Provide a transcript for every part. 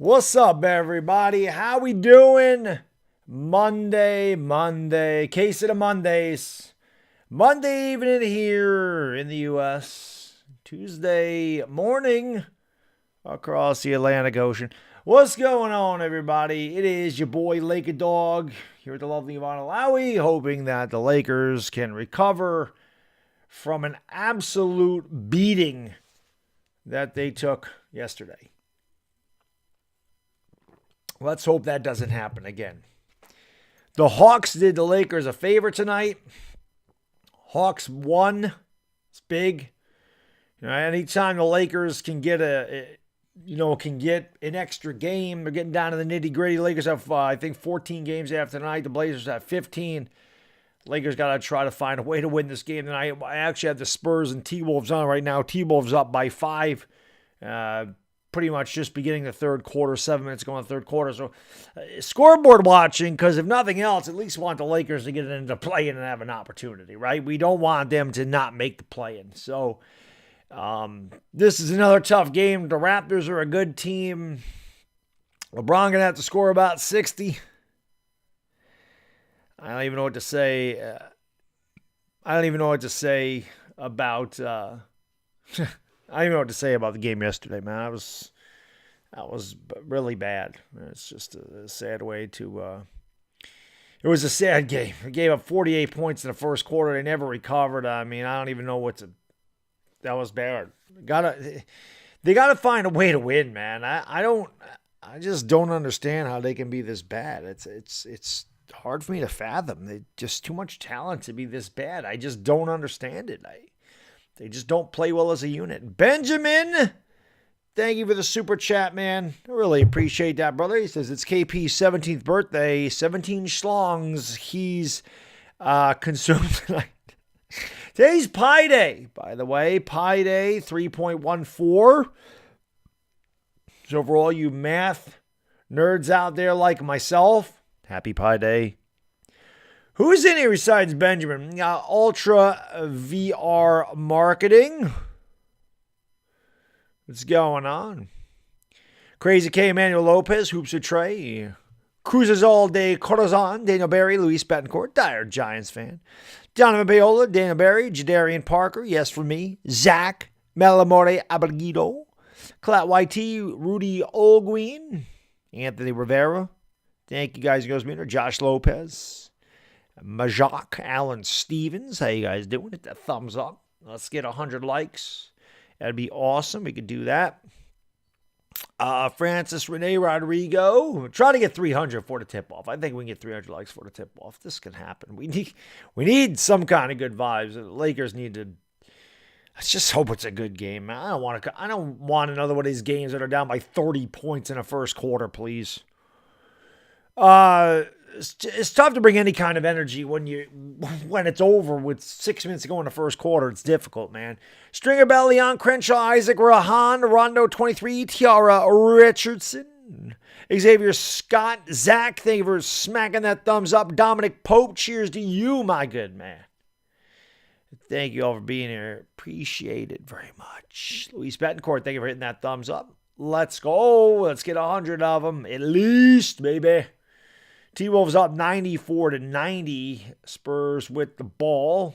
What's up, everybody? How we doing? Monday. Case of the Mondays. Monday evening here in the U.S. Tuesday morning across the Atlantic Ocean. What's going on, everybody? It is your boy, LakerDog, here at the lovely Yvonne Alawi, hoping that the Lakers can recover from an absolute beating that they took yesterday. Let's hope that doesn't happen again. The Hawks did the Lakers a favor tonight. Hawks won. It's big. Anytime the Lakers can get an extra game, they're getting down to the nitty gritty. Lakers have, 14 games after tonight. The Blazers have 15. Lakers got to try to find a way to win this game tonight. I actually have the Spurs and T-Wolves on right now. T-Wolves up by 5. Pretty much just beginning the third quarter, 7 minutes going the third quarter. So scoreboard watching, because if nothing else, at least want the Lakers to get into play-in and have an opportunity, right? We don't want them to not make the play-in. So this is another tough game. The Raptors are a good team. LeBron going to have to score about 60. I don't even know what to say. About... I don't even know what to say about the game yesterday, man. That was really bad. It's just a sad way to... It was a sad game. They gave up 48 points in the first quarter. They never recovered. I mean, I don't even know what to... That was bad. They gotta find a way to win, man. I just don't understand how they can be this bad. It's hard for me to fathom. They just too much talent to be this bad. I just don't understand it. They just don't play well as a unit. Benjamin, thank you for the super chat, man. I really appreciate that, brother. He says it's KP's 17th birthday, 17 schlongs he's consumed tonight. Today's Pi Day, by the way. Pi Day 3.14. So for all you math nerds out there like myself, happy Pi Day. Who's in here besides Benjamin? Ultra VR Marketing. What's going on? Crazy K, Emmanuel Lopez, Hoops of Trey. Cruises All Day, Corazon, Daniel Barry, Luis Betancourt, dire Giants fan. Donovan Bayola, Daniel Barry, Jadarian Parker, yes for me. Zach, Malamore Abergido, Clat YT, Rudy Olguin, Anthony Rivera. Thank you guys, goes me. Josh Lopez. Majak, Alan Stevens, how you guys doing? Hit that thumbs up. Let's get 100 likes. That'd be awesome. We could do that. Francis Rene Rodrigo, try to get 300 for the tip-off. I think we can get 300 likes for the tip-off. This can happen. We need some kind of good vibes. The Lakers need to. Let's just hope it's a good game, man. I don't want another one of these games that are down by 30 points in the first quarter, please. It's tough to bring any kind of energy when it's over with 6 minutes to go in the first quarter. It's difficult, man. Stringer Bell, Leon Crenshaw, Isaac Rahan, Rondo 23, Tiara Richardson, Xavier Scott, Zach, thank you for smacking that thumbs up. Dominic Pope, cheers to you, my good man. Thank you all for being here. Appreciate it very much. Luis Betancourt, thank you for hitting that thumbs up. Let's go. Let's get 100 of them at least, baby. T-Wolves up 94-90. Spurs with the ball.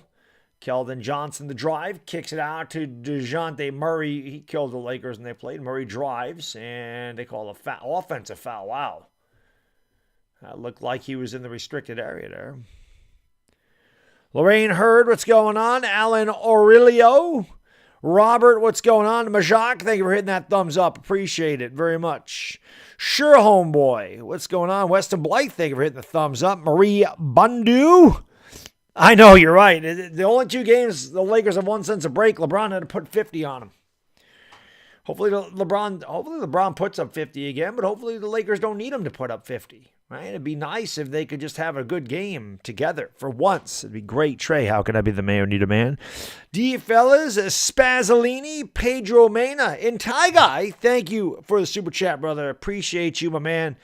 Keldon Johnson, the drive, kicks it out to DeJounte Murray. He killed the Lakers and they played. Murray drives, and they call a offensive foul. Wow. That looked like he was in the restricted area there. Lorraine Hurd, what's going on? Alan Aurelio. Robert, what's going on? Majak, thank you for hitting that thumbs up. Appreciate it very much. Sure, homeboy. What's going on? Weston Blythe, thank you for hitting the thumbs up. Marie Bundu. I know, you're right. The only 2 games the Lakers have won since a break, LeBron had to put 50 on them. Hopefully LeBron puts up 50 again, but hopefully the Lakers don't need him to put up 50. Right? It'd be nice if they could just have a good game together for once. It'd be great. Trey, how can I be the mayor need a man? D fellas, Spazzolini, Pedro Mena, and Ty Guy, thank you for the super chat, brother. Appreciate you, my man.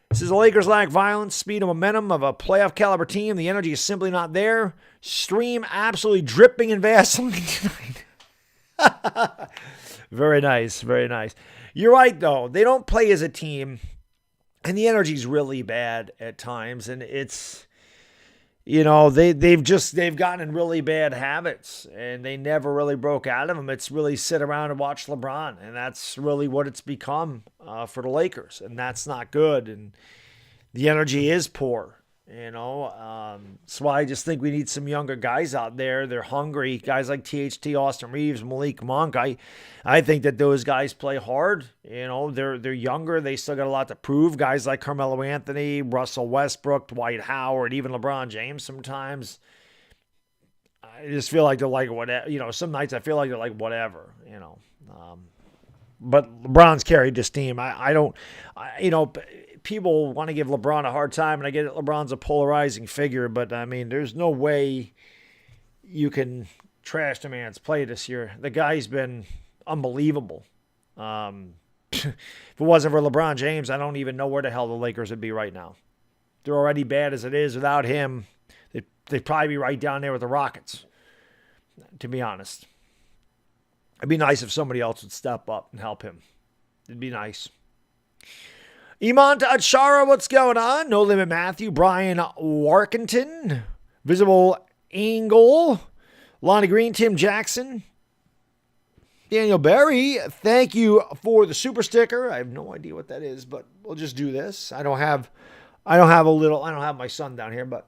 This is the Lakers lack violence, speed, and momentum of a playoff caliber team. The energy is simply not there. Stream absolutely dripping in Vaseline tonight. Very nice, very nice. You're right, though. They don't play as a team, and the energy's really bad at times, and it's, they've gotten in really bad habits, and they never really broke out of them. It's really sit around and watch LeBron, and that's really what it's become for the Lakers, and that's not good, and the energy is poor. That's why I just think we need some younger guys out there. They're hungry. Guys like THT, Austin Reeves, Malik Monk. I think that those guys play hard. They're younger. They still got a lot to prove. Guys like Carmelo Anthony, Russell Westbrook, Dwight Howard, even LeBron James sometimes. I just feel like they're like whatever. Some nights I feel like they're like whatever, But LeBron's carried this team. People want to give LeBron a hard time, and I get it. LeBron's a polarizing figure, but I mean, there's no way you can trash the man's play this year. The guy's been unbelievable. If it wasn't for LeBron James, I don't even know where the hell the Lakers would be right now. They're already bad as it is. Without him, they'd probably be right down there with the Rockets, to be honest. It'd be nice if somebody else would step up and help him. It'd be nice. Iman Achara, what's going on? No Limit Matthew, Brian Warkington, Visible Angle, Lonnie Green, Tim Jackson, Daniel Berry, thank you for the super sticker. I have no idea what that is, but we'll just do this. I don't have my son down here, but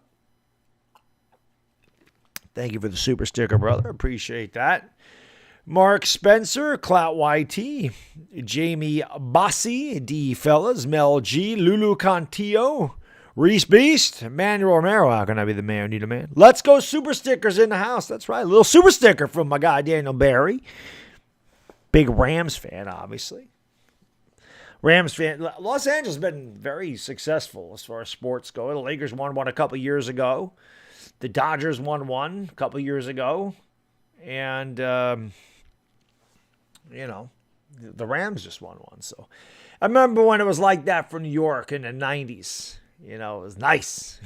thank you for the super sticker, brother. Appreciate that. Mark Spencer, Clout YT, Jamie Bossy, D Fellas, Mel G, Lulu Contillo, Reese Beast, Manuel Romero. How can I be the man? Need a man. Let's go super stickers in the house. That's right. A little super sticker from my guy, Daniel Barry. Big Rams fan, obviously. Rams fan. Los Angeles has been very successful as far as sports go. The Lakers won one a couple years ago. The Dodgers won one a couple years ago. And, the Rams just won one. So I remember when it was like that for New York in the 90s. It was nice.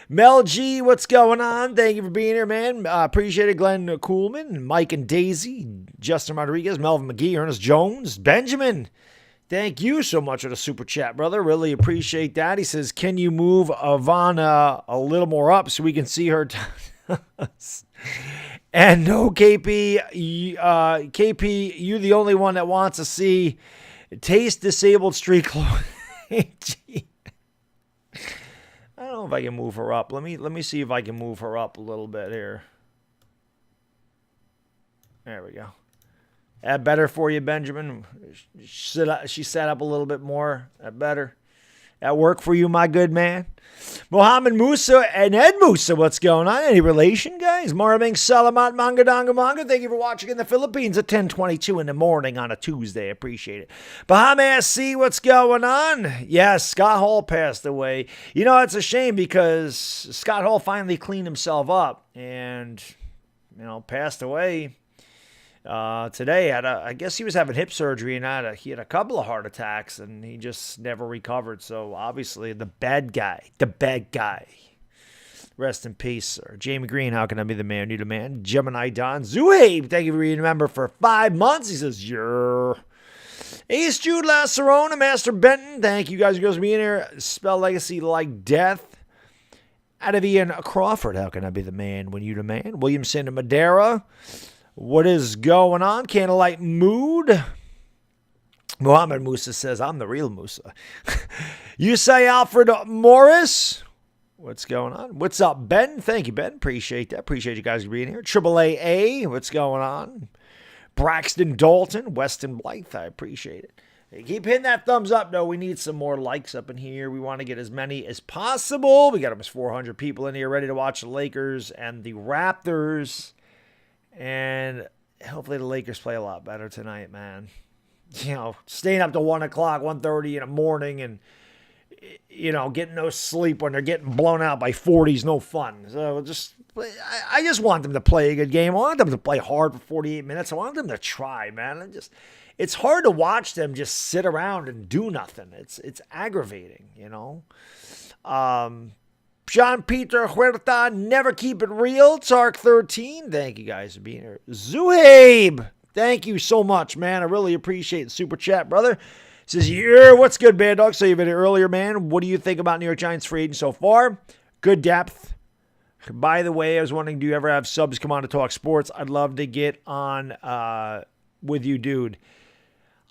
Mel G, what's going on? Thank you for being here, man. Appreciate it. Glenn Coolman, Mike and Daisy, Justin Rodriguez, Melvin McGee, Ernest Jones, Benjamin. Thank you so much for the super chat, brother. Really appreciate that. He says, can you move Ivana a little more up so we can see her? And no, KP, you the only one that wants to see Taste Disabled Street Clothes. I don't know if I can move her up. Let me see if I can move her up a little bit here. There we go. That better for you, Benjamin? She sat up a little bit more. That better? That work for you, my good man? Mohammed Musa and Ed Musa, what's going on? Any relation, guys? Marming Salamat Manga Donga Manga. Thank you for watching in the Philippines at 10:22 in the morning on a Tuesday. Appreciate it. Bahama SC, what's going on? Yes, Scott Hall passed away. It's a shame because Scott Hall finally cleaned himself up and, passed away. Today, I guess he was having hip surgery and he had a couple of heart attacks and he just never recovered. So obviously the bad guy. Rest in peace, sir. Jamie Green, how can I be the man? Need a man. Gemini Don. Zuhabe, thank you for being a member for 5 months. He says, you're. Ace Jude Lacerona, Master Benton, thank you guys and girls for being here. Spell legacy like death. Out of Ian Crawford, how can I be the man when you the man? Williamson and Madera. What is going on? Candlelight Mood. Muhammad Musa says, I'm the real Musa. You say Alfred Morris. What's going on? What's up, Ben? Thank you, Ben. Appreciate that. Appreciate you guys being here. AAA. What's going on? Braxton Dalton. Weston Blythe. I appreciate it. Hey, keep hitting that thumbs up, though. We need some more likes up in here. We want to get as many as possible. We got almost 400 people in here ready to watch the Lakers and the Raptors. And hopefully the Lakers play a lot better tonight, man. Staying up to 1 o'clock, 1:30 in the morning and, getting no sleep when they're getting blown out by 40 is no fun. So I just want them to play a good game. I want them to play hard for 48 minutes. I want them to try, man. It's hard to watch them just sit around and do nothing. It's aggravating, Jean Peter Huerta, never keep it real. Tark 13, thank you guys for being here. Zuhabe, Thank you so much, man. I really appreciate the super chat, brother. Says, yeah, what's good, Baddog? So you've been here earlier, man. What do you think about New York Giants free agent so far? Good depth. By the way, I was wondering, do you ever have subs come on to talk sports? I'd love to get on with you, dude.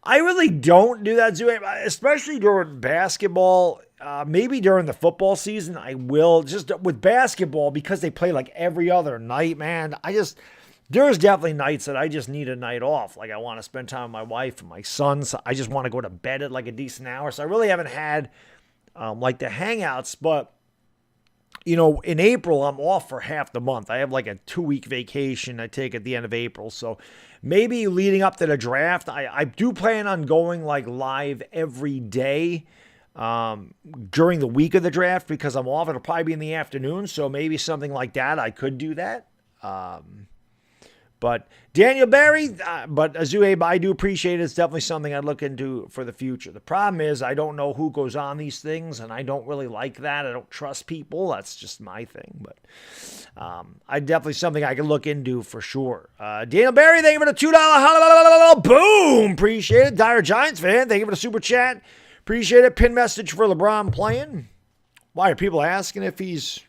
I really don't do that, Zoo, especially during basketball. Maybe during the football season, I will. Just with basketball, because they play like every other night, man. There's definitely nights that I just need a night off. Like I want to spend time with my wife and my sons. I just want to go to bed at like a decent hour. So I really haven't had like the hangouts, but in April, I'm off for half the month. I have like a 2-week vacation I take at the end of April. So maybe leading up to the draft, I do plan on going like live every day during the week of the draft because I'm off. It'll probably be in the afternoon. So maybe something like that. I could do that. But Daniel Barry, but Azuabe, I do appreciate it. It's definitely something I'd look into for the future. The problem is I don't know who goes on these things, and I don't really like that. I don't trust people. That's just my thing. But I definitely something I can look into for sure. Daniel Barry, thank you for the $2. Boom! Appreciate it. Dire Giants fan, thank you for the super chat. Appreciate it. Pin message for LeBron playing. Why are people asking if he's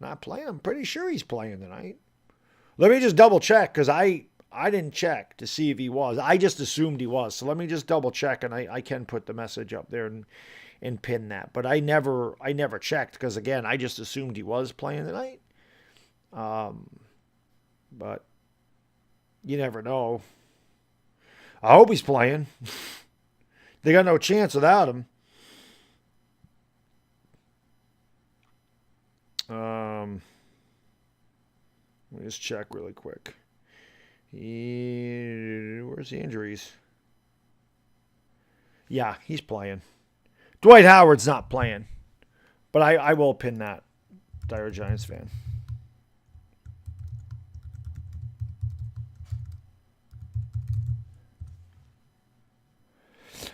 not playing? I'm pretty sure he's playing tonight. Let me just double check because I didn't check to see if he was. I just assumed he was. So let me just double check, and I can put the message up there and pin that. But I never checked because, again, I just assumed he was playing tonight. But you never know. I hope he's playing. They got no chance without him. Let me just check really quick. Where's the injuries? Yeah, he's playing. Dwight Howard's not playing. But I will pin that. Dire Giants fan.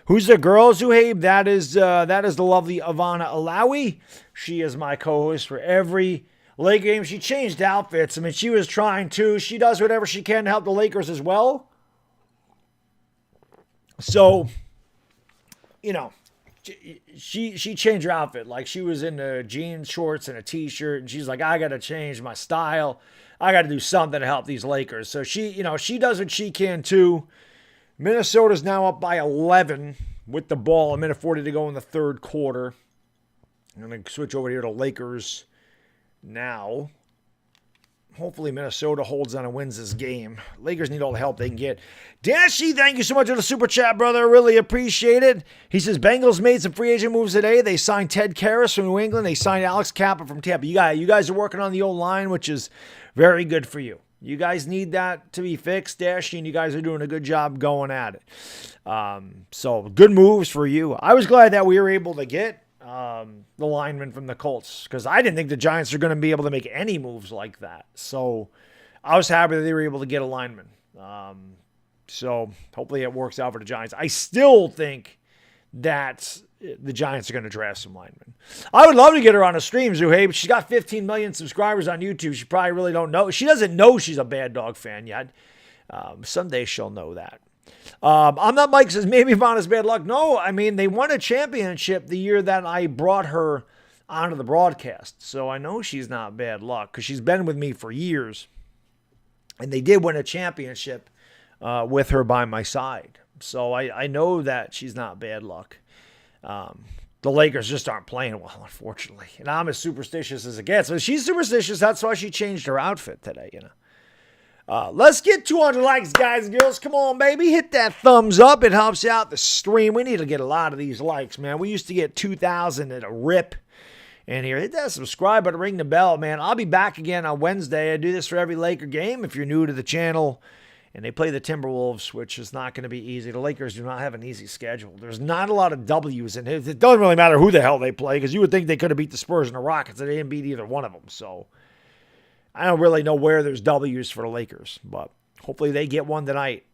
Who's the girl, Zuhaib? That is the lovely Ivana Alawi. She is my co-host for every Laker game. She changed outfits. I mean, she was trying to. She does whatever she can to help the Lakers as well. So, she changed her outfit. Like, she was in the jeans, shorts, and a T-shirt, and she's like, I got to change my style. I got to do something to help these Lakers. So, she does what she can, too. Minnesota's now up by 11 with the ball. 1:40 to go in the third quarter. I'm going to switch over here to Lakers now. Hopefully Minnesota holds on and wins this game. Lakers need all the help they can get. Dashy, thank you so much for the super chat, brother. Really appreciate it. He says, Bengals made some free agent moves today. They signed Ted Karras from New England. They signed Alex Kappa from Tampa. You guys are working on the old line, which is very good for you. You guys need that to be fixed, Dashy, and you guys are doing a good job going at it. So good moves for you. I was glad that we were able to get the lineman from the Colts because I didn't think the Giants are going to be able to make any moves like that. So I was happy that they were able to get a lineman. So hopefully it works out for the Giants. I still think that the Giants are going to draft some linemen. I would love to get her on a stream, Zuhaib. She's got 15 million subscribers on YouTube. She probably really don't know. She doesn't know she's a Baddog fan yet. Someday she'll know that. I'm not Mike says maybe Ivana's bad luck. No, I mean, they won a championship the year that I brought her onto the broadcast. So I know she's not bad luck because she's been with me for years. And they did win a championship with her by my side. So I know that she's not bad luck. The Lakers just aren't playing well, unfortunately. And I'm as superstitious as it gets. But she's superstitious. That's why she changed her outfit today, Let's get 200 likes, guys and girls. Come on, baby. Hit that thumbs up. It helps out the stream. We need to get a lot of these likes, man. We used to get 2,000 at a rip. And here, hit that subscribe button, ring the bell, man. I'll be back again on Wednesday. I do this for every Laker game. If you're new to the channel, and they play the Timberwolves, which is not going to be easy. The Lakers do not have an easy schedule. There's not a lot of W's in it. It doesn't really matter who the hell they play because you would think they could have beat the Spurs and the Rockets, and they didn't beat either one of them. So I don't really know where there's W's for the Lakers, but hopefully they get one tonight,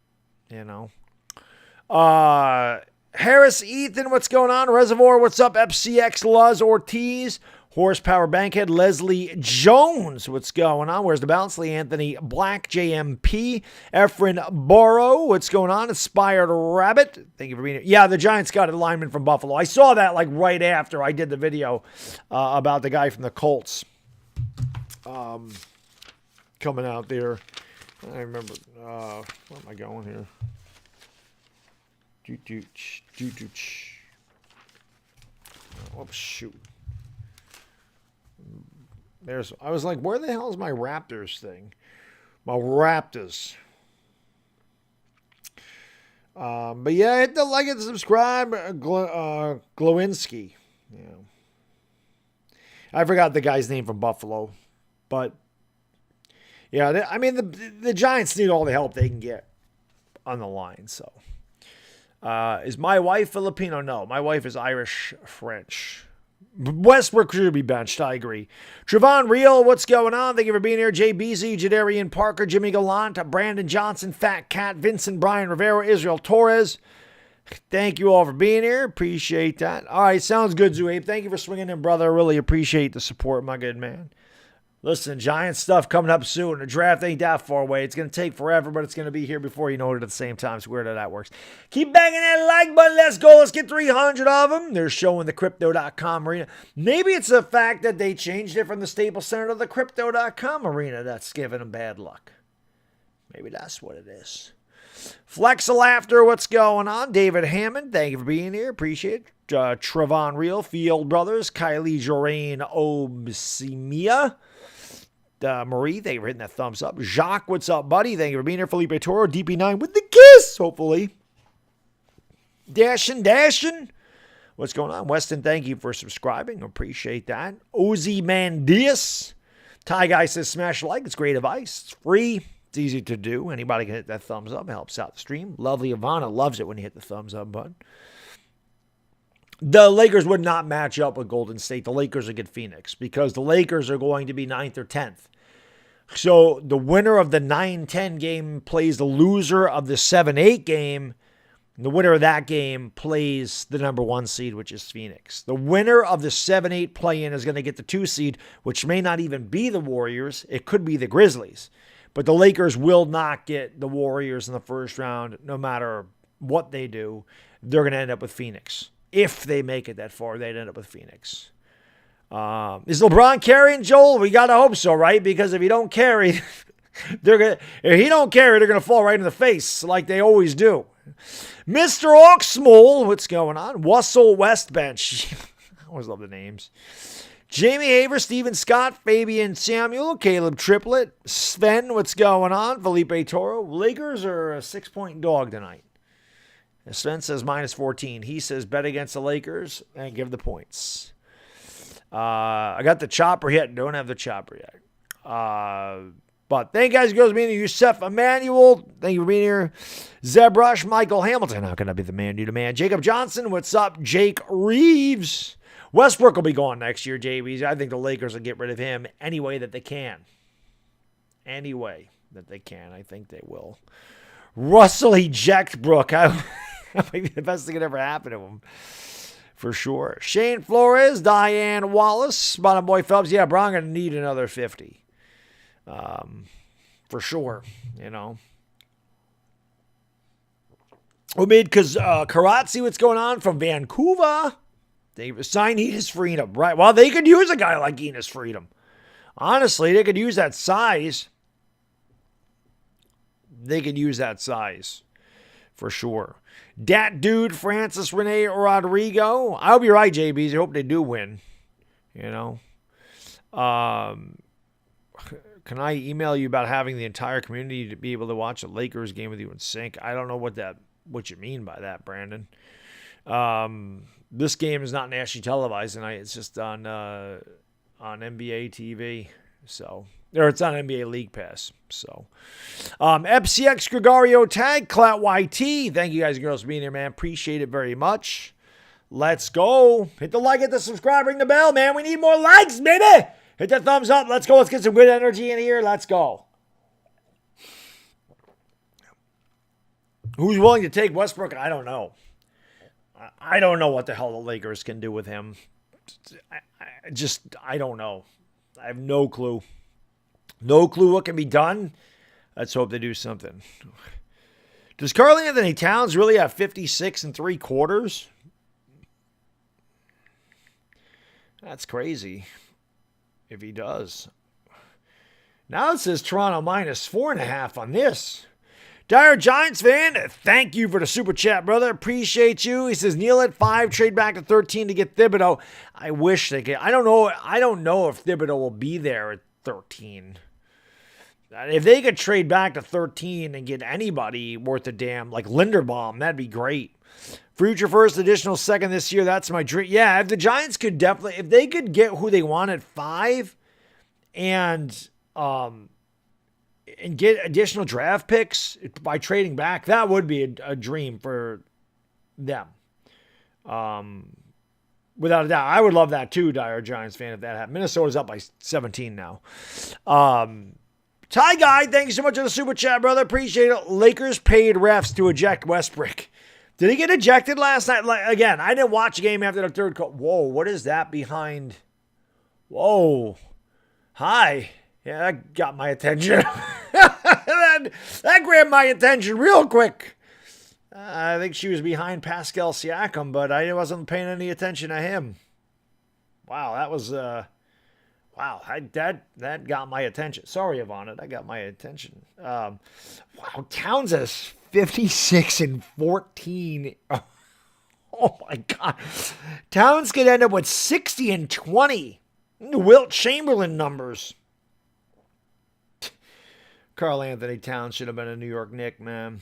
Harris, Ethan, what's going on? Reservoir, what's up? FCX, Luz, Ortiz, Horsepower Bankhead, Leslie Jones. What's going on? Where's the bounce? Lee Anthony Black, JMP. Efren Borrow. What's going on? Inspired Rabbit. Thank you for being here. Yeah, the Giants got a lineman from Buffalo. I saw that like right after I did the video about the guy from the Colts coming out there. I remember. Where am I going here? Oh, shoot. I was like, where the hell is my Raptors thing? My Raptors. But yeah, hit the like and subscribe. Glowinski. Yeah. I forgot the guy's name from Buffalo. But yeah, the Giants need all the help they can get on the line. So, is my wife Filipino? No, my wife is Irish French. Westbrook should be benched. I agree. Trevon Real, what's going on? Thank you for being here. Jay Beasy, Jadarian Parker, Jimmy Gallant, Brandon Johnson, Fat Cat, Vincent, Brian Rivera, Israel Torres. Thank you all for being here. Appreciate that. All right, sounds good, Zuabe. Thank you for swinging in, brother. I really appreciate the support, my good man. Listen, Giants stuff coming up soon. The draft ain't that far away. It's going to take forever, but it's going to be here before you know it at the same time. It's weird how that works. Keep banging that like button. Let's go. Let's get 300 of them. They're showing the Crypto.com arena. Maybe it's the fact that they changed it from the Staples Center to the Crypto.com arena that's giving them bad luck. Maybe that's what it is. Flex of Laughter, what's going on? David Hammond, thank you for being here. Appreciate it. Trevon Real, Field Brothers, Kylie Jorain Obsimia. Marie, thank you for hitting that thumbs up. Jacques, what's up, buddy? Thank you for being here. Felipe Toro, DP9 with the kiss, hopefully. Dashin. What's going on? Weston, thank you for subscribing. Appreciate that. Ozzy Mandias. Ty Guy says, smash a like. It's great advice. It's free. It's easy to do. Anybody can hit that thumbs up. It helps out the stream. Lovely Ivana loves it when you hit the thumbs up button. The Lakers would not match up with Golden State. The Lakers would get Phoenix because the Lakers are going to be 9th or 10th. So the winner of the 9-10 game plays the loser of the 7-8 game. The winner of that game plays the number 1 seed, which is Phoenix. The winner of the 7-8 play-in is going to get the 2 seed, which may not even be the Warriors. It could be the Grizzlies. But the Lakers will not get the Warriors in the first round, no matter what they do. They're going to end up with Phoenix. If they make it that far, they'd end up with Phoenix. Is LeBron carrying, Joel? We got to hope so, right? Because if he don't carry, if he don't carry, they're going to fall right in the face like they always do. Mr. Oxmole, what's going on? Wussel Westbench. I always love the names. Jamie Haver, Steven Scott, Fabian Samuel, Caleb Triplett, Sven, what's going on? Felipe Toro. Lakers are a 6-point dog tonight. Sven says minus 14. He says bet against the Lakers and give the points. I got the chopper yet. Don't have the chopper yet. But thank you guys for being here. Yusef Emmanuel, thank you for being here. Zebrush, Michael Hamilton. How can I be the man? You the man. Jacob Johnson, what's up? Jake Reeves. Westbrook will be gone next year, JBs. I think the Lakers will get rid of him any way that they can. Any way that they can. I think they will. Russell eject Brook. That might be the best thing that ever happened to him. For sure. Shane Flores, Diane Wallace, Bottom Boy Phelps. Yeah, bro, I'm going to need another 50. For sure, you know. Omid Karatzi, what's going on from Vancouver? They signed Enos Freedom, right? Well, they could use a guy like Enos Freedom. Honestly, they could use that size. They could use that size for sure. Dat Dude, Francis Rene Rodrigo. I hope you're right, JBs. I hope they do win. You know. Can I email you about having the entire community to be able to watch a Lakers game with you in sync? I don't know what you mean by that, Brandon. This game is not nationally televised tonight. It's just on NBA TV. So, or it's on NBA League Pass. So, FCX Gregario Tag, Clout YT. Thank you guys and girls for being here, man. Appreciate it very much. Let's go. Hit the like, hit the subscribe, ring the bell, man. We need more likes, baby. Hit that thumbs up. Let's go. Let's get some good energy in here. Let's go. Who's willing to take Westbrook? I don't know. I don't know what the hell the Lakers can do with him. I don't know. I have no clue. No clue what can be done. Let's hope they do something. Does Karl-Anthony Towns really have 56 3/4? That's crazy if he does. Now it says Toronto -4.5 on this. Dire Giants fan, thank you for the super chat, brother. Appreciate you. He says Neal at 5, trade back to 13 to get Thibodeau. I wish they could. I don't know if Thibodeau will be there at 13. If they could trade back to 13 and get anybody worth a damn, like Linderbaum, that'd be great. Future first, additional second this year. That's my dream. Yeah, if the Giants could definitely, if they could get who they want at 5 and get additional draft picks by trading back, that would be a dream for them. Without a doubt. I would love that too, Dire Giants fan, if that happened. Minnesota's up by 17 now. Ty Guy, thank you so much for the super chat, brother. Appreciate it. Lakers paid refs to eject Westbrook. Did he get ejected last night? Again, I didn't watch the game after the third quarter. Whoa, what is that behind? Whoa. Hi. Yeah, that got my attention. that grabbed my attention real quick. I think she was behind Pascal Siakam, but I wasn't paying any attention to him. Wow, that was wow, that got my attention. Sorry, Ivana, that got my attention. Wow, Towns has 56 14. Oh my God, Towns could end up with 60 20. Wilt Chamberlain numbers. Karl-Anthony Towns should have been a New York Knick, man.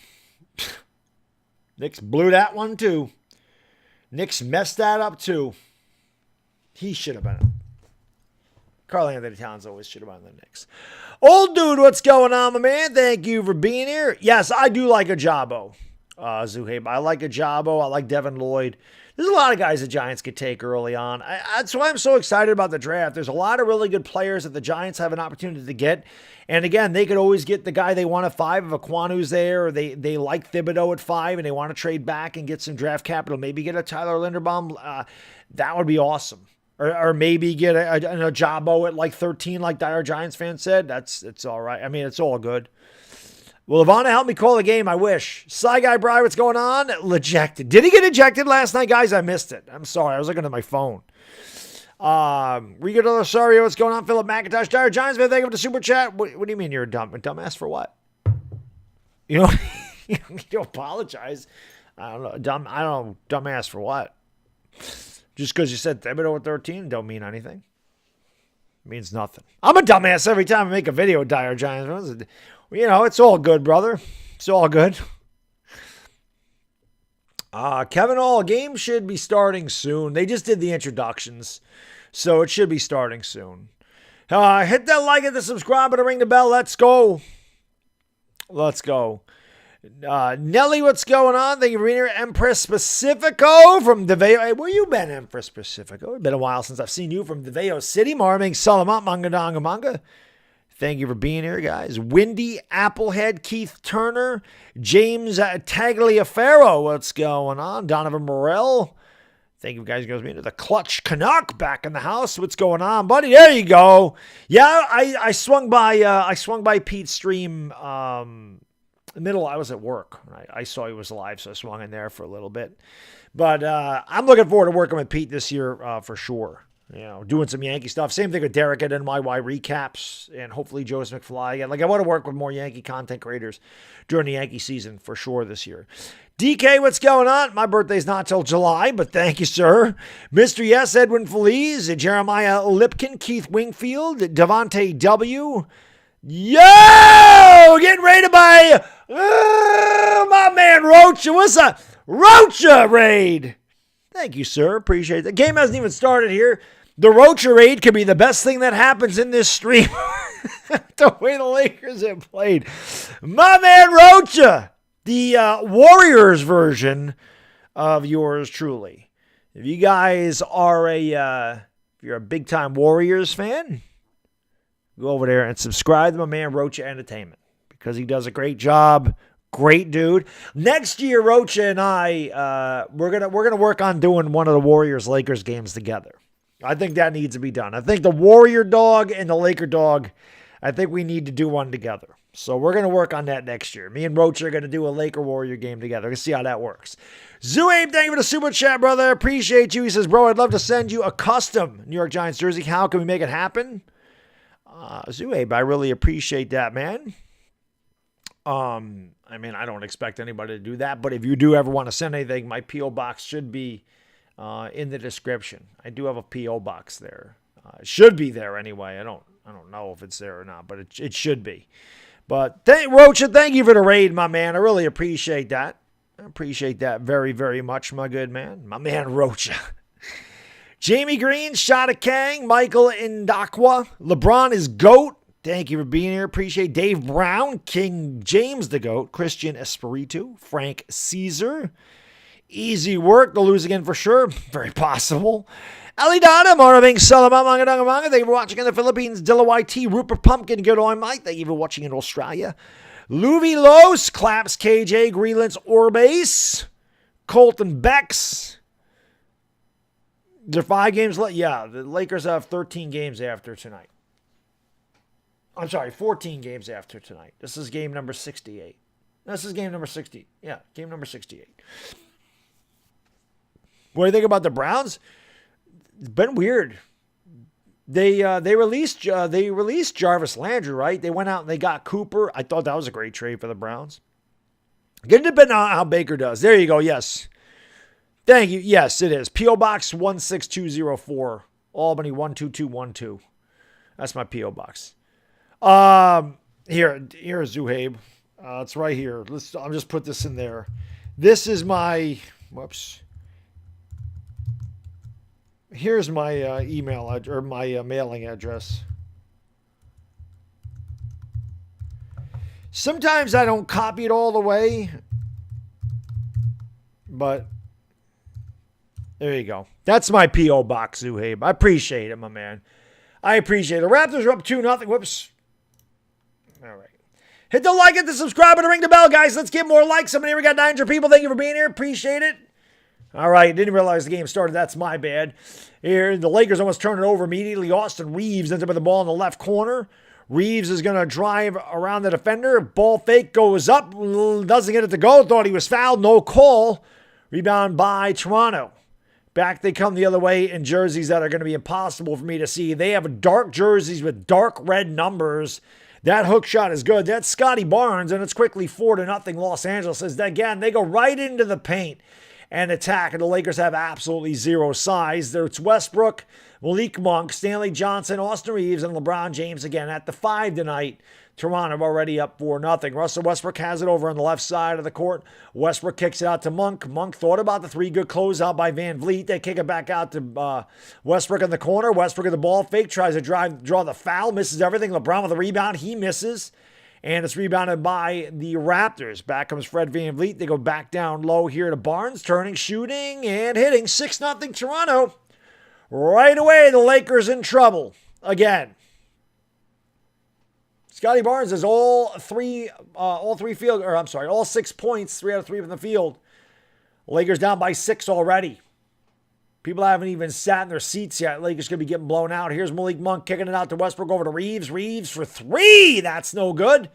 Knicks blew that one too. Knicks messed that up too. He should have been. Karl-Anthony Towns always should have been the Knicks. Old dude, what's going on, my man? Thank you for being here. Yes, I do like Ajabo. Zuhaib. I like Ajabo. I like Devin Lloyd. There's a lot of guys the Giants could take early on. That's why I'm so excited about the draft. There's a lot of really good players that the Giants have an opportunity to get. And again, they could always get the guy they want at 5 if Aquanu's there, or they like Thibodeau at 5 and they want to trade back and get some draft capital. Maybe get a Tyler Linderbaum. That would be awesome. Or maybe get an Ajabo at like 13, like Dire Giants fans said. It's all right. I mean, it's all good. Will Ivana help me call the game? I wish. Sly Guy Bry, what's going on? Ejected. Did he get ejected last night, guys? I missed it. I'm sorry. I was looking at my phone. Rigo Rosario, what's going on? Philip McIntosh, Dire Giants fan, thank you for the super chat. What do you mean you're a dumbass for what? You know, you apologize. I don't know. Dumbass for what? Just because you said Thibodeau at 13 don't mean anything. It means nothing. I'm a dumbass every time I make a video with Dire Giants. You know, it's all good, brother. It's all good. Kevin Hall, game should be starting soon. They just did the introductions, so it should be starting soon. Hit that like, hit the subscribe, and ring the bell. Let's go. Let's go. Nelly, what's going on? Thank you for being here. Empress Pacifico from DeVeo. Hey, where you been, Empress Pacifico? It's been a while since I've seen you from DeVeo City. Marming Salamat, Manga Donga Manga. Thank you for being here, guys. Windy Applehead, Keith Turner, James Tagliaferro. What's going on? Donovan Morell. Thank you, guys. Goes me into the Clutch Canuck back in the house. What's going on, buddy? There you go. Yeah, I swung by Pete's stream. Middle, I was at work. I saw he was live, so I swung in there for a little bit. But I'm looking forward to working with Pete this year for sure. You know, doing some Yankee stuff. Same thing with Derek at NYY recaps, and hopefully Joseph McFly again. Like, I want to work with more Yankee content creators during the Yankee season for sure this year. DK, what's going on? My birthday's not till July, but thank you, sir. Mr. Yes, Edwin Feliz, Jeremiah Lipkin, Keith Wingfield, Devontae W. Yo! Getting ready to buy my man Rocha. What's a Rocha raid? Thank you, sir. Appreciate it. The game hasn't even started here. The Rocha raid could be the best thing that happens in this stream. The way the Lakers have played. My man Rocha. The Warriors version of yours truly. If you guys are if you're a big time Warriors fan, go over there and subscribe to my man Rocha Entertainment because he does a great job. Great dude. Next year, Rocha and I, we're gonna work on doing one of the Warriors-Lakers games together. I think that needs to be done. I think the Warrior Dog and the Laker Dog, I think we need to do one together. So we're going to work on that next year. Me and Roach are going to do a Laker Warrior game together. Let's see how that works. Zuabe, thank you for the super chat, brother. Appreciate you. He says, bro, I'd love to send you a custom New York Giants jersey. How can we make it happen? Zuabe, I really appreciate that, man. I mean, I don't expect anybody to do that, but if you do ever want to send anything, my P.O. box should be in the description. I do have a P.O. box there. It should be there anyway. I don't know if it's there or not, but it should be. But Rocha, thank you for the raid, my man. I really appreciate that. I appreciate that very, very much, my good man. My man, Rocha. Jamie Green, Shada Kang, Michael Indakwa. LeBron is GOAT. Thank you for being here. Appreciate Dave Brown, King James the GOAT, Christian Espiritu, Frank Caesar. Easy work. They'll lose again for sure. Very possible. Ali Dada, Marvin Salaman, Manga. Thank you for watching in the Philippines. Dilla YT, Rupert Pumpkin, good on Mike. Thank you for watching in Australia. Louis Los, Claps KJ, Greenland's Orbase, Colton Becks. There are 5 games left. Yeah, the Lakers have 13 games after tonight. I'm sorry, 14 games after tonight. This is game number 68. This is game number 60. Yeah, game number 68. What do you think about the Browns? It's been weird. They released Jarvis Landry, right? They went out and they got Cooper. I thought that was a great trade for the Browns. Going to depend on how Baker does. There you go. Yes. Thank you. Yes, it is. P.O. Box 16204, Albany 12212. That's my P.O. Box. Here, Zuhaib. It's right here. I'll just put this in there. This is my, whoops. Here's my email or my mailing address. Sometimes I don't copy it all the way, but there you go. That's my P.O. Box, Zuhaib. I appreciate it, my man. I appreciate it. The Raptors are up 2-0. Whoops. All right. Hit the like, hit the subscribe, and ring the bell, guys. Let's get more likes. We got 900 people. Thank you for being here. Appreciate it. All right. Didn't realize the game started. That's my bad. Here, the Lakers almost turn it over immediately. Austin Reeves ends up with the ball in the left corner. Reeves is going to drive around the defender. Ball fake goes up. Doesn't get it to go. Thought he was fouled. No call. Rebound by Toronto. Back they come the other way in jerseys that are going to be impossible for me to see. They have dark jerseys with dark red numbers. That hook shot is good. That's Scotty Barnes, and it's quickly 4-0 Los Angeles. As again, they go right into the paint and attack, and the Lakers have absolutely zero size. It's Westbrook, Malik Monk, Stanley Johnson, Austin Reeves, and LeBron James again at the 5 tonight. Toronto already up 4-0. Russell Westbrook has it over on the left side of the court. Westbrook kicks it out to Monk. Monk thought about the 3. Good closeout by Van Vliet. They kick it back out to Westbrook in the corner. Westbrook at the ball fake. Tries to draw the foul. Misses everything. LeBron with a rebound. He misses. And it's rebounded by the Raptors. Back comes Fred Van Vliet. They go back down low here to Barnes. Turning, shooting, and hitting. 6-0 Toronto. Right away, the Lakers in trouble. Again. Scotty Barnes has all 6 points, 3 out of 3 from the field. Lakers down by 6 already. People haven't even sat in their seats yet. Lakers going to be getting blown out. Here's Malik Monk kicking it out to Westbrook over to Reeves. Reeves for 3. That's no good.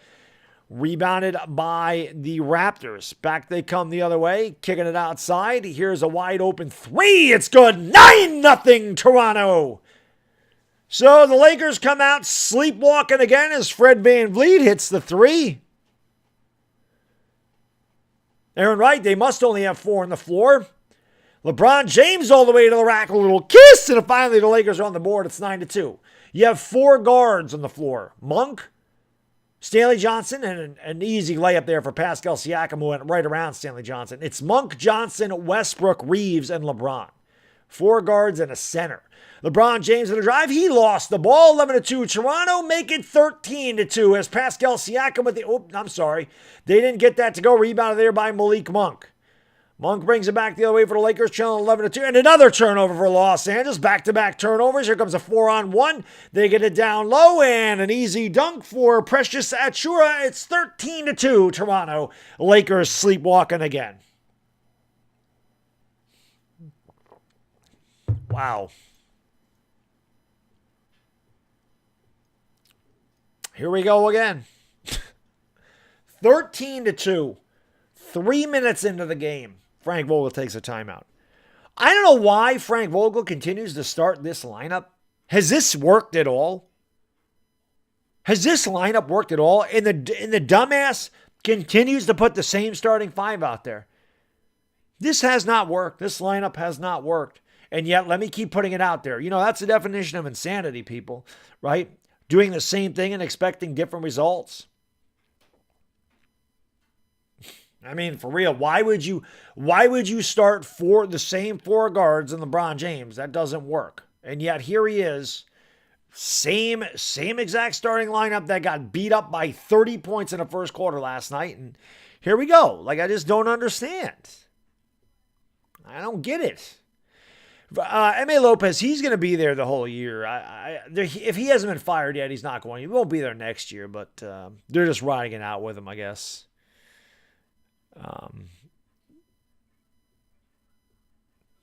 Rebounded by the Raptors. Back they come the other way, kicking it outside. Here's a wide open 3. It's good. 9-0 Toronto. So the Lakers come out sleepwalking again as Fred Van Vliet hits the 3. Aaron Wright, they must only have 4 on the floor. LeBron James all the way to the rack, a little kiss, and finally the Lakers are on the board. It's 9-2. You have 4 guards on the floor. Monk, Stanley Johnson, and an easy layup there for Pascal Siakam, who went right around Stanley Johnson. It's Monk, Johnson, Westbrook, Reeves, and LeBron. 4 guards and a center. LeBron James in the drive. He lost the ball. 11-2. Toronto make it 13-2 as Pascal Siakam with the... Oh, I'm sorry. They didn't get that to go. Rebounded there by Malik Monk. Monk brings it back the other way for the Lakers, trailing 11-2. And another turnover for Los Angeles. Back-to-back turnovers. Here comes a 4-on-1. They get it down low and an easy dunk for Precious Achura. It's 13-2. Toronto. Lakers sleepwalking again. Wow. Here we go again. 13-2. 3 minutes into the game, Frank Vogel takes a timeout. I don't know why Frank Vogel continues to start this lineup. Has this worked at all? Has this lineup worked at all? And the dumbass continues to put the same starting five out there. This has not worked. This lineup has not worked. And yet, let me keep putting it out there. You know, that's the definition of insanity, people, right? Doing the same thing and expecting different results. I mean, for real, why would you start the same four guards in LeBron James? That doesn't work. And yet here he is, same exact starting lineup that got beat up by 30 points in the first quarter last night. And here we go. Like, I just don't understand. I don't get it. M.A. Lopez, he's going to be there the whole year. If he hasn't been fired yet, he's not going. He won't be there next year, but they're just riding it out with him, I guess.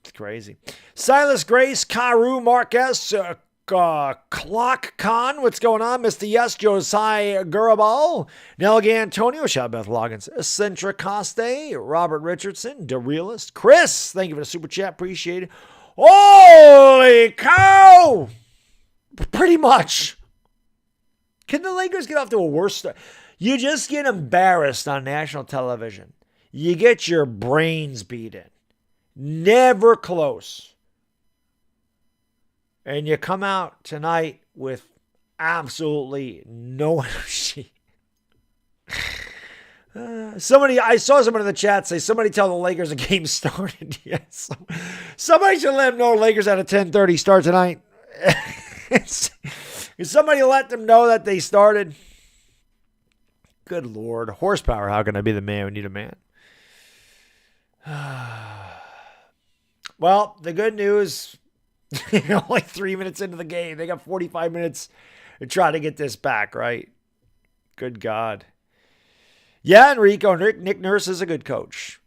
It's crazy. Silas Grace, Karu Marquez, Clock Khan, what's going on? Mr. Yes, Josiah Gurabal, Nelga Antonio, shout out Beth Loggins, Centra Coste, Robert Richardson, The Realist, Chris, thank you for the super chat, appreciate it. Holy cow! Pretty much. Can the Lakers get off to a worse start? You just get embarrassed on national television. You get your brains beaten. Never close. And you come out tonight with absolutely no energy. I saw someone in the chat say, somebody tell the Lakers the game started. Yes. Somebody should let them know Lakers at a 10:30 start tonight. Somebody let them know that they started. Good Lord. Horsepower, how can I be the man? We need a man. Well, the good news, only 3 minutes into the game. They got 45 minutes to try to get this back, right? Good God. Yeah, Enrico. Nick Nurse is a good coach.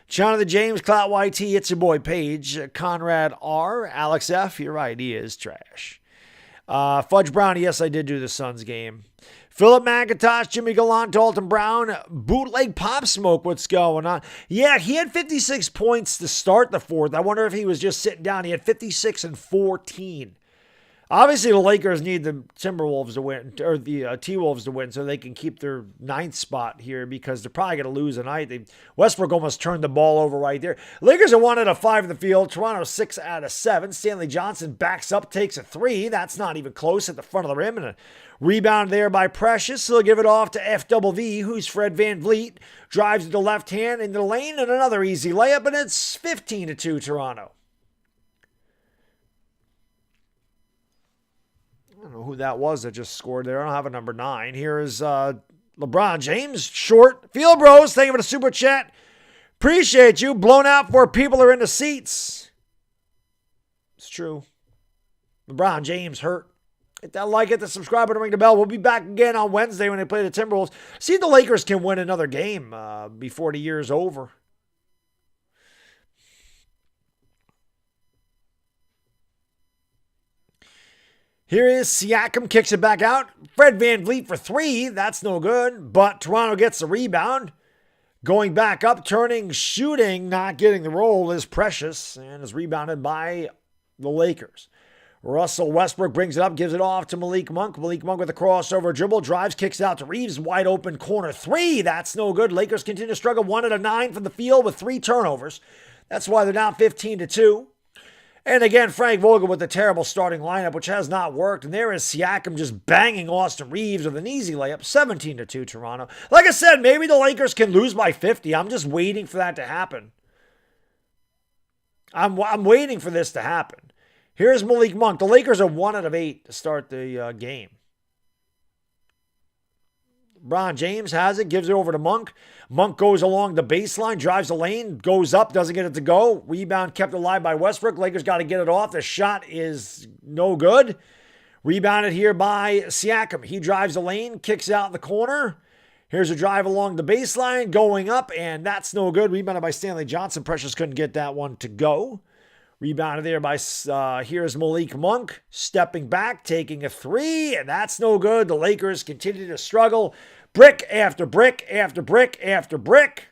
Jonathan James, Clout YT, it's your boy Paige. Conrad R, Alex F, you're right, he is trash. Fudge Brown, yes, I did do the Suns game. Philip McIntosh, Jimmy Gallant, Dalton Brown, Bootleg Pop Smoke, what's going on? Yeah, he had 56 points to start the fourth. I wonder if he was just sitting down. He had 56 and 14. Obviously, the Lakers need the Timberwolves to win, or the T-Wolves to win, so they can keep their ninth spot here because they're probably going to lose tonight. Westbrook almost turned the ball over right there. Lakers are 1 out of 5 in the field. Toronto 6 out of 7. Stanley Johnson backs up, takes a 3. That's not even close at the front of the rim. And a rebound there by Precious. He'll give it off to FWV, who's Fred VanVleet. Drives with the left hand into the lane, and another easy layup, and it's 15-2 Toronto. I don't know who that was that just scored there. I don't have a number 9. Here is LeBron James. Short. Field Bros, thank you for the super chat. Appreciate you. Blown out before people are in the seats. It's true. LeBron James hurt. Hit that like, hit the subscribe button, ring the bell. We'll be back again on Wednesday when they play the Timberwolves. See if the Lakers can win another game before the year is over. Here is Siakam, kicks it back out. Fred VanVleet for 3. That's no good, but Toronto gets the rebound. Going back up, turning, shooting, not getting the roll is Precious, and is rebounded by the Lakers. Russell Westbrook brings it up, gives it off to Malik Monk. Malik Monk with a crossover dribble, drives, kicks it out to Reeves. Wide open corner 3. That's no good. Lakers continue to struggle. 1 out of 9 from the field with 3 turnovers. That's why they're down 15-2. And again, Frank Vogel with the terrible starting lineup, which has not worked. And there is Siakam just banging Austin Reeves with an easy layup. 17-2 Toronto. Like I said, maybe the Lakers can lose by 50. I'm just waiting for that to happen. I'm waiting for this to happen. Here's Malik Monk. The Lakers are 1 out of 8 to start the game. LeBron James has it, gives it over to Monk. Monk goes along the baseline, drives the lane, goes up, doesn't get it to go. Rebound kept alive by Westbrook. Lakers got to get it off. The shot is no good. Rebounded here by Siakam. He drives the lane, kicks out in the corner. Here's a drive along the baseline, going up, and that's no good. Rebounded by Stanley Johnson. Precious couldn't get that one to go. Rebounded there by, here's Malik Monk, stepping back, taking a three, and that's no good. The Lakers continue to struggle. Brick after brick after brick after brick.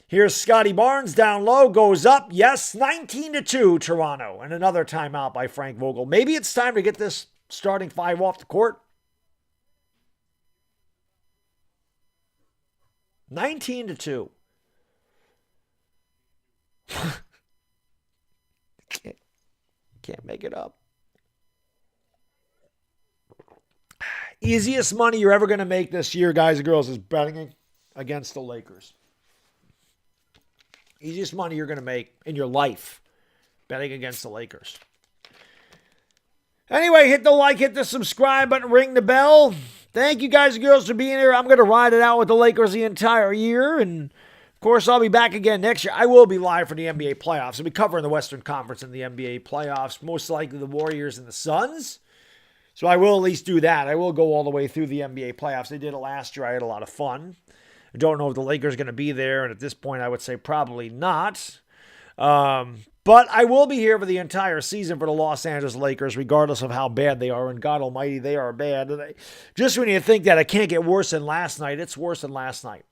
Here's Scotty Barnes down low, goes up. Yes, 19-2 Toronto. And another timeout by Frank Vogel. Maybe it's time to get this starting five off the court. 19-2. Can't make it up. Easiest money you're ever going to make this year, guys and girls, is betting against the Lakers. Easiest money you're going to make in your life, betting against the Lakers. Anyway, hit the like, hit the subscribe button, ring the bell. Thank you guys and girls for being here. I'm going to ride it out with the Lakers the entire year. And, of course, I'll be back again next year. I will be live for the NBA playoffs. I'll be covering the Western Conference and the NBA playoffs, most likely the Warriors and the Suns. So I will at least do that. I will go all the way through the NBA playoffs. I did it last year. I had a lot of fun. I don't know if the Lakers are going to be there, and at this point I would say probably not. But I will be here for the entire season for the Los Angeles Lakers, regardless of how bad they are. And God almighty, they are bad. Just when you think that it can't get worse than last night, it's worse than last night.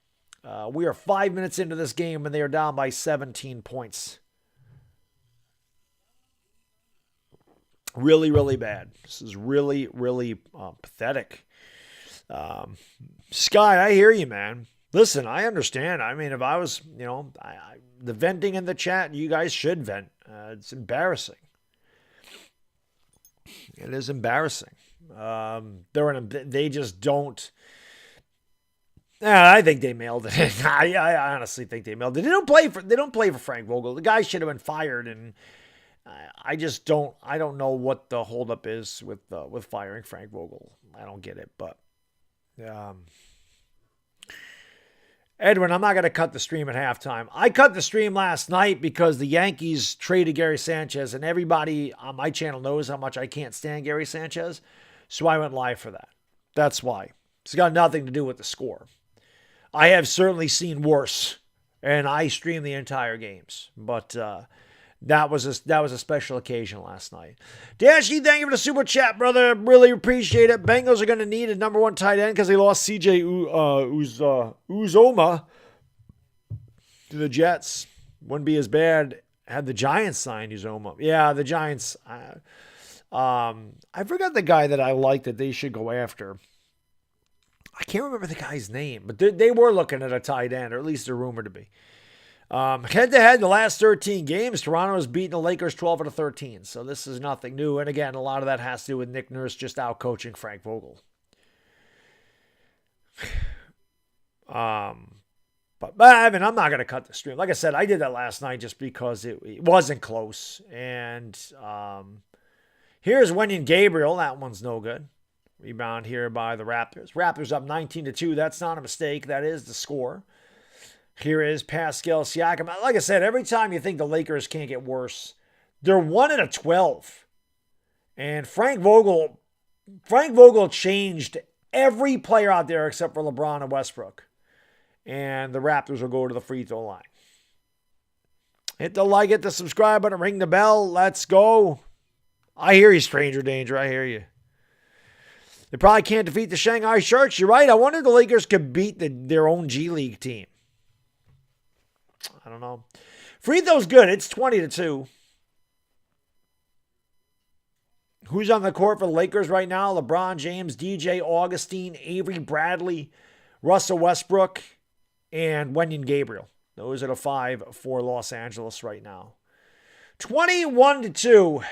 We are 5 minutes into this game, and they are down by 17 points. Really, really bad. This is really, really pathetic. Sky, I hear you, man. Listen, I understand. I mean, if I was, the venting in the chat, you guys should vent. It's embarrassing. It is embarrassing. They just don't. I think they mailed it. I honestly think they mailed it. They don't play for Frank Vogel. The guy should have been fired, and I don't know what the holdup is with firing Frank Vogel. I don't get it, but Edwin, I'm not going to cut the stream at halftime. I cut the stream last night because the Yankees traded Gary Sanchez, and everybody on my channel knows how much I can't stand Gary Sanchez, so I went live for that. That's why. It's got nothing to do with the score. I have certainly seen worse, and I streamed the entire games, but that was a special occasion last night. Dashy, thank you for the super chat, brother. Really appreciate it. Bengals are going to need a number one tight end because they lost C.J. Uzoma to the Jets. Wouldn't be as bad had the Giants signed Uzoma. Yeah, the Giants. I forgot the guy that I like that they should go after. I can't remember the guy's name, but they were looking at a tight end, or at least they're rumored to be. Head-to-head, the last 13 games, Toronto has beaten the Lakers 12-13. So this is nothing new. And again, a lot of that has to do with Nick Nurse just out-coaching Frank Vogel. But I mean, I'm not going to cut the stream. Like I said, I did that last night just because it wasn't close. And here's Wenyen Gabriel. That one's no good. Rebound here by the Raptors. Raptors up 19-2. That's not a mistake. That is the score. Here is Pascal Siakam. Like I said, every time you think the Lakers can't get worse, they're 1-12. And Frank Vogel changed every player out there except for LeBron and Westbrook. And the Raptors will go to the free throw line. Hit the like, hit the subscribe button, ring the bell. Let's go. I hear you, Stranger Danger. I hear you. They probably can't defeat the Shanghai Sharks. You're right. I wonder if the Lakers could beat their own G League team. I don't know. Free throw's good. It's 20-2. Who's on the court for the Lakers right now? LeBron James, DJ Augustine, Avery Bradley, Russell Westbrook, and Wenyen Gabriel. Those are the five for Los Angeles right now. 21-2.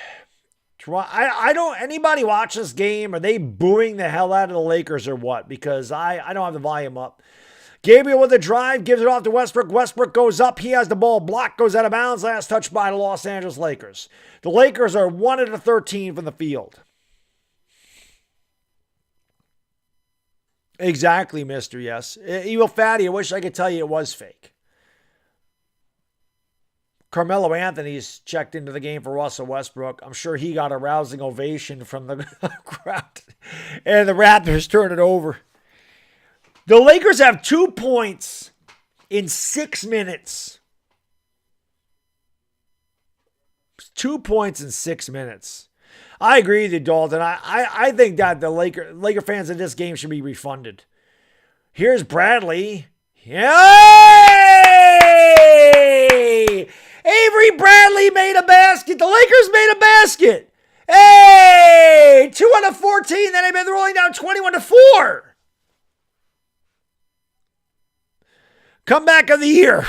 I don't. Anybody watch this game? Are they booing the hell out of the Lakers or what? Because I don't have the volume up. Gabriel with a drive, gives it off to Westbrook. Westbrook goes up. He has the ball blocked, goes out of bounds. Last touch by the Los Angeles Lakers. The Lakers are 1-13 from the field. Exactly, mister, yes. Evil Fatty, I wish I could tell you it was fake. Carmelo Anthony's checked into the game for Russell Westbrook. I'm sure he got a rousing ovation from the crowd. And the Raptors turn it over. The Lakers have 2 points in 6 minutes. 2 points in 6 minutes. I agree with you, Dalton. I think that the Laker fans in this game should be refunded. Here's Bradley. Hey! Avery Bradley made a basket. The Lakers made a basket. Hey! 2 out of 14. Then they've been rolling down 21-4. Comeback of the year.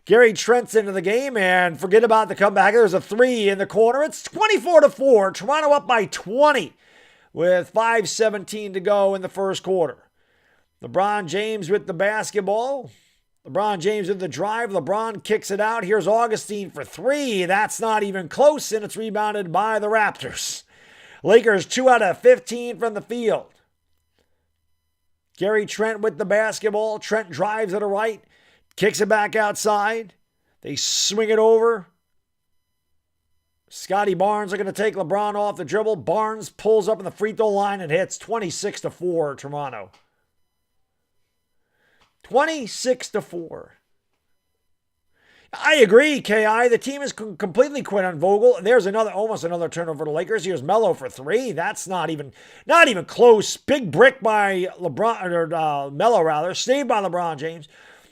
Gary Trent's into the game, and forget about the comeback. There's a 3 in the corner. It's 24-4. Toronto up by 20 with 5:17 to go in the first quarter. LeBron James with the basketball. LeBron James with the drive. LeBron kicks it out. Here's Augustine for 3. That's not even close, and it's rebounded by the Raptors. Lakers 2 out of 15 from the field. Gary Trent with the basketball. Trent drives to the right. Kicks it back outside. They swing it over. Scotty Barnes are going to take LeBron off the dribble. Barnes pulls up in the free throw line and hits 26-4 Toronto. 26-4. I agree, KI. The team is completely quit on Vogel. There's almost another turnover for the Lakers. Here's Melo for 3. That's not even close. Big brick by Melo rather. Saved by LeBron James.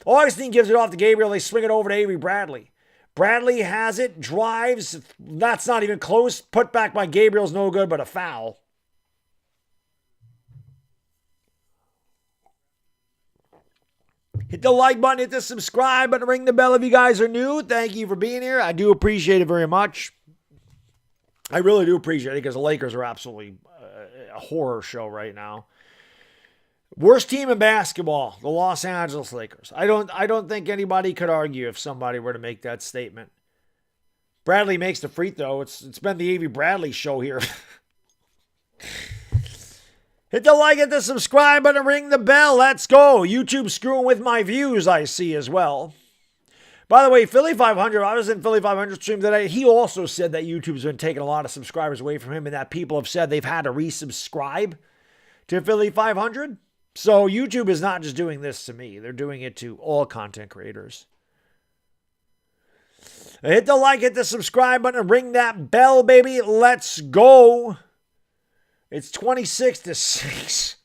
Augustine gives it off to Gabriel. They swing it over to Avery Bradley. Bradley has it, drives. That's not even close. Put back by Gabriel's no good, but a foul. Hit the like button, hit the subscribe button, ring the bell if you guys are new. Thank you for being here. I do appreciate it very much. I really do appreciate it because the Lakers are absolutely a horror show right now. Worst team in basketball, the Los Angeles Lakers. I don't think anybody could argue if somebody were to make that statement. Bradley makes the free throw. It's been the Avery Bradley show here. Hit the like, hit the subscribe button, ring the bell. Let's go. YouTube screwing with my views, I see as well. By the way, Philly 500, I was in Philly 500 stream today. He also said that YouTube's been taking a lot of subscribers away from him and that people have said they've had to resubscribe to Philly 500. So YouTube is not just doing this to me. They're doing it to all content creators. Hit the like, hit the subscribe button, and ring that bell, baby. Let's go. It's 26-6.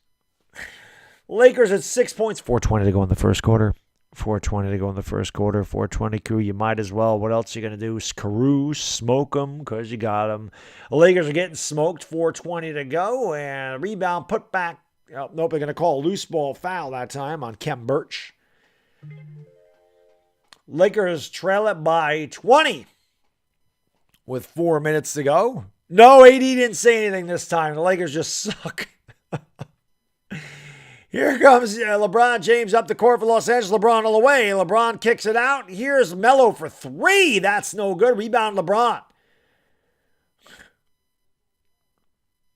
Lakers at 6 points. 4:20 to go in the first quarter. 4:20 to go in the first quarter. 4:20 crew. You might as well. What else are you going to do? Carew, smoke them because you got them. The Lakers are getting smoked. 4:20 to go. And rebound put back. Oh, nope, they're going to call a loose ball foul that time on Kem Birch. Lakers trail it by 20 with 4 minutes to go. No, AD didn't say anything this time. The Lakers just suck. Here comes LeBron James up the court for Los Angeles. LeBron all the way. LeBron kicks it out. Here's Melo for 3. That's no good. Rebound LeBron.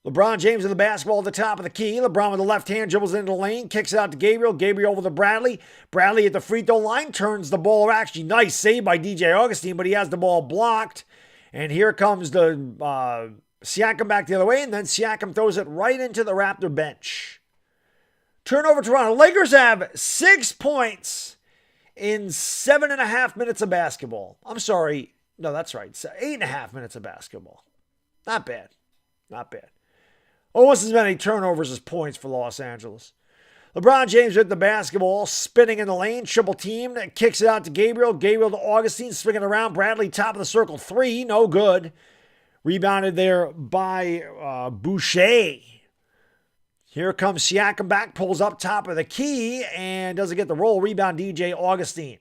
LeBron James with the basketball at the top of the key. LeBron with the left hand dribbles into the lane. Kicks it out to Gabriel. Gabriel over to Bradley. Bradley at the free throw line. Turns the ball. Actually, nice save by DJ Augustine, but he has the ball blocked. And here comes the Siakam back the other way. And then Siakam throws it right into the Raptor bench. Turnover Toronto. Lakers have 6 points in 7.5 minutes of basketball. I'm sorry. No, that's right. 8.5 minutes of basketball. Not bad. Not bad. Almost as many turnovers as points for Los Angeles. LeBron James with the basketball, spinning in the lane, triple team, kicks it out to Gabriel. Gabriel to Augustine, swinging around. Bradley, top of the circle, 3, no good. Rebounded there by Boucher. Here comes Siakam back, pulls up top of the key, and doesn't get the roll. Rebound DJ Augustine.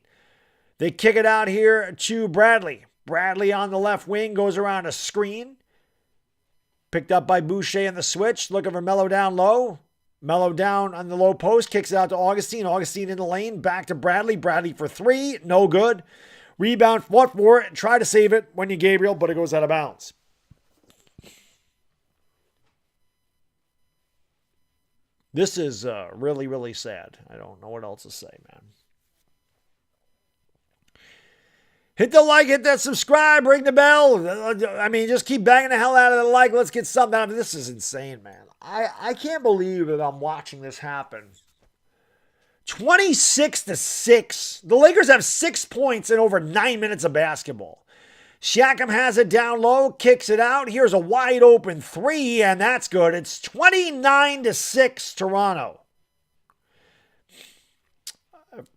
They kick it out here to Bradley. Bradley on the left wing, goes around a screen. Picked up by Boucher in the switch. Looking for Melo down low. Melo down on the low post. Kicks it out to Augustine. Augustine in the lane. Back to Bradley. Bradley for 3. No good. Rebound. Fought for it. Try to save it when you Gabriel, but it goes out of bounds. This is really, really sad. I don't know what else to say, man. Hit the like, hit that subscribe, ring the bell. I mean, just keep banging the hell out of the like. Let's get something out of this. This is insane, man. I can't believe that I'm watching this happen. 26-6. The Lakers have 6 points in over 9 minutes of basketball. Siakam has it down low, kicks it out. Here's a wide open three, and that's good. It's 29-6 Toronto.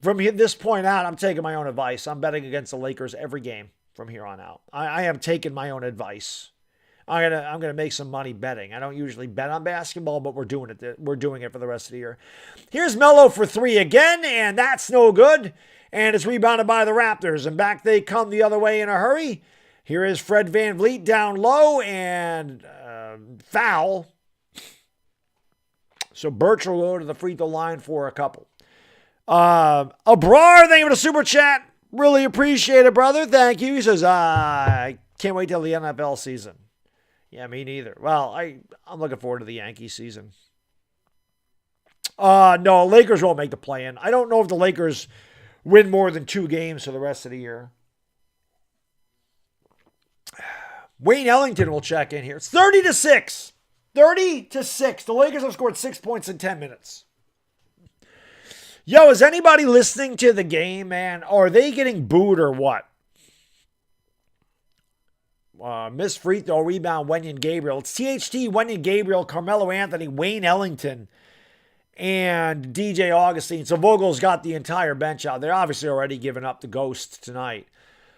From this point out, I'm taking my own advice. I'm betting against the Lakers every game from here on out. I am taking my own advice. I'm gonna make some money betting. I don't usually bet on basketball, but we're doing it. We're doing it for the rest of the year. Here's Melo for three again, and that's no good. And it's rebounded by the Raptors, and back they come the other way in a hurry. Here is Fred VanVleet down low, and foul. So Birch will go to the free throw line for a couple. Abrar, thank you for the super chat. Really appreciate it, brother. Thank you. He says, I can't wait till the NFL season. Yeah, me neither. Well, I'm looking forward to the Yankees season. No, Lakers won't make the play-in. I don't know if the Lakers win more than 2 games for the rest of the year. Wayne Ellington will check in here. It's 30-6. 30-6. The Lakers have scored 6 points in 10 minutes. Yo, is anybody listening to the game, man? Or are they getting booed or what? Missed free throw, rebound, Wenyen Gabriel. It's THT, Wenyen Gabriel, Carmelo Anthony, Wayne Ellington, and DJ Augustine. So Vogel's got the entire bench out. They're obviously already giving up the ghost tonight.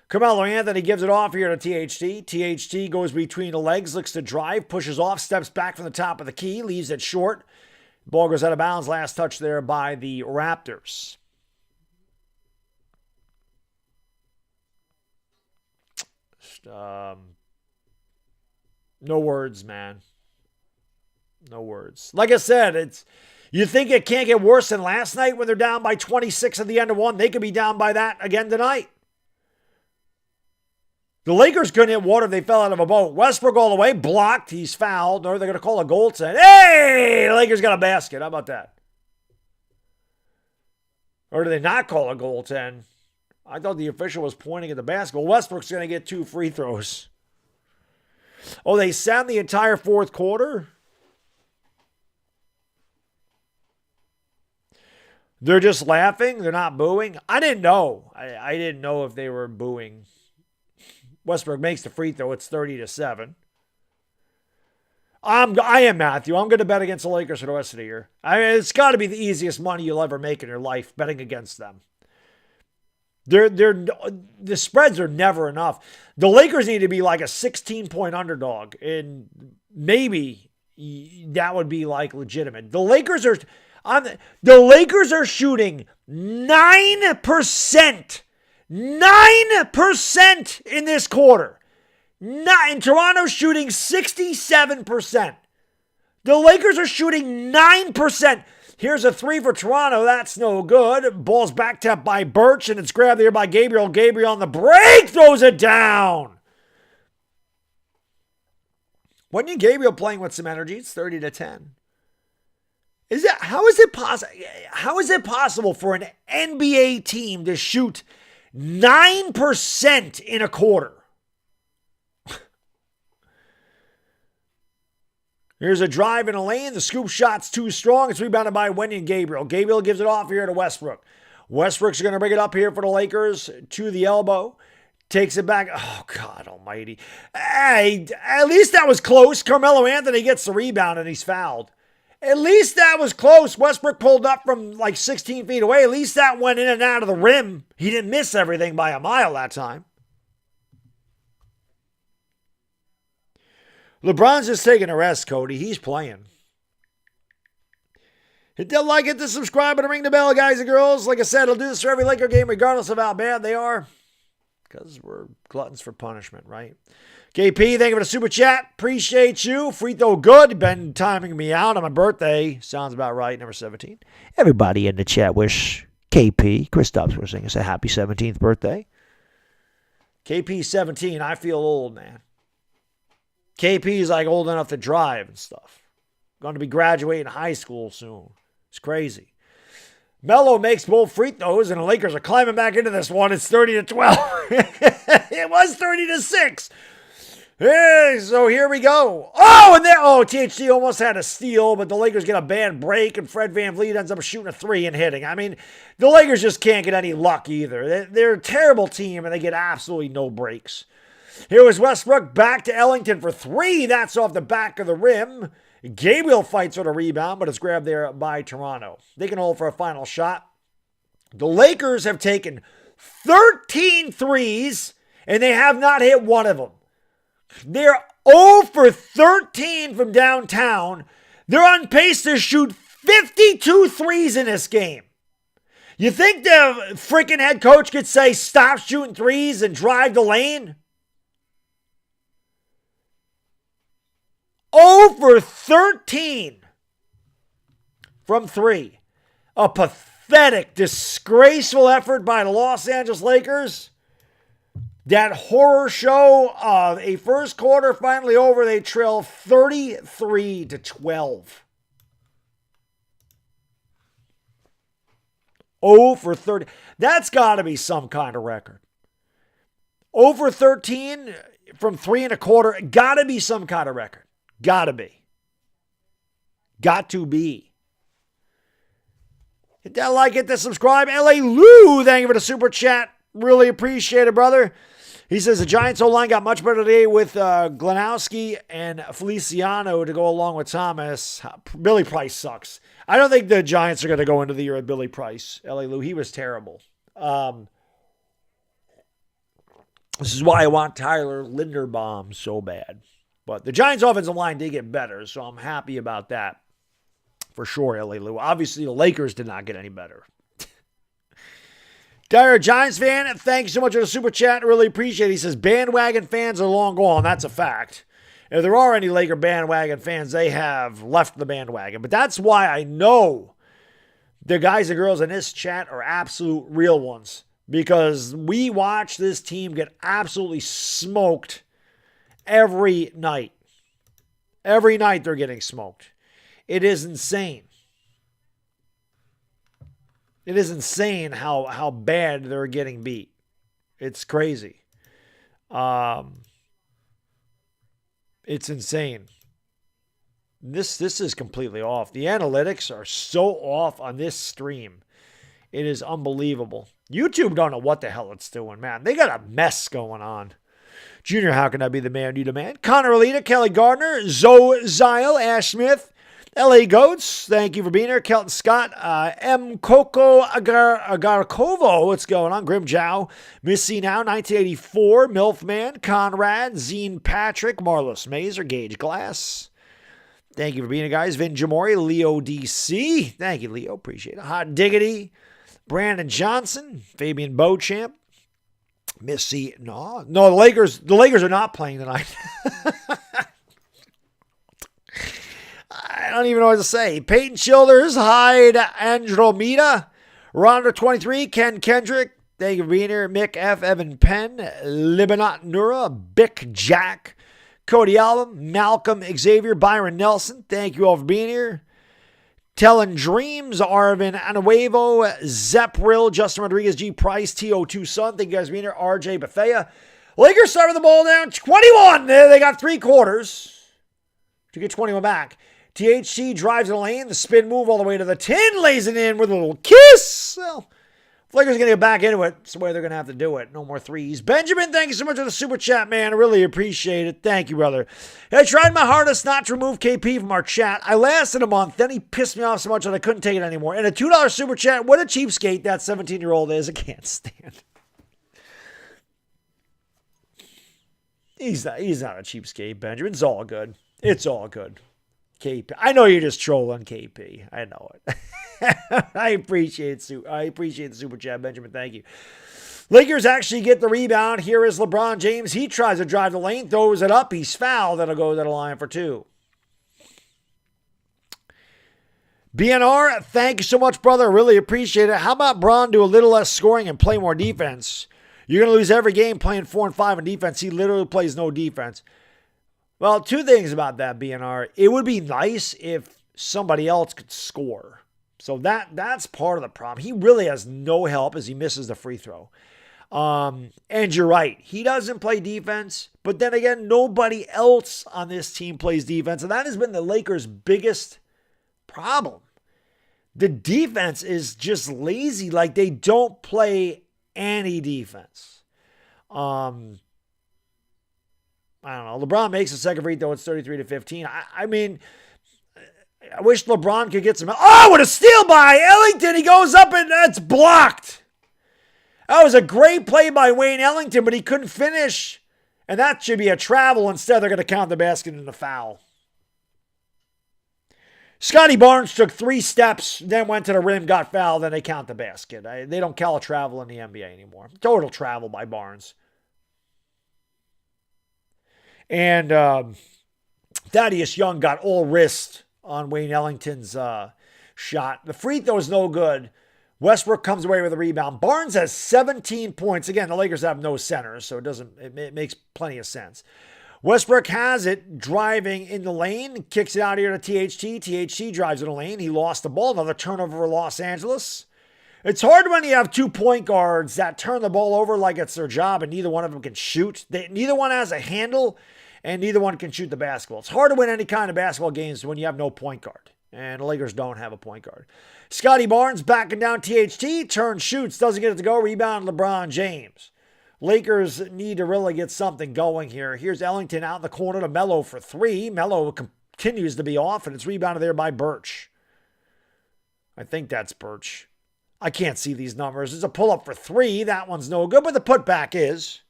Carmelo Anthony gives it off here to THT. THT goes between the legs, looks to drive, pushes off, steps back from the top of the key, leaves it short. Ball goes out of bounds. Last touch there by the Raptors. No words, man. No words. Like I said, you think it can't get worse than last night when they're down by 26 at the end of one? They could be down by that again tonight. The Lakers couldn't hit water. They fell out of a boat. Westbrook all the way. Blocked. He's fouled. Or they're going to call a goaltend. Hey! The Lakers got a basket. How about that? Or do they not call a goaltend? I thought the official was pointing at the basketball. Westbrook's going to get 2 free throws. Oh, they sat the entire fourth quarter? They're just laughing? They're not booing? I didn't know. I didn't know if they were booing. Westbrook makes the free throw. It's 30-7. I am Matthew. I'm going to bet against the Lakers for the rest of the year. I mean, it's got to be the easiest money you'll ever make in your life, betting against them. The spreads are never enough. The Lakers need to be like a 16-point underdog, and maybe that would be like legitimate. The Lakers are shooting 9%. 9% in this quarter. And Toronto's shooting 67%. The Lakers are shooting 9%. Here's a 3 for Toronto. That's no good. Ball's back tapped by Birch, and it's grabbed there by Gabriel. Gabriel on the break throws it down. Wenyen Gabriel playing with some energy. It's 30-10. How is it possible for an NBA team to shoot 9% in a quarter? Here's a drive in a lane. The scoop shot's too strong. It's rebounded by Wenyen Gabriel. Gabriel gives it off here to Westbrook. Westbrook's going to bring it up here for the Lakers to the elbow. Takes it back. Oh, God almighty. Hey, at least that was close. Carmelo Anthony gets the rebound and he's fouled. At least that was close. Westbrook pulled up from like 16 feet away. At least that went in and out of the rim. He didn't miss everything by a mile that time. LeBron's just taking a rest, Cody. He's playing. Hit that like, hit the subscribe, and ring the bell, guys and girls. Like I said, I'll do this for every Laker game, regardless of how bad they are. Because we're gluttons for punishment, right? KP, thank you for the super chat. Appreciate you. Free throw good. Been timing me out on my birthday. Sounds about right. Number 17. Everybody in the chat wish KP, Kristaps Porzingis, a happy 17th birthday. KP 17. I feel old, man. KP's like old enough to drive and stuff. Going to be graduating high school soon. It's crazy. Melo makes both free throws, and the Lakers are climbing back into this one. It's 30-12. It was 30-6. Hey, so here we go. THC almost had a steal, but the Lakers get a bad break, and Fred VanVleet ends up shooting a 3 and hitting. I mean, the Lakers just can't get any luck either. They're a terrible team, and they get absolutely no breaks. Here was Westbrook back to Ellington for 3. That's off the back of the rim. Gabriel fights for the rebound, but it's grabbed there by Toronto. They can hold for a final shot. The Lakers have taken 13 threes, and they have not hit one of them. They're 0 for 13 from downtown. They're on pace to shoot 52 threes in this game. You think the freaking head coach could say, stop shooting threes and drive the lane? 0 for 13 from 3. A pathetic, disgraceful effort by the Los Angeles Lakers. That horror show of a first quarter finally over. They trail 33-12. 0 for 30. That's got to be some kind of record. 0 for 13 from 3 1/4. Got to be some kind of record. Got to be. Got to be. Hit that like, hit that subscribe. LA Lou, thank you for the super chat. Really appreciate it, brother. He says the Giants O-line got much better today with Glanowski and Feliciano to go along with Thomas. Billy Price sucks. I don't think the Giants are going to go into the year with Billy Price. LA Lou, he was terrible. This is why I want Tyler Linderbaum so bad. But the Giants' offensive line did get better, so I'm happy about that. For sure, LA Lou. Obviously, the Lakers did not get any better. Dire Giants fan, thank you so much for the super chat. Really appreciate it. He says, bandwagon fans are long gone. That's a fact. If there are any Laker bandwagon fans, they have left the bandwagon. But that's why I know the guys and girls in this chat are absolute real ones. Because we watch this team get absolutely smoked every night. Every night they're getting smoked. It is insane. It is insane how bad they're getting beat. It's crazy. It's insane. This is completely off. The analytics are so off on this stream. It is unbelievable. YouTube don't know what the hell it's doing, man. They got a mess going on. Junior, how can I be the man you demand? Connor Alita, Kelly Gardner, Zoe Zile, Ash Smith, LA Goats, thank you for being here. Kelton Scott, M. Coco Agarkovo, what's going on? Grim Jow, Missy Now, 1984, Milfman, Conrad, Zine Patrick, Marlos Mazer, Gage Glass. Thank you for being here, guys. Vin Jamori, Leo DC. Thank you, Leo. Appreciate it. Hot Diggity, Brandon Johnson, Fabian Beauchamp, Missy. No, the Lakers are not playing tonight. I don't even know what to say. Peyton Childers, Hyde Andromeda, Ronda 23, Ken Kendrick. Thank you for being here. Mick F. Evan Penn, Libanot Nura, Bick Jack, Cody Album, Malcolm Xavier, Byron Nelson. Thank you all for being here. Telling Dreams, Arvin Anuevo, Zepril, Justin Rodriguez, G. Price, TO2 Sun. Thank you guys for being here. RJ Bethea. Lakers start with the ball down 21. They got 3 quarters to get 21 back. THC drives the lane, the spin move all the way to the 10, lays it in with a little kiss. Well, Lakers going to get back into it. It's the way they're going to have to do it. No more threes. Benjamin, thank you so much for the super chat, man. I really appreciate it. Thank you, brother. I tried my hardest not to remove KP from our chat. I lasted a month. Then he pissed me off so much that I couldn't take it anymore. And a $2 super chat. What a cheapskate that 17-year-old is. I can't stand. He's not a cheapskate, Benjamin. It's all good. It's all good. KP. I know you're just trolling KP. I know it. I appreciate the super chat, Benjamin. Thank you. Lakers actually get the rebound. Here is LeBron James. He tries to drive the lane, throws it up. He's fouled. That'll go to the line for 2. BNR, thank you so much, brother. I really appreciate it. How about Bron do a little less scoring and play more defense? You're going to lose every game playing 4 and 5 in defense. He literally plays no defense. Well, 2 things about that, BNR. It would be nice if somebody else could score. So that's part of the problem. He really has no help as he misses the free throw. And you're right. He doesn't play defense. But then again, nobody else on this team plays defense. And that has been the Lakers' biggest problem. The defense is just lazy. Like, they don't play any defense. I don't know. LeBron makes the second free throw. It's 33-15. I mean, I wish LeBron could get some. Oh, what a steal by Ellington. He goes up and that's blocked. That was a great play by Wayne Ellington, but he couldn't finish. And that should be a travel. Instead, they're going to count the basket in the foul. Scotty Barnes took 3 steps, then went to the rim, got fouled, then they count the basket. They don't call a travel in the NBA anymore. Total travel by Barnes. And Thaddeus Young got all wrist on Wayne Ellington's shot. The free throw is no good. Westbrook comes away with a rebound. Barnes has 17 points. Again, the Lakers have no centers, so it makes plenty of sense. Westbrook has it, driving in the lane, kicks it out here to THT. THT drives in the lane. He lost the ball. Another turnover for Los Angeles. It's hard when you have 2 point guards that turn the ball over like it's their job and neither one of them can shoot. Neither one has a handle and neither one can shoot the basketball. It's hard to win any kind of basketball games when you have no point guard. And the Lakers don't have a point guard. Scotty Barnes backing down THT, turns, shoots, doesn't get it to go, rebound LeBron James. Lakers need to really get something going here. Here's Ellington out in the corner to Melo for 3. Melo continues to be off, and it's rebounded there by Birch. I think that's Birch. I can't see these numbers. It's a pull-up for 3. That one's no good, but the putback is.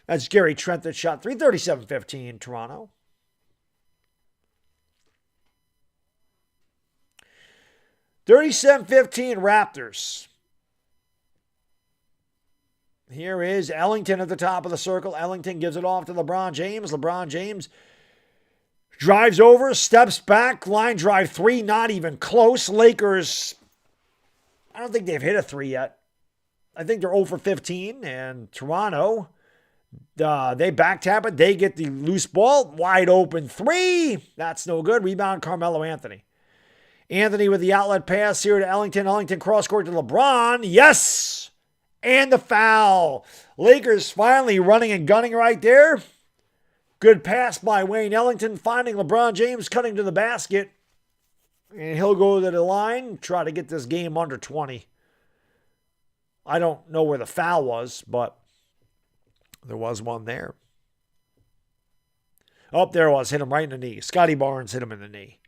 That's Gary Trent that shot 3. 37-15 Toronto. $37-15 Raptors. Here is Ellington at the top of the circle. Ellington gives it off to LeBron James. LeBron James drives over, steps back, line drive 3, not even close. Lakers, I don't think they've hit a 3 yet. I think they're 0 for 15. And Toronto, they back tap it. They get the loose ball. Wide open 3. That's no good. Rebound Carmelo Anthony. Anthony with the outlet pass here to Ellington. Ellington cross court to LeBron. Yes! And the foul. Lakers finally running and gunning right there. Good pass by Wayne Ellington, finding LeBron James, cutting to the basket. And he'll go to the line, try to get this game under 20. I don't know where the foul was, but there was one there. Oh, there it was. Hit him right in the knee. Scotty Barnes hit him in the knee.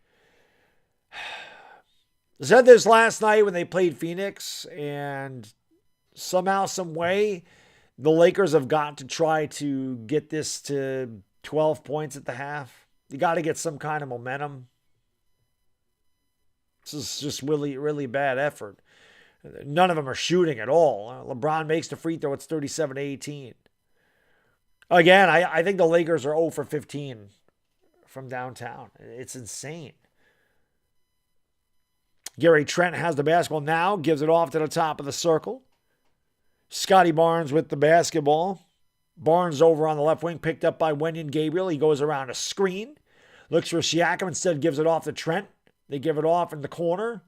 I said this last night when they played Phoenix, and somehow, some way, the Lakers have got to try to get this to 12 points at the half. You got to get some kind of momentum. This is just really, really bad effort. None of them are shooting at all. LeBron makes the free throw. It's 37-18. Again, I think the Lakers are 0 for 15 from downtown. It's insane. Gary Trent has the basketball now, gives it off to the top of the circle. Scotty Barnes with the basketball. Barnes over on the left wing, picked up by Wenyen Gabriel. He goes around a screen. Looks for Siakam, instead gives it off to Trent. They give it off in the corner.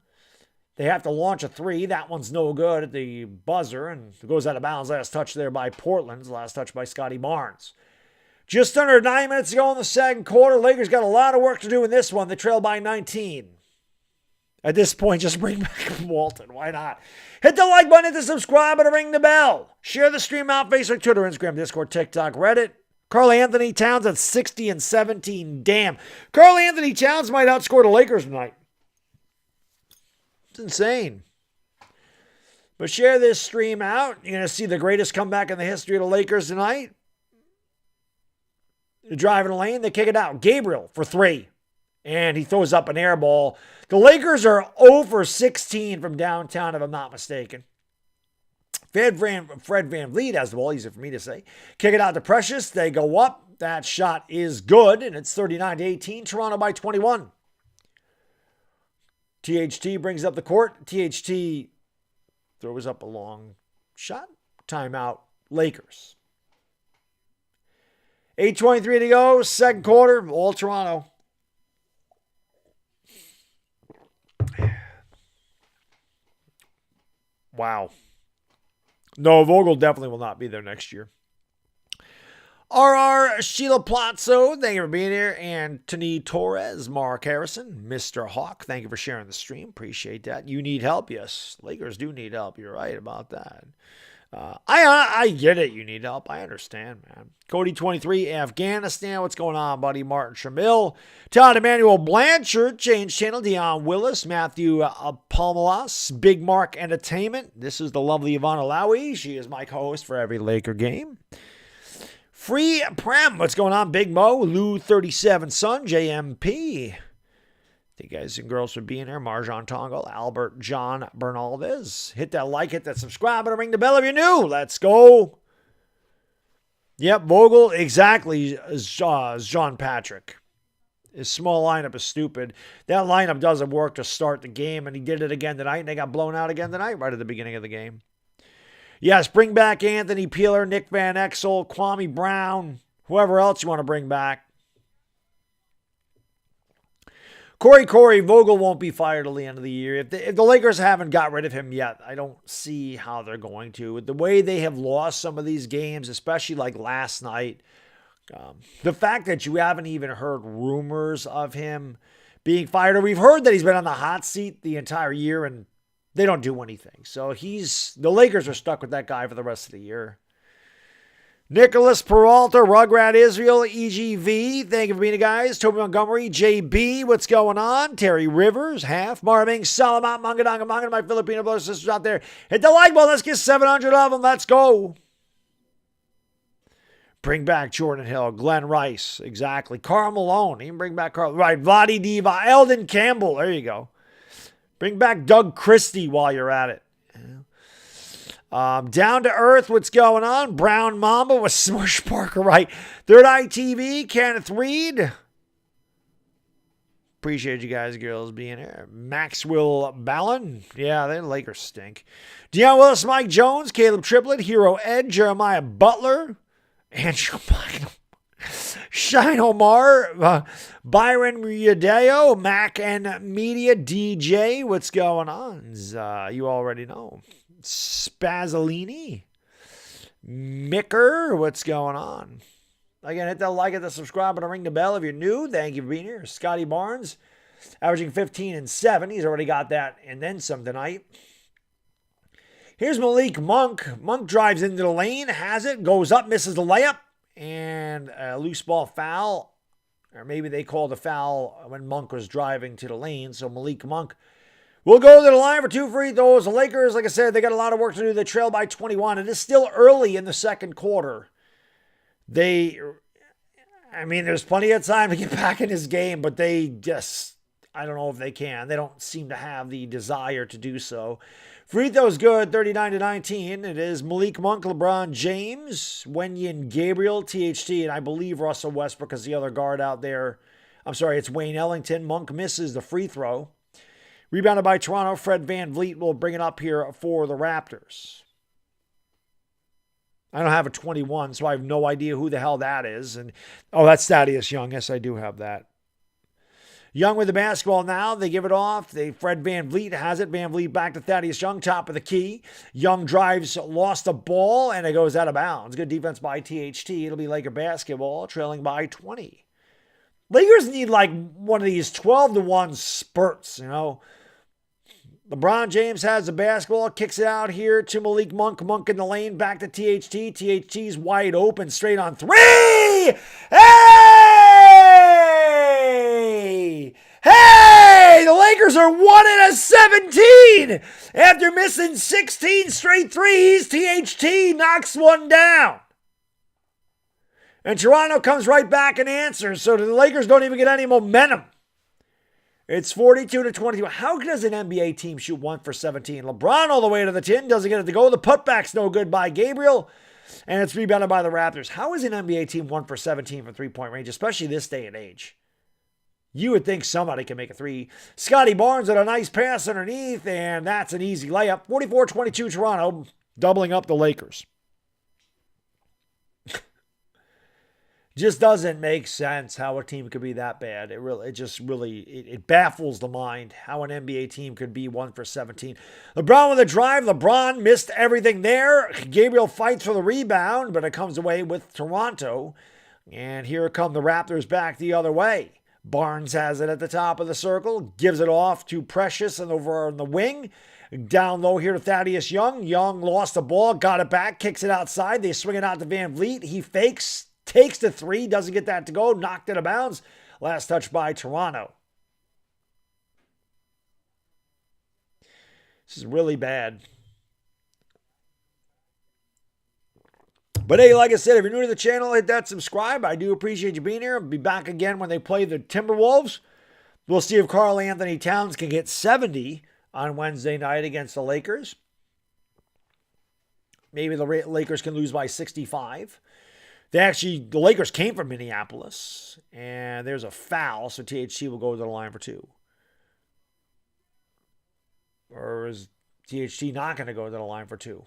They have to launch a 3. That one's no good at the buzzer and goes out of bounds. Last touch there by Portland. Last touch by Scotty Barnes. Just under 9 minutes to go in the second quarter. Lakers got a lot of work to do in this one. They trail by 19. At this point, just bring back Walton. Why not? Hit the like button, hit the subscribe, and ring the bell. Share the stream out, Facebook, Twitter, Instagram, Discord, TikTok, Reddit. Karl Anthony Towns at 60 and 17. Damn. Karl Anthony Towns might outscore the Lakers tonight. It's insane. But share this stream out. You're going to see the greatest comeback in the history of the Lakers tonight. They're driving the lane. They kick it out. Gabriel for 3. And he throws up an air ball. The Lakers are 0 for 16 from downtown, if I'm not mistaken. Fred VanVleet has the ball, easy for me to say. Kick it out to Precious. They go up. That shot is good, and it's 39-18. Toronto by 21. THT brings up the court. THT throws up a long shot. Timeout, Lakers. 8:23 to go, second quarter, all Toronto. Wow. No, Vogel definitely will not be there next year. RR Sheila Plazzo, thank you for being here. Anthony Torres, Mark Harrison, Mr. Hawk, thank you for sharing the stream. Appreciate that. You need help? Yes, Lakers do need help. You're right about that. I get it. You need help. I understand, man. Cody 23, Afghanistan. What's going on, buddy? Martin Shamil. Todd Emmanuel Blanchard. Change channel. Dion Willis. Matthew Palmalas. Big Mark Entertainment. This is the lovely Ivana Lowy. She is my co-host for every Laker game. Free Prem. What's going on, Big Mo? Lou 37 Son. JMP. Thank you guys and girls for being here. Marjan Tongal, Albert John Bernaldez. Hit that like, hit that subscribe, and ring the bell if you're new. Let's go. Yep, Vogel, exactly as John Patrick. His small lineup is stupid. That lineup doesn't work to start the game, and he did it again tonight, and they got blown out again tonight right at the beginning of the game. Yes, bring back Anthony Peeler, Nick Van Exel, Kwame Brown, whoever else you want to bring back. Corey Vogel won't be fired till the end of the year. If the Lakers haven't got rid of him yet, I don't see how they're going to. The way they have lost some of these games, especially like last night, the fact that you haven't even heard rumors of him being fired, or we've heard that he's been on the hot seat the entire year and they don't do anything. So the Lakers are stuck with that guy for the rest of the year. Nicholas Peralta, Rugrat Israel, EGV, thank you for being here, guys. Toby Montgomery, JB, what's going on? Terry Rivers, half. Marvin, Salamat, Mangadanga, Manga, my Filipino brothers and sisters out there. Hit the like button, let's get 700 of them, let's go. Bring back Jordan Hill, Glenn Rice, exactly. Karl Malone, even bring back Karl. Right, Vladi Diva, Eldon Campbell, there you go. Bring back Doug Christie while you're at it. Down to Earth, what's going on? Brown Mamba with Smush Parker, right? Third Eye TV, Kenneth Reed. Appreciate you guys, girls, being here. Maxwell Ballon. Yeah, the Lakers stink. Deion Willis, Mike Jones, Caleb Triplett, Hero Ed, Jeremiah Butler, Andrew Bynum, Shine Omar, Byron Riadeo, Mac and Media, DJ. What's going on? You already know. Spazzolini, Micker, what's going on? Again, hit that like, hit the subscribe, and ring the bell if you're new. Thank you for being here. Scotty Barnes, averaging 15 and 7. He's already got that and then some tonight. Here's Malik Monk. Monk drives into the lane, has it, goes up, misses the layup, and a loose ball foul. Or maybe they called a foul when Monk was driving to the lane. So Malik Monk we'll go to the line for 2 free throws. The Lakers, like I said, they got a lot of work to do. They trail by 21. It is still early in the second quarter. There's plenty of time to get back in this game, but I don't know if they can. They don't seem to have the desire to do so. Free throws good, 39-19. It is Malik Monk, LeBron James, Wenyen Gabriel, THT, and I believe Russell Westbrook is the other guard out there. I'm sorry, it's Wayne Ellington. Monk misses the free throw. Rebounded by Toronto. Fred VanVleet will bring it up here for the Raptors. I don't have a 21, so I have no idea who the hell that is. And that's Thaddeus Young. Yes, I do have that. Young with the basketball now. They give it off. Fred VanVleet has it. VanVleet back to Thaddeus Young, top of the key. Young drives, lost the ball, and it goes out of bounds. Good defense by THT. It'll be Laker basketball, trailing by 20. Lakers need like one of these 12-1 spurts, LeBron James has the basketball, kicks it out here to Malik Monk. Monk in the lane, back to THT. THT's wide open, straight on 3. Hey! Hey! The Lakers are 1-17 after missing 16 straight threes. THT knocks one down. And Toronto comes right back and answers, so the Lakers don't even get any momentum. It's 42-22. How does an NBA team shoot 1 for 17? LeBron all the way to the tin, doesn't get it to go. The putback's no good by Gabriel, and it's rebounded by the Raptors. How is an NBA team 1 for 17 from three-point range, especially this day and age? You would think somebody can make a three. Scotty Barnes with a nice pass underneath, and that's an easy layup. 44-22 Toronto, doubling up the Lakers. Just doesn't make sense how a team could be that bad. It baffles the mind how an NBA team could be 1 for 17. LeBron with a drive. LeBron missed everything there. Gabriel fights for the rebound, but it comes away with Toronto. And here come the Raptors back the other way. Barnes has it at the top of the circle, gives it off to Precious and over on the wing. Down low here to Thaddeus Young. Young lost the ball, got it back, kicks it outside. They swing it out to Van Vliet. He fakes, takes the three, doesn't get that to go, knocked it out of bounds. Last touch by Toronto. This is really bad. But hey, like I said, if you're new to the channel, hit that subscribe. I do appreciate you being here. I'll be back again when they play the Timberwolves. We'll see if Karl Anthony Towns can get 70 on Wednesday night against the Lakers. Maybe the Lakers can lose by 65. The Lakers came from Minneapolis, and there's a foul, so THT will go to the line for two. Or is THT not going to go to the line for two?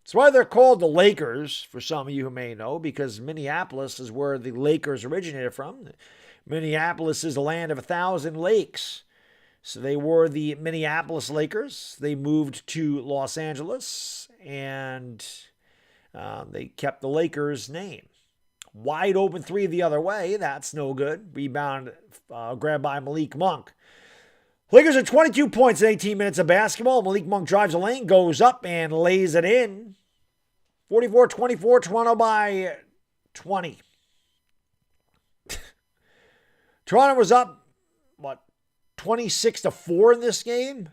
That's why they're called the Lakers, for some of you who may know, because Minneapolis is where the Lakers originated from. Minneapolis is the land of 1,000 lakes. So they were the Minneapolis Lakers. They moved to Los Angeles, and they kept the Lakers name. Wide open three the other way. That's no good. Rebound grabbed by Malik Monk. Lakers are 22 points in 18 minutes of basketball. Malik Monk drives the lane, goes up, and lays it in. 44-24, Toronto by 20. Toronto was up, 26-4 in this game?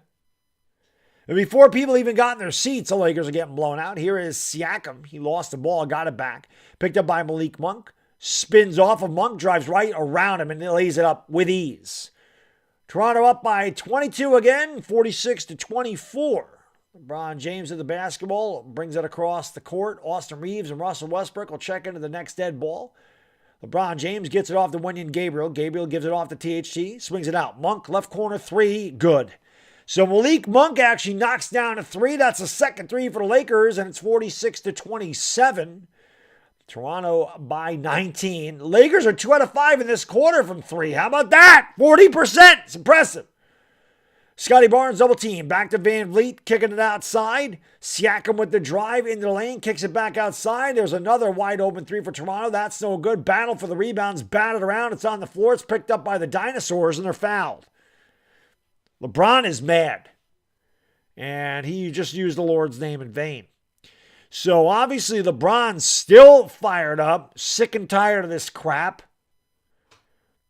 And before people even got in their seats, the Lakers are getting blown out. Here is Siakam. He lost the ball, got it back. Picked up by Malik Monk. Spins off of Monk, drives right around him, and lays it up with ease. Toronto up by 22 again, 46-24. LeBron James at the basketball, brings it across the court. Austin Reeves and Russell Westbrook will check into the next dead ball. LeBron James gets it off to Wenyen Gabriel. Gabriel gives it off to THT, swings it out. Monk, left corner, three, good. So Malik Monk actually knocks down a three. That's the second three for the Lakers, and it's 46-27. Toronto by 19. Lakers are 2 out of 5 in this quarter from three. How about that? 40%. It's impressive. Scotty Barnes double team. Back to Van Vliet, kicking it outside. Siakam with the drive into the lane, kicks it back outside. There's another wide open three for Toronto. That's no good. Battle for the rebounds. Batted around. It's on the floor. It's picked up by the Dinosaurs, and they're fouled. LeBron is mad. And he just used the Lord's name in vain. So obviously LeBron's still fired up, sick and tired of this crap.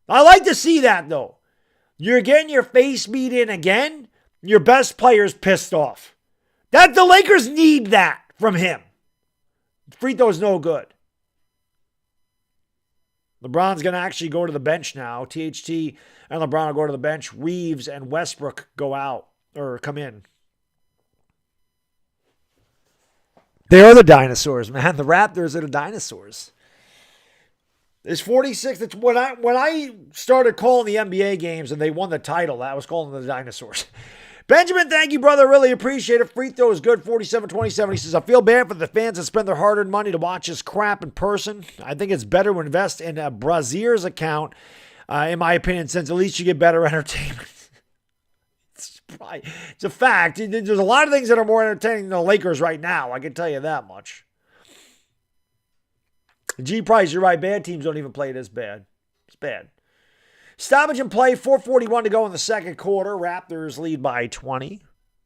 I like to see that though. You're getting your face beat in again. Your best player's pissed off. That the Lakers need that from him. Free throw's no good. LeBron's going to actually go to the bench now. THT and LeBron will go to the bench. Reeves and Westbrook go out or come in. They are the Dinosaurs, man. The Raptors are the Dinosaurs. It's 46. When I started calling the NBA games and they won the title, I was calling them the Dinosaurs. Benjamin, thank you, brother. Really appreciate it. Free throw is good. 47-27. He says, I feel bad for the fans that spend their hard-earned money to watch this crap in person. I think it's better to invest in a Brazier's account, in my opinion, since at least you get better entertainment. It's a fact. There's a lot of things that are more entertaining than the Lakers right now. I can tell you that much. G. Price, you're right. Bad teams don't even play this bad. It's bad. Stoppage in play. 4:41 to go in the second quarter. Raptors lead by 20.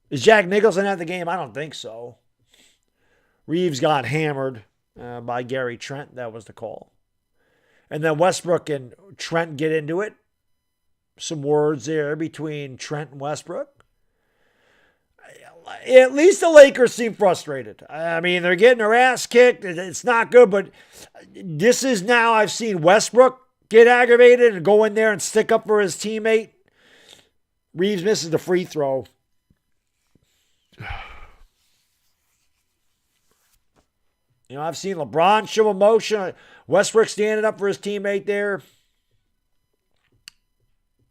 Is Jack Nicholson at the game? I don't think so. Reeves got hammered by Gary Trent. That was the call. And then Westbrook and Trent get into it. Some words there between Trent and Westbrook. At least the Lakers seem frustrated. I mean, they're getting their ass kicked. It's not good, but this is now I've seen Westbrook get aggravated and go in there and stick up for his teammate. Reeves misses the free throw. You know, I've seen LeBron show emotion. Westbrook standing up for his teammate there.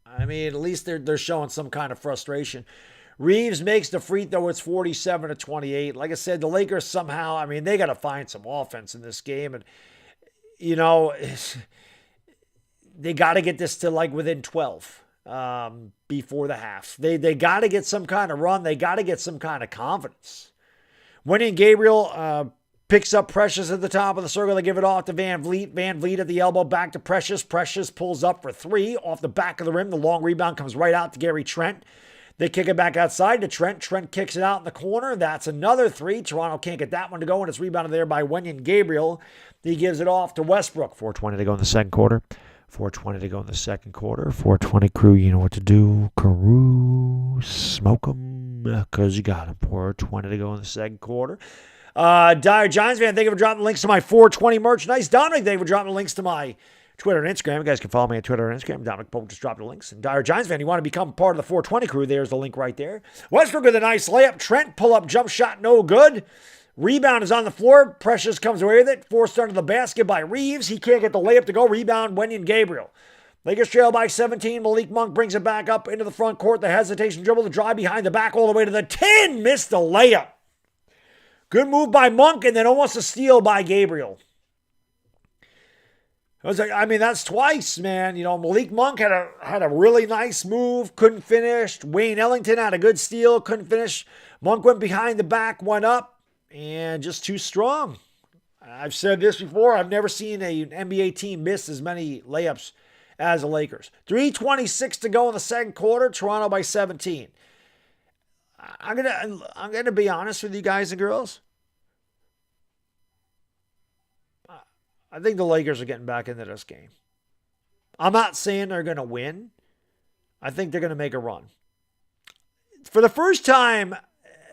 I mean, at least they're showing some kind of frustration. Reeves makes the free throw. It's 47-28. Like I said, the Lakers somehow, I mean, they got to find some offense in this game. And, you know, they got to get this to like within 12 before the half. They got to get some kind of run. They got to get some kind of confidence. Wenyen Gabriel picks up Precious at the top of the circle. They give it off to Van Vliet. Van Vliet at the elbow, back to Precious. Precious pulls up for three off the back of the rim. The long rebound comes right out to Gary Trent. They kick it back outside to Trent. Trent kicks it out in the corner. That's another three. Toronto can't get that one to go, and it's rebounded there by Wenyen Gabriel. He gives it off to Westbrook. 4:20 to go in the second quarter. 4:20 to go in the second quarter. 4:20 crew, you know what to do. Carew, smoke 'em, because you got 'em. 4:20 to go in the second quarter. Dire Giants fan, thank you for dropping links to my 420 merchandise. Dominic, thank you for dropping links to my Twitter and Instagram. You guys can follow me on Twitter and Instagram. Dominic Pope just dropped the links. And Dire Giants fan, you want to become part of the 420 crew, there's the link right there. Westbrook with a nice layup. Trent, pull-up jump shot, no good. Rebound is on the floor. Precious comes away with it. Forced under the basket by Reeves. He can't get the layup to go. Rebound, Wenyen Gabriel. Lakers trail by 17. Malik Monk brings it back up into the front court. The hesitation dribble, the drive behind the back all the way to the 10. Missed the layup. Good move by Monk, and then almost a steal by Gabriel. That's twice, man. Malik Monk had a really nice move, couldn't finish. Wayne Ellington had a good steal, couldn't finish. Monk went behind the back, went up, and just too strong. I've said this before. I've never seen an NBA team miss as many layups as the Lakers. 3:26 to go in the second quarter. Toronto by 17. I'm gonna be honest with you guys and girls. I think the Lakers are getting back into this game. I'm not saying they're gonna win. I think they're gonna make a run. For the first time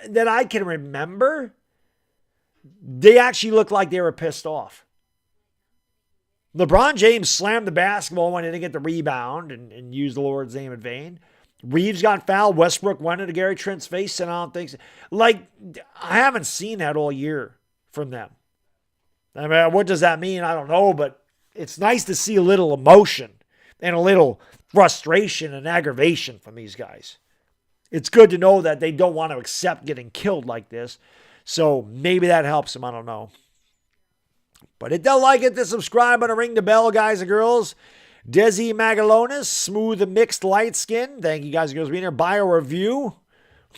that I can remember, they actually looked like they were pissed off. LeBron James slammed the basketball when he didn't get the rebound and used the Lord's name in vain. Reeves got fouled. Westbrook went into Gary Trent's face, and I don't think so. I haven't seen that all year from them. I mean, what does that mean? I don't know, but it's nice to see a little emotion and a little frustration and aggravation from these guys. It's good to know that they don't want to accept getting killed like this. So maybe that helps them. I don't know. But hit that like, hit the subscribe button, ring the bell, guys and girls. Desi Magalonis, smooth mixed light skin. Thank you guys and girls for being here. Bio review.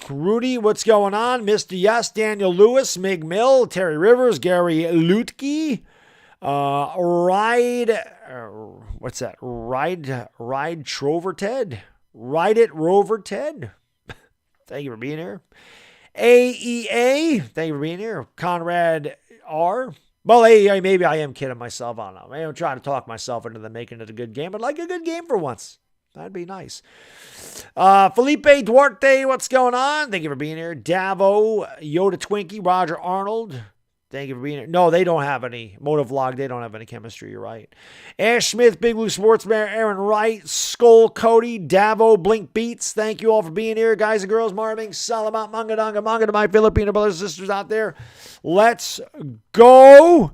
Rudy, what's going on? Mr. Yes, Daniel Lewis, Mig Mill, Terry Rivers, Gary Lutke, Ride Trover Ted. Ride it, Rover Ted. Thank you for being here. AEA, thank you for being here. Conrad R. Well, AEA, maybe I am kidding myself. I don't know. Maybe I'm trying to talk myself into making it a good game, but like a good game for once. That'd be nice. Felipe Duarte, what's going on? Thank you for being here. Davo, Yoda Twinkie, Roger Arnold. Thank you for being here. No, they don't have any. Motovlog, they don't have any chemistry. You're right. Ash Smith, Big Blue Sportsman, Aaron Wright, Skull Cody, Davo, Blink Beats. Thank you all for being here, guys and girls. Marvin, Salamat, Manga to my Filipino brothers and sisters out there. Let's go.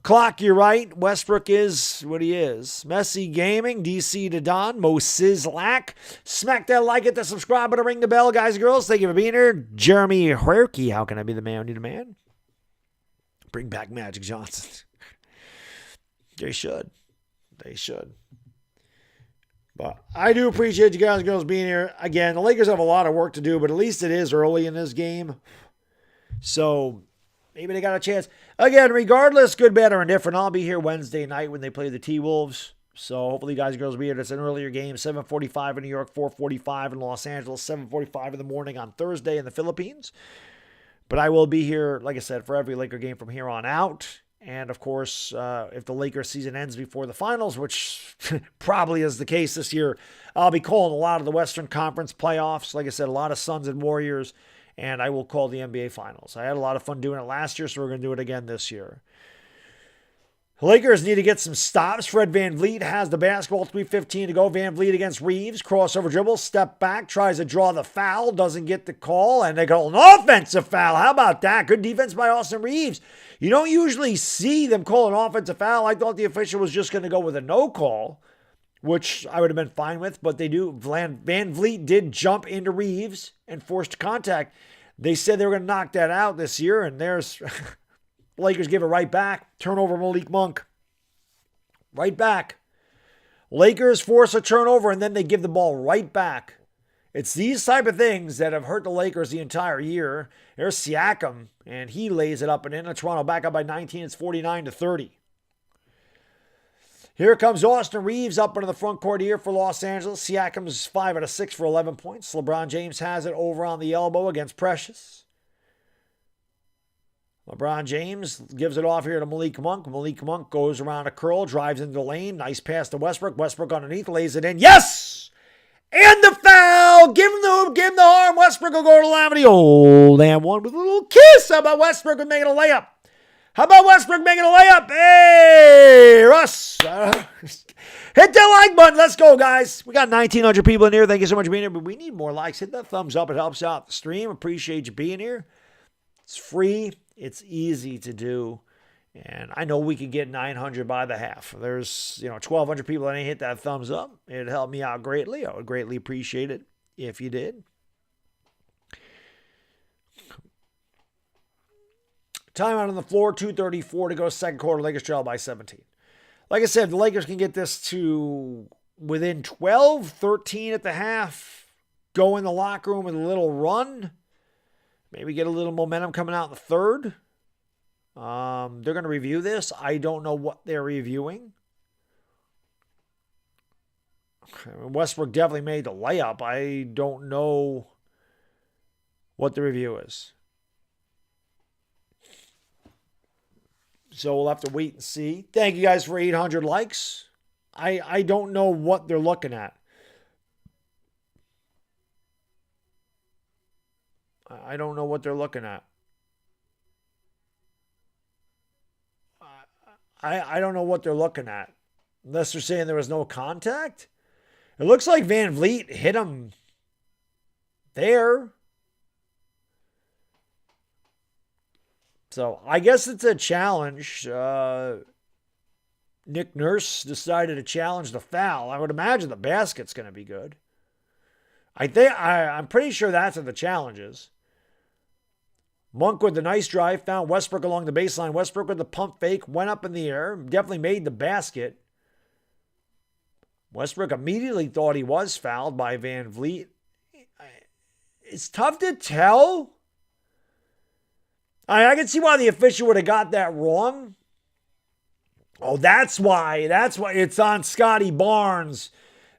Clock, you're right. Westbrook is what he is. Messi Gaming, DC to Don, Mo Sizlak. Smack that like, hit the subscribe button, ring the bell, guys and girls. Thank you for being here. Jeremy Huerke, how can I be the man who need a man? Bring back Magic Johnson. They should. But I do appreciate you guys and girls being here. Again, the Lakers have a lot of work to do, but at least it is early in this game. So maybe they got a chance. Again, regardless, good, bad, or indifferent, I'll be here Wednesday night when they play the T-Wolves. So hopefully you guys and girls will be here. It's an earlier game, 7:45 in New York, 4:45 in Los Angeles, 7:45 in the morning on Thursday in the Philippines. But I will be here, like I said, for every Laker game from here on out. And, of course, if the Lakers season ends before the finals, which probably is the case this year, I'll be calling a lot of the Western Conference playoffs. Like I said, a lot of Suns and Warriors. And I will call the NBA Finals. I had a lot of fun doing it last year, so we're going to do it again this year. Lakers need to get some stops. Fred VanVleet has the basketball, 3:15 to go. VanVleet against Reeves. Crossover dribble, step back, tries to draw the foul, doesn't get the call, and they call an offensive foul. How about that? Good defense by Austin Reeves. You don't usually see them call an offensive foul. I thought the official was just going to go with a no call, which I would have been fine with, but they do. VanVleet did jump into Reeves and forced contact. They said they were going to knock that out this year, and there's... Lakers give it right back. Turnover, Malik Monk. Right back. Lakers force a turnover, and then they give the ball right back. It's these type of things that have hurt the Lakers the entire year. There's Siakam, and he lays it up and in. Toronto back up by 19. It's 49-30. Here comes Austin Reeves up into the front court here for Los Angeles. Siakam's 5 out of 6 for 11 points. LeBron James has it over on the elbow against Precious. LeBron James gives it off here to Malik Monk. Malik Monk goes around a curl, drives into the lane. Nice pass to Westbrook. Westbrook underneath, lays it in. Yes! And the foul! Give him the arm. Westbrook will go to Albany. Oh, damn one with a little kiss. How about Westbrook making a layup? How about Westbrook making a layup? Hey, Russ. Hit that like button. Let's go, guys. We got 1,900 people in here. Thank you so much for being here. But we need more likes. Hit that thumbs up. It helps out the stream. Appreciate you being here. It's free. It's easy to do. And I know we could get 900 by the half. There's, 1,200 people that ain't hit that thumbs up. It'd help me out greatly. I would greatly appreciate it if you did. Timeout on the floor, 2:34 to go, second quarter. Lakers trail by 17. Like I said, the Lakers can get this to within 12, 13 at the half. Go in the locker room with a little run. Maybe get a little momentum coming out in the third. They're going to review this. I don't know what they're reviewing. Westbrook definitely made the layup. I don't know what the review is. So we'll have to wait and see. Thank you guys for 800 likes. I don't know what they're looking at. I don't know what they're looking at. I don't know what they're looking at. Unless they're saying there was no contact. It looks like Van Vliet hit him there. So I guess it's a challenge. Nick Nurse decided to challenge the foul. I would imagine the basket's going to be good. I'm pretty sure that's what the challenge is. Monk with the nice drive, found Westbrook along the baseline. Westbrook with the pump fake, went up in the air, definitely made the basket. Westbrook immediately thought he was fouled by Van Vliet. It's tough to tell. I can see why the official would have got that wrong. Oh, that's why. That's why it's on Scotty Barnes.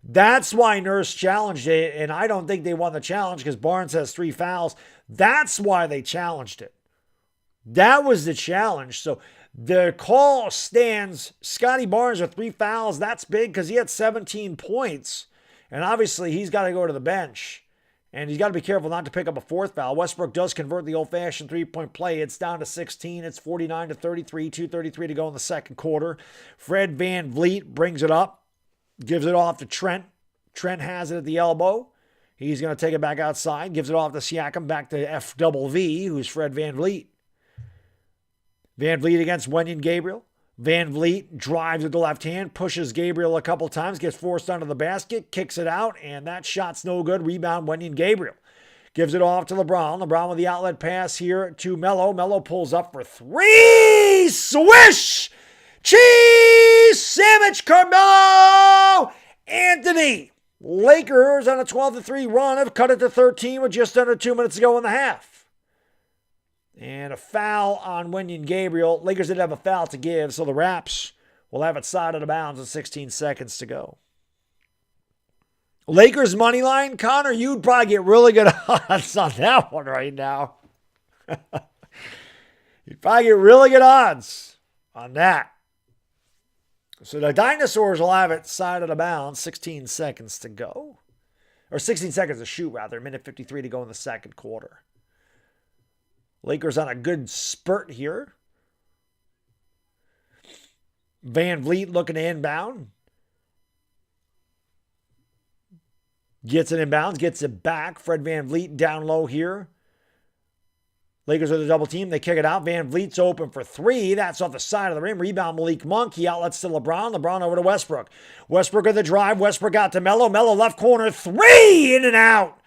That's why Nurse challenged it, and I don't think they won the challenge because Barnes has 3 fouls. That's why they challenged it. That was the challenge. So the call stands. Scotty Barnes with 3 fouls. That's big because he had 17 points, and obviously he's got to go to the bench. And he's got to be careful not to pick up a 4th foul. Westbrook does convert the old-fashioned 3-point play. It's down to 16. It's 49-33, 2:33 to go in the second quarter. Fred Van Vliet brings it up, gives it off to Trent. Trent has it at the elbow. He's going to take it back outside, gives it off to Siakam, back to FVV, who's Fred Van Vliet. Van Vliet against Wenyen Gabriel. Van Vliet drives with the left hand, pushes Gabriel a couple times, gets forced under the basket, kicks it out, and that shot's no good. Rebound, Wenyen Gabriel. Gives it off to LeBron. LeBron with the outlet pass here to Melo. Melo pulls up for 3. Swish! Cheese sandwich, Carmelo Anthony. Lakers on a 12-3 run have cut it to 13 with just under 2 minutes to go in the half. And a foul on Wenyen Gabriel. Lakers didn't have a foul to give, so the Raps will have it side out of bounds with 16 seconds to go. Lakers money line, Connor, you'd probably get really good odds on that one right now. You'd probably get really good odds on that. So the Dinosaurs will have it side out of bounds, 16 seconds to go. Or 16 seconds to shoot, rather. Minute 53 to go in the second quarter. Lakers on a good spurt here. Van Vliet looking to inbound. Gets it inbounds, gets it back. Fred Van Vliet down low here. Lakers with a double team. They kick it out. Van Vliet's open for 3. That's off the side of the rim. Rebound, Malik Monk. He outlets to LeBron. LeBron over to Westbrook. Westbrook with the drive. Westbrook out to Melo. Melo left corner. 3 in and out.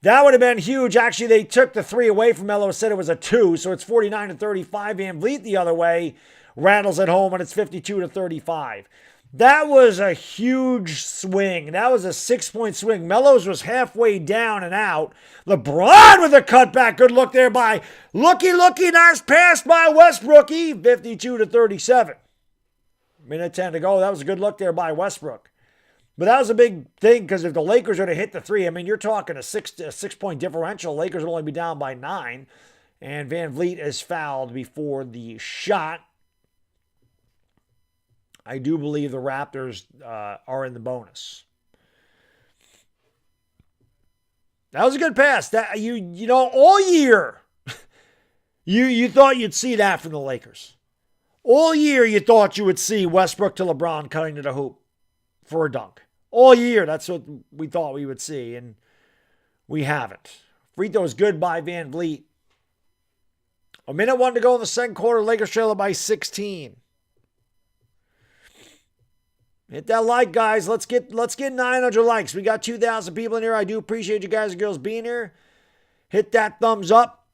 That would have been huge. Actually, they took the 3 away from Melo, said it was a 2, so it's 49-35. Van Vliet the other way rattles it home, and it's 52-35. That was a huge swing. That was a 6-point swing. Melo's was halfway down and out. LeBron with a cutback. Good look there by Looky. Nice pass by Westbrookie. 52-37. Minute 10 to go. That was a good look there by Westbrook. But that was a big thing because if the Lakers were to hit the three, I mean, you're talking a 6-point differential. Lakers will only be down by 9. And Van Vliet is fouled before the shot. I do believe the Raptors are in the bonus. That was a good pass. That you know, all year, you thought you'd see that from the Lakers. All year you thought you would see Westbrook to LeBron cutting to the hoop for a dunk. All year, that's what we thought we would see, and we haven't. Free throw is good by Van Vliet. A minute 1 to go in the second quarter. Lakers trail by 16. Hit that like, guys. Let's get 900 likes. We got 2,000 people in here. I do appreciate you guys and girls being here. Hit that thumbs up.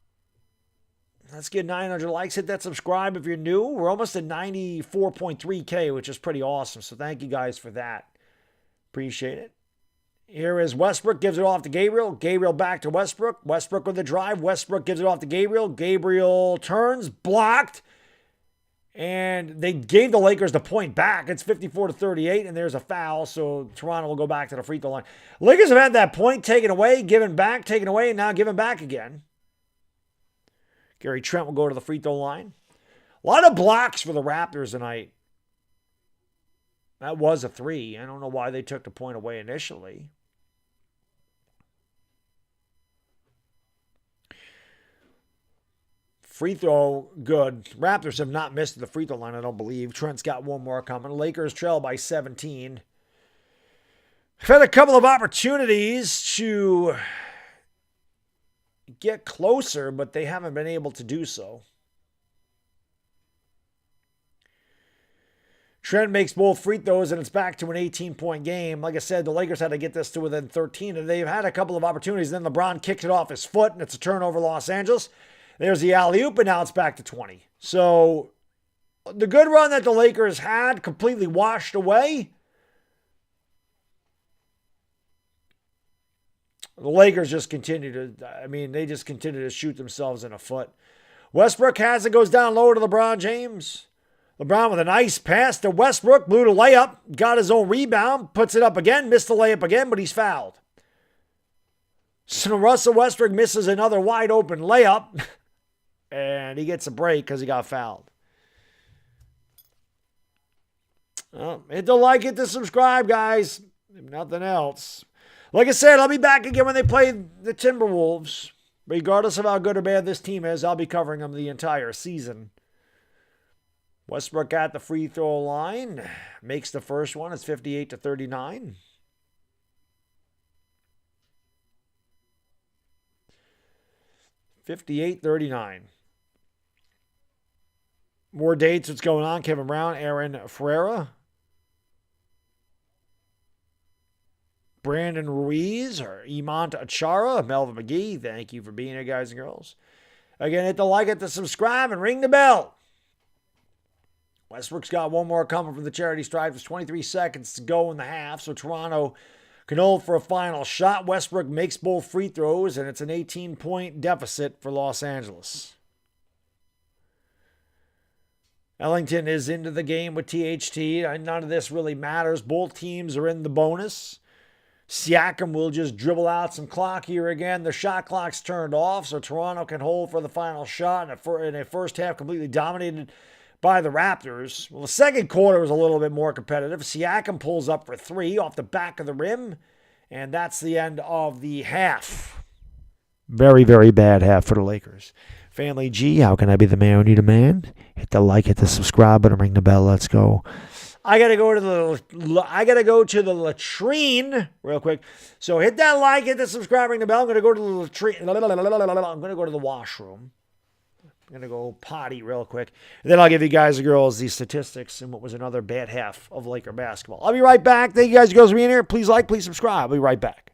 Let's get 900 likes. Hit that subscribe if you're new. We're almost at 94.3K, which is pretty awesome. So thank you guys for that. Appreciate it. Here is Westbrook, gives it off to Gabriel. Gabriel back to Westbrook. Westbrook with the drive. Westbrook gives it off to Gabriel. Gabriel turns, blocked. And they gave the Lakers the point back. It's 54-38, and there's a foul. So Toronto will go back to the free throw line. Lakers have had that point taken away, given back, taken away, and now given back again. Gary Trent will go to the free throw line. A lot of blocks for the Raptors tonight. That was a 3. I don't know why they took the point away initially. Free throw, good. Raptors have not missed the free throw line, I don't believe. Trent's got one more coming. Lakers trail by 17. I've had a couple of opportunities to get closer, but they haven't been able to do so. Trent makes both free throws, and it's back to an 18-point game. Like I said, the Lakers had to get this to within 13, and they've had a couple of opportunities. Then LeBron kicks it off his foot, and it's a turnover, Los Angeles. There's the alley-oop, and now it's back to 20. So the good run that the Lakers had completely washed away. The Lakers just continue to shoot themselves in the foot. Westbrook has it, goes down low to LeBron James. LeBron with a nice pass to Westbrook, blew the layup, got his own rebound, puts it up again, missed the layup again, but he's fouled. So Russell Westbrook misses another wide open layup, and he gets a break because he got fouled. Well, hit the like, hit the subscribe, guys. If nothing else. Like I said, I'll be back again when they play the Timberwolves. Regardless of how good or bad this team is, I'll be covering them the entire season. Westbrook at the free throw line. Makes the first one. It's 58-39. More dates. What's going on? Kevin Brown, Aaron Ferreira. Brandon Ruiz or Imant Achara, Melvin McGee. Thank you for being here, guys and girls. Again, hit the like, hit the subscribe, and ring the bell. Westbrook's got one more coming from the charity stripe. There's 23 seconds to go in the half, so Toronto can hold for a final shot. Westbrook makes both free throws, and it's an 18-point deficit for Los Angeles. Ellington is into the game with THT. None of this really matters. Both teams are in the bonus. Siakam will just dribble out some clock here again. The shot clock's turned off, so Toronto can hold for the final shot in a first half completely dominated by the Raptors. Well, the second quarter was a little bit more competitive. Siakam pulls up for 3 off the back of the rim, and that's the end of the half. Very, very bad half for the Lakers. Family G, how can I be the man who need a man? Hit the like, hit the subscribe button, ring the bell. Let's go. I gotta go to the latrine real quick. So hit that like, hit the subscribe, ring the bell. I'm gonna go to the latrine. I'm gonna go to the washroom. I'm gonna go potty real quick, and then I'll give you guys and girls the statistics and what was another bad half of Laker basketball. I'll be right back. Thank you guys and girls for being here. Please like, please subscribe. I'll be right back.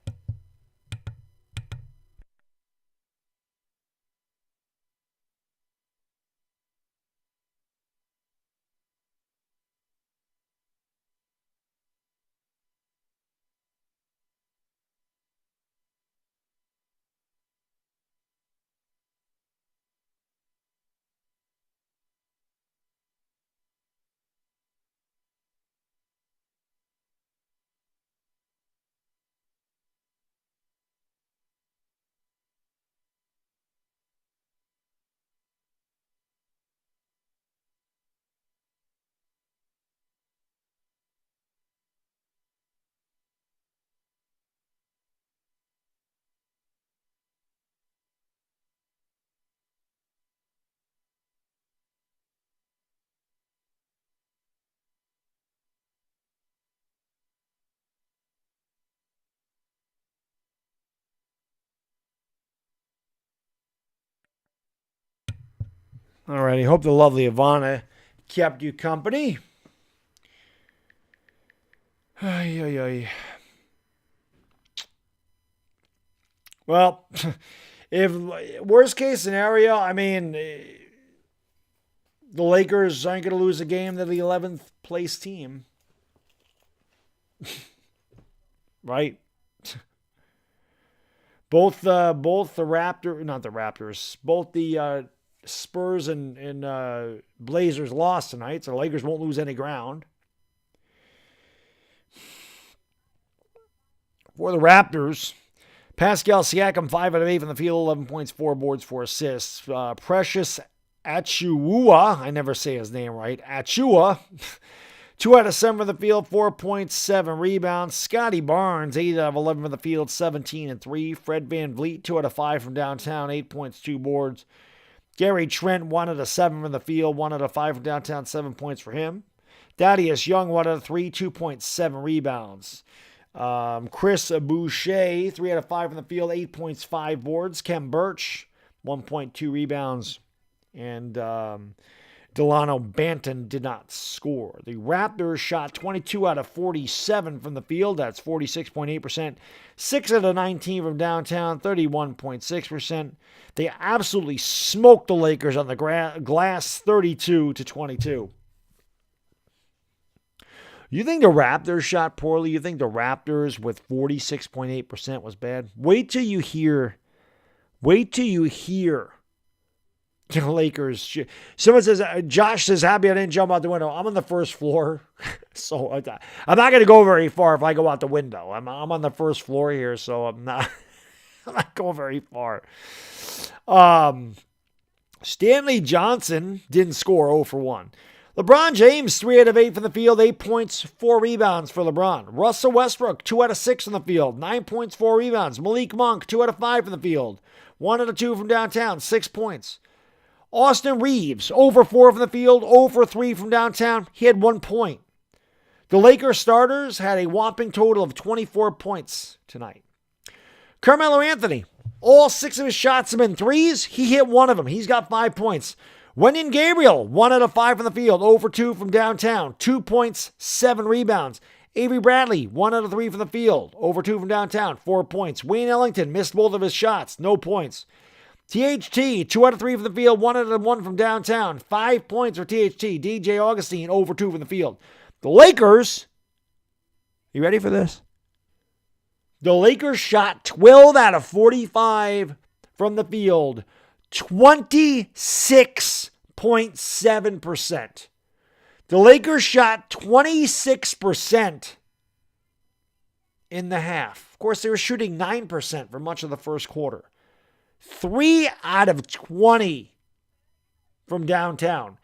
All righty. Hope the lovely Ivana kept you company. Ay, ay, ay. Well, if worst case scenario, I mean, the Lakers aren't going to lose a game to the 11th place team. Right? Both the Raptors, not the Raptors, both the Spurs and Blazers lost tonight, so the Lakers won't lose any ground. For the Raptors, Pascal Siakam, 5 out of 8 from the field, 11 points, 4 boards, 4 assists. Precious Achiuwa, I never say his name right, Achua, 2 out of 7 from the field, 4.7 rebounds. Scotty Barnes, 8 out of 11 from the field, 17 and 3. Fred VanVleet, 2 out of 5 from downtown, 8 points, 2 boards. Gary Trent, 1 out of 7 from the field, 1 out of 5 from downtown, 7 points for him. Thaddeus Young, 1 out of 3, 2.7 rebounds. Chris Boucher, 3 out of 5 from the field, 8 points, 5 boards. Kem Birch, 1.2 rebounds. And Delano Banton did not score. The Raptors shot 22 out of 47 from the field. That's 46.8%. 6 out of 19 from downtown, 31.6%. They absolutely smoked the Lakers on the glass, 32-22. You think the Raptors shot poorly? You think the Raptors with 46.8% was bad? Wait till you hear the Lakers. Someone says, Josh says, happy I didn't jump out the window. I'm on the first floor. So I'm not going to go very far if I go out the window. I'm on the first floor here, so I'm not going very far. Stanley Johnson didn't score 0 for 1. LeBron James, 3 out of 8 from the field, 8 points, 4 rebounds for LeBron. Russell Westbrook, 2 out of 6 from the field, 9 points, 4 rebounds. Malik Monk, 2 out of 5 from the field, 1 out of 2 from downtown, 6 points. Austin Reeves, 0 for 4 from the field, 0 for 3 from downtown. He had 1 point. The Lakers starters had a whopping total of 24 points tonight. Carmelo Anthony, all 6 of his shots have been threes. He hit 1 of them. He's got 5 points. Wenyen Gabriel, 1 out of 5 from the field, 0 for 2 from downtown, 2 points, 7 rebounds. Avery Bradley, 1 out of 3 from the field, 0 for 2 from downtown, 4 points. Wayne Ellington missed both of his shots, no points. THT, 2 out of 3 from the field, 1 out of 1 from downtown. 5 points for THT. DJ Augustine, 0 for 2 from the field. The Lakers, you ready for this? The Lakers shot 12 out of 45 from the field. 26.7%. The Lakers shot 26% in the half. Of course, they were shooting 9% for much of the first quarter. 3 out of 20 from downtown.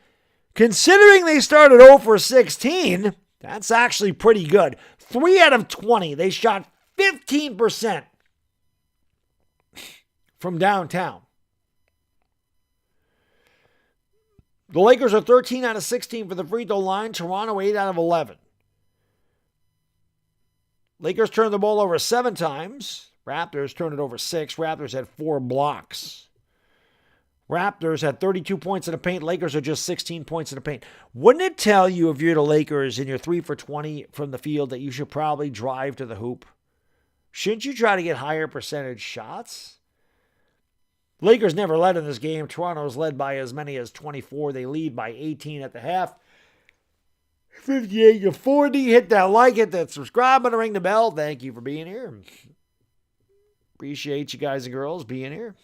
Considering they started 0 for 16, that's actually pretty good. 3 out of 20. They shot 15% from downtown. The Lakers are 13 out of 16 for the free throw line. Toronto 8 out of 11. Lakers turned the ball over 7 times. Raptors turned it over 6. Raptors had 4 blocks. Raptors had 32 points in the paint. Lakers are just 16 points in the paint. Wouldn't it tell you if you're the Lakers and you're 3 for 20 from the field that you should probably drive to the hoop? Shouldn't you try to get higher percentage shots? Lakers never led in this game. Toronto's led by as many as 24. They lead by 18 at the half. 58-40. Hit that like, hit that subscribe button, ring the bell. Thank you for being here. Appreciate you guys and girls being here.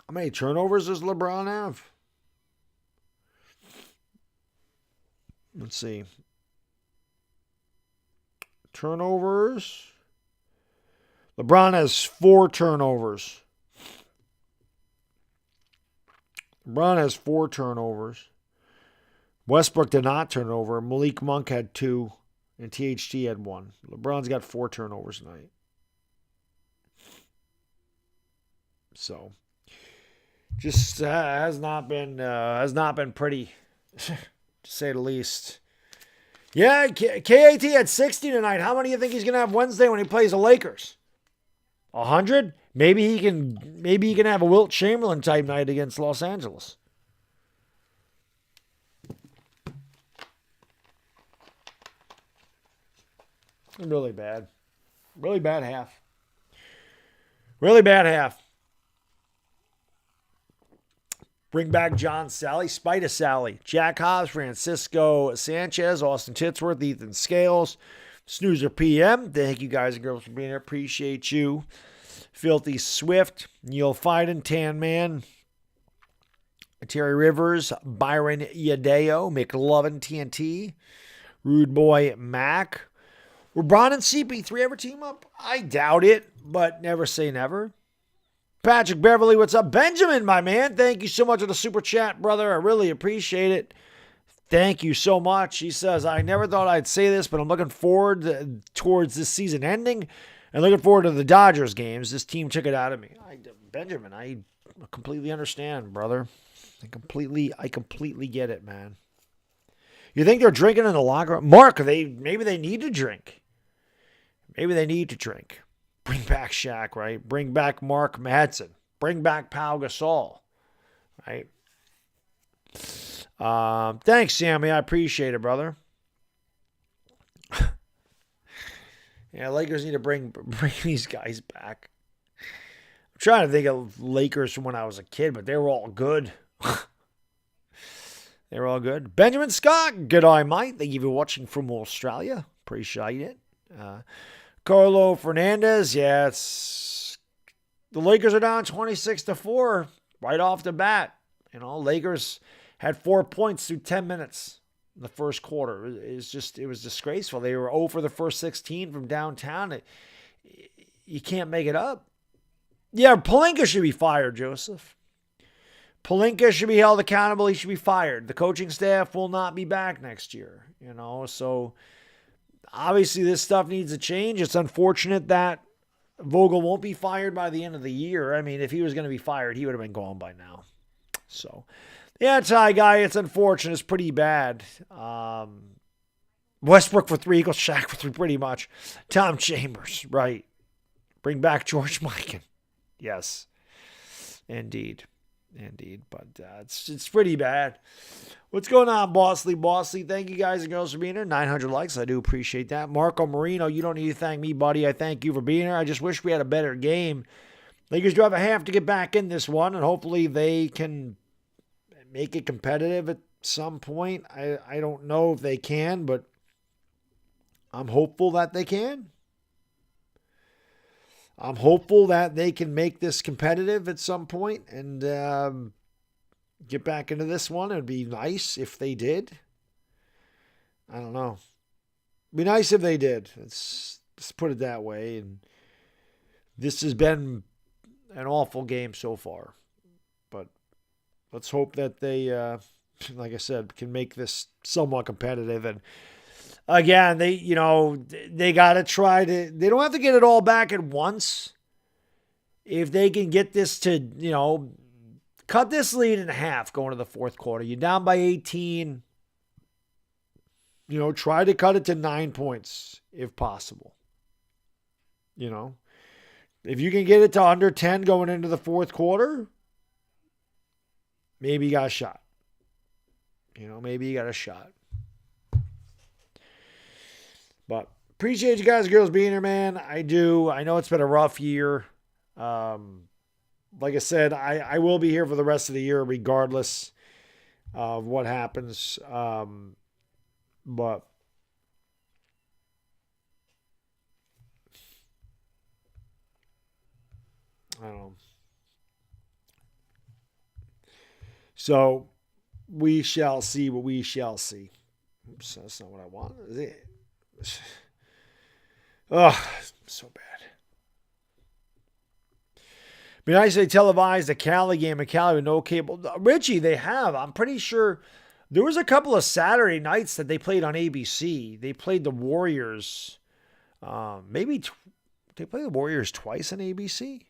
How many turnovers does LeBron have? Let's see. Turnovers. LeBron has 4 turnovers. LeBron has 4 turnovers. Westbrook did not turn over. Malik Monk had 2, and THT had 1. LeBron's got 4 turnovers tonight. So, just has not been pretty, to say the least. Yeah, KAT had 60 tonight. How many do you think he's gonna have Wednesday when he plays the Lakers? 100? Maybe he can have a Wilt Chamberlain type night against Los Angeles. Really bad. Really bad half. Really bad half. Bring back John Sally, Spider Sally, Jack Hobbs, Francisco Sanchez, Austin Titsworth, Ethan Scales, Snoozer PM. Thank you guys and girls for being here. Appreciate you. Filthy Swift, Neil Fiden, Tan Man, Terry Rivers, Byron Yadeo, McLovin TNT, Rude Boy Mac. Will Bron and CP3 ever team up? I doubt it, but never say never. Patrick Beverly, what's up? Benjamin, my man, thank you so much for the super chat, brother. I really appreciate it. Thank you so much. He says, I never thought I'd say this, but I'm looking forward towards this season ending and looking forward to the Dodgers games. This team took it out of me. Benjamin, I completely understand, brother. I completely get it, man. You think they're drinking in the locker room? Mark, maybe they need to drink. Maybe they need to drink. Bring back Shaq, right? Bring back Mark Madsen. Bring back Pau Gasol, right? Thanks, Sammy. I appreciate it, brother. Yeah, Lakers need to bring these guys back. I'm trying to think of Lakers from when I was a kid, but they were all good. They were all good. Benjamin Scott, good eye, mate. Thank you for watching from Australia. Appreciate it. Carlo Fernandez, yeah, the Lakers are down 26-4 right off the bat. You know, Lakers had 4 points through 10 minutes in the first quarter. It was disgraceful. They were 0 for the first 16 from downtown. You can't make it up. Yeah, Pelinka should be fired, Joseph. Pelinka should be held accountable. He should be fired. The coaching staff will not be back next year, you know, so obviously this stuff needs to change. It's unfortunate that Vogel won't be fired by the end of the year. I mean, if he was going to be fired, he would have been gone by now. So, yeah, Ty Guy, it's unfortunate. It's pretty bad. Westbrook for 3 equals Shaq for 3 pretty much. Tom Chambers, right. Bring back George Mikan. Yes, indeed. But it's pretty bad. What's going on, Bosley? Thank you guys and girls for being here. 900 likes. I do appreciate that. Marco Marino, you don't need to thank me, buddy. I thank you for being here. I just wish we had a better game. Lakers do have a half to get back in this one, and hopefully they can make it competitive at some point. I don't know if they can, but I'm hopeful that they can. I'm hopeful that they can make this competitive at some point and get back into this one. It would be nice if they did. I don't know. It'd be nice if they did. Let's put it that way. And this has been an awful game so far. But let's hope that they, like I said, can make this somewhat competitive. And again, they got to try to, they don't have to get it all back at once. If they can get this to, cut this lead in half going to the fourth quarter. You're down by 18. Try to cut it to 9 points if possible. If you can get it to under 10 going into the fourth quarter, maybe you got a shot. Maybe you got a shot. But appreciate you guys and girls being here, man. I do. I know it's been a rough year. Like I said, I will be here for the rest of the year regardless of what happens. But I don't know. So we shall see what we shall see. Oops, that's not what I want. Oh, so bad. Be nice if they televised the Cali game in Cali with no cable. Richie, they have. I'm pretty sure there was a couple of Saturday nights that they played on ABC. They played the Warriors. Maybe they played the Warriors twice on ABC.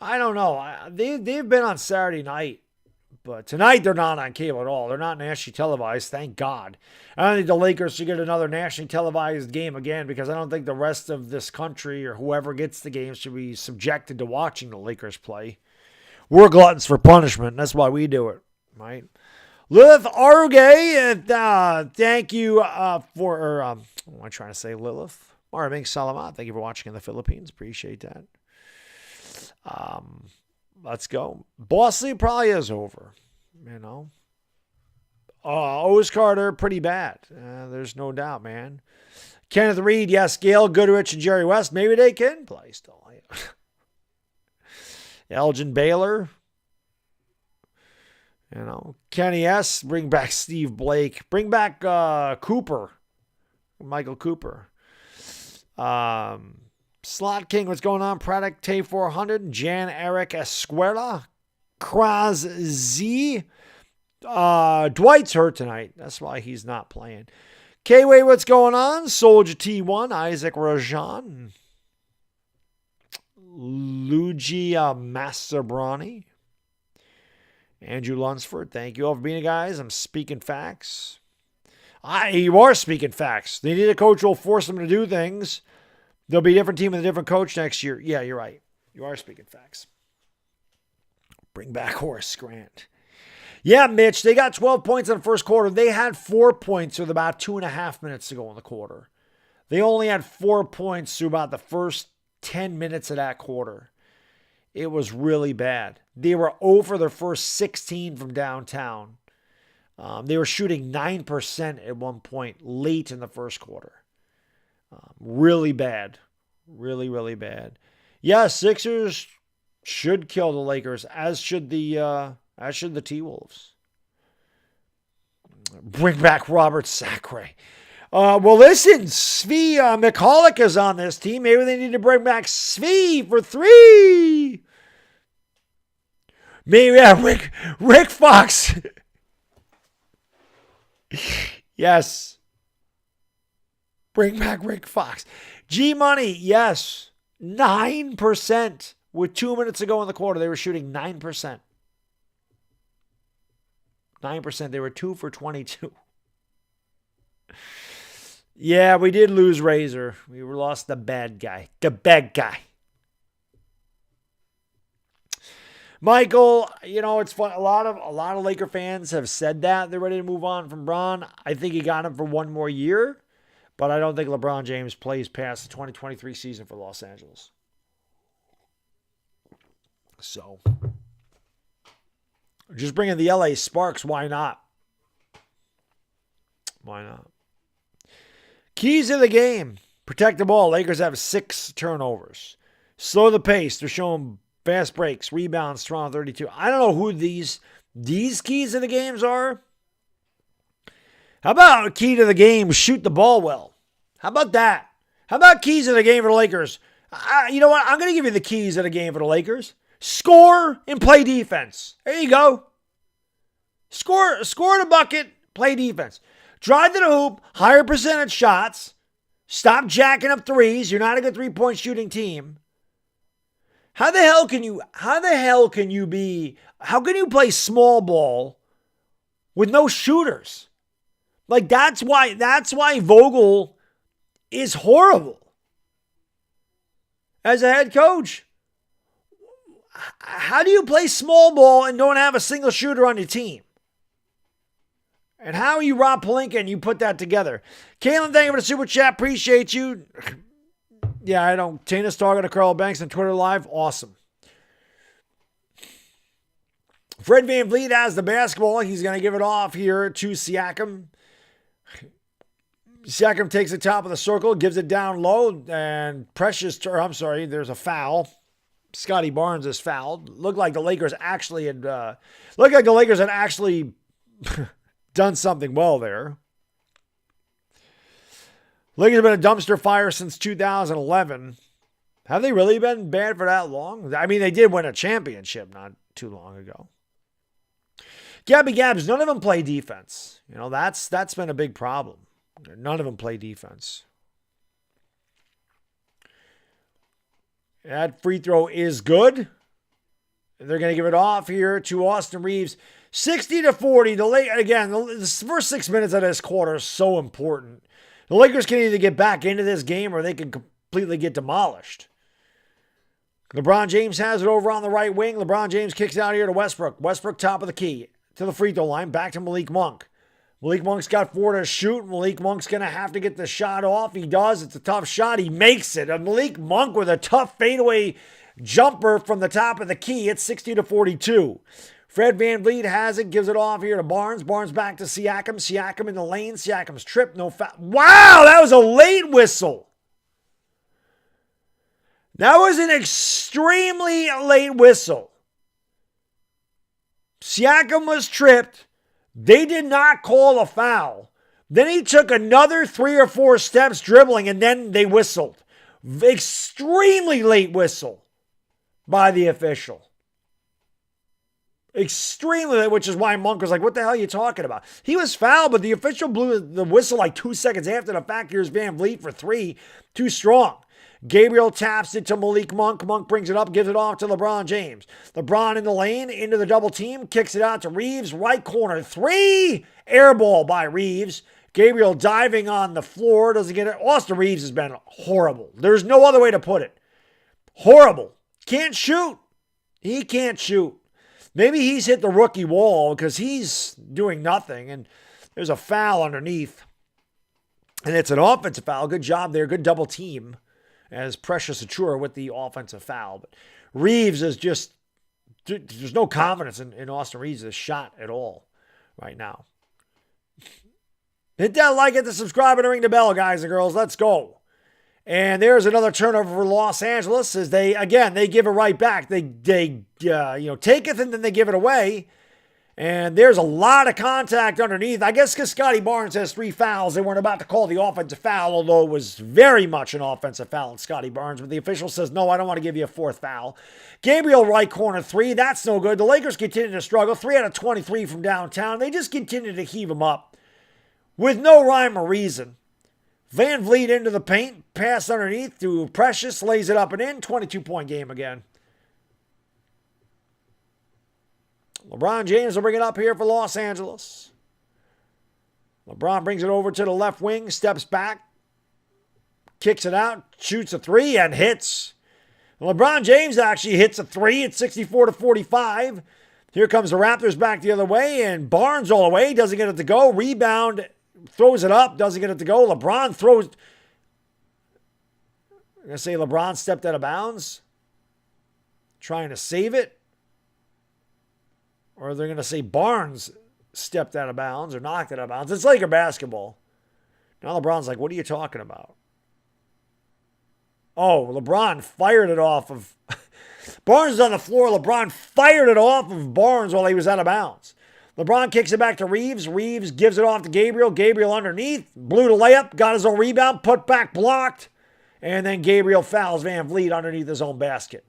I don't know. They've been on Saturday night, But tonight they're not on cable at all. They're not nationally televised, thank God. I don't think the Lakers should get another nationally televised game again because I don't think the rest of this country or whoever gets the game should be subjected to watching the Lakers play. We're gluttons for punishment. That's why we do it, right? Lilith Arugay, thank you for, what am I trying to say, Lilith? Maraming Salamat, thank you for watching in the Philippines. Appreciate that. Let's go. Boss League probably is over, you know. Oz Carter, pretty bad. There's no doubt, man. Kenneth Reed, yes. Gail Goodrich and Jerry West, maybe they can play still. Elgin Baylor. You know, Kenny S. Bring back Steve Blake. Bring back Cooper. Michael Cooper. Slot King, what's going on? Product Tay 400. Jan Eric Escuela. Kraz Z. Dwight's hurt tonight. That's why he's not playing. K-Way, what's going on? Soldier T1. Isaac Rajan. Lugia Massabrani. Andrew Lunsford, thank you all for being here, guys. I'm speaking facts. You are speaking facts. They need a coach who will force them to do things. There'll be a different team with a different coach next year. Yeah, you're right. You are speaking facts. Bring back Horace Grant. Yeah, Mitch, they got 12 points in the first quarter. They had 4 points with about 2.5 minutes to go in the quarter. They only had 4 points through about the first 10 minutes of that quarter. It was really bad. They were over their first 16 from downtown. They were shooting 9% at one point late in the first quarter. Really bad. Really, really bad. Yeah, Sixers should kill the Lakers, as should the T-Wolves. Bring back Robert Sacre. Well, listen, Svi Mihalik is on this team. Maybe they need to bring back Svi for 3. Maybe, yeah, Rick Fox. Yes. Bring back Rick Fox. G-Money, yes. 9%. With 2 minutes to go in the quarter, they were shooting 9%. 9%. They were 2 for 22. Yeah, we did lose Razor. We lost the bad guy. The bad guy. Michael, you know, it's fun. A lot of Laker fans have said that they're ready to move on from Bron. I think he got him for one more year, but I don't think LeBron James plays past the 2023 season for Los Angeles. So, just bring in the LA Sparks. Why not? Why not? Keys of the game. Protect the ball. Lakers have 6 turnovers. Slow the pace. They're showing fast breaks, rebounds, strong 32. I don't know who these keys of the games are. How about key to the game, shoot the ball well? How about that? How about keys of the game for the Lakers? You know what? I'm going to give you the keys of the game for the Lakers. Score and play defense. There you go. Score the bucket, play defense. Drive to the hoop, higher percentage shots. Stop jacking up threes. You're not a good three-point shooting team. How the hell can you play small ball with no shooters? Like that's why Vogel is horrible as a head coach. How do you play small ball and don't have a single shooter on your team? And how are you Rob Pelinka and you put that together? Caitlin, thank you for the super chat. Appreciate you. Yeah, I don't. Tina's talking to Carl Banks on Twitter Live. Awesome. Fred VanVleet has the basketball. He's going to give it off here to Siakam. Siakam takes the top of the circle, gives it down low, and there's a foul. Scotty Barnes is fouled. Looked like the Lakers actually had done something well there. Lakers have been a dumpster fire since 2011. Have they really been bad for that long? I mean, they did win a championship not too long ago. Gabby Gabs, none of them play defense. You know, that's been a big problem. None of them play defense. That free throw is good. They're going to give it off here to Austin Reeves. 60-40. The first 6 minutes of this quarter is so important. The Lakers can either get back into this game or they can completely get demolished. LeBron James has it over on the right wing. LeBron James kicks out here to Westbrook. Westbrook top of the key to the free throw line. Back to Malik Monk. Malik Monk's got 4 to shoot. Malik Monk's going to have to get the shot off. He does. It's a tough shot. He makes it. And Malik Monk with a tough fadeaway jumper from the top of the key. It's 60-42. Fred VanVleet has it. Gives it off here to Barnes. Barnes back to Siakam. Siakam in the lane. Siakam's tripped. No foul. Wow, that was a late whistle. That was an extremely late whistle. Siakam was tripped. They did not call a foul. Then he took another 3 or 4 steps dribbling, and then they whistled. Extremely late whistle by the official. Extremely late, which is why Monk was like, what the hell are you talking about? He was fouled, but the official blew the whistle like 2 seconds after the fact. Here's VanVleet for 3. Too strong. Gabriel taps it to Malik Monk. Monk brings it up, gives it off to LeBron James. LeBron in the lane, into the double team, kicks it out to Reeves, right corner. 3, air ball by Reeves. Gabriel diving on the floor, doesn't get it. Austin Reeves has been horrible. There's no other way to put it. Horrible. Can't shoot. He can't shoot. Maybe he's hit the rookie wall because he's doing nothing, and there's a foul underneath. And it's an offensive foul. Good job there. Good double team as Precious Achiuwa with the offensive foul. But Reeves is just, there's no confidence in Austin Reeves' shot at all right now. Hit that like, hit the subscribe, and ring the bell, guys and girls. Let's go. And there's another turnover for Los Angeles as they give it right back. They take it and then they give it away. And there's a lot of contact underneath. I guess because Scotty Barnes has 3 fouls, they weren't about to call the offensive foul, although it was very much an offensive foul on Scotty Barnes. But the official says, no, I don't want to give you a 4th foul. Gabriel right corner 3. That's no good. The Lakers continue to struggle. 3 out of 23 from downtown. They just continue to heave them up with no rhyme or reason. VanVleet into the paint. Pass underneath to Precious. Lays it up and in. 22-point game again. LeBron James will bring it up here for Los Angeles. LeBron brings it over to the left wing, steps back, kicks it out, shoots a 3, and hits. LeBron James actually hits a 3 at 64-45. Here comes the Raptors back the other way, and Barnes all the way, doesn't get it to go. Rebound, throws it up, doesn't get it to go. LeBron throws. I'm going to say LeBron stepped out of bounds, trying to save it. Or they're going to say Barnes stepped out of bounds or knocked it out of bounds. It's Laker basketball. Now LeBron's like, what are you talking about? Oh, LeBron fired it off of... Barnes is on the floor. LeBron fired it off of Barnes while he was out of bounds. LeBron kicks it back to Reeves. Reeves gives it off to Gabriel. Gabriel underneath. Blew the layup. Got his own rebound. Put back blocked. And then Gabriel fouls VanVleet underneath his own basket.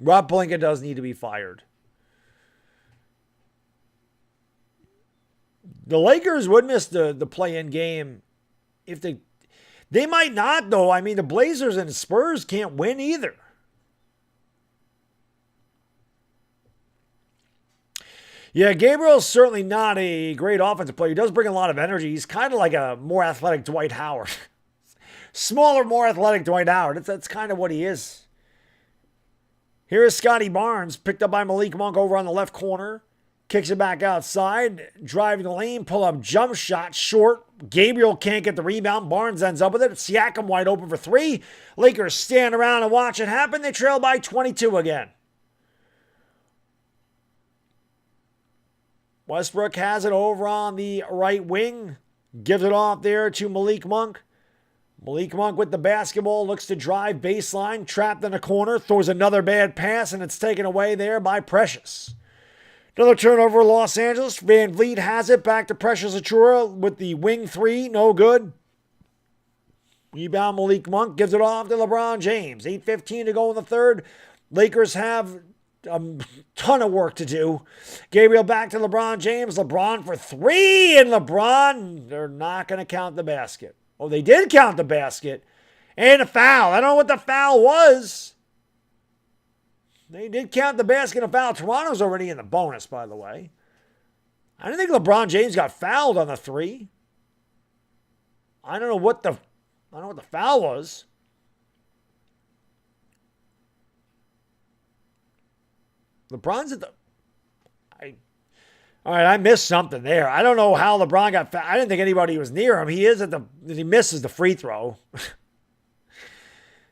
Rob Pelinka does need to be fired. The Lakers would miss the play-in game if they might not, though. I mean, the Blazers and Spurs can't win either. Yeah, Gabriel's certainly not a great offensive player. He does bring a lot of energy. He's kind of like a more athletic Dwight Howard. Smaller, more athletic Dwight Howard. That's kind of what he is. Here is Scotty Barnes, picked up by Malik Monk over on the left corner. Kicks it back outside, driving the lane, pull-up jump shot, short. Gabriel can't get the rebound. Barnes ends up with it. Siakam wide open for 3. Lakers stand around and watch it happen. They trail by 22 again. Westbrook has it over on the right wing. Gives it off there to Malik Monk. Malik Monk with the basketball, looks to drive baseline, trapped in the corner, throws another bad pass, and it's taken away there by Precious. Another turnover, Los Angeles. VanVleet has it, back to Precious Achiuwa with the wing 3, no good. Rebound, Malik Monk gives it off to LeBron James. 8:15 to go in the third. Lakers have a ton of work to do. Gabriel back to LeBron James. LeBron for 3, and LeBron, they're not going to count the basket. Oh, they did count the basket. And a foul. I don't know what the foul was. They did count the basket and foul. Toronto's already in the bonus, by the way. I didn't think LeBron James got fouled on the 3. I don't know what the foul was. LeBron's at the... All right, I missed something there. I don't know how LeBron got fouled. I didn't think anybody was near him. He misses the free throw.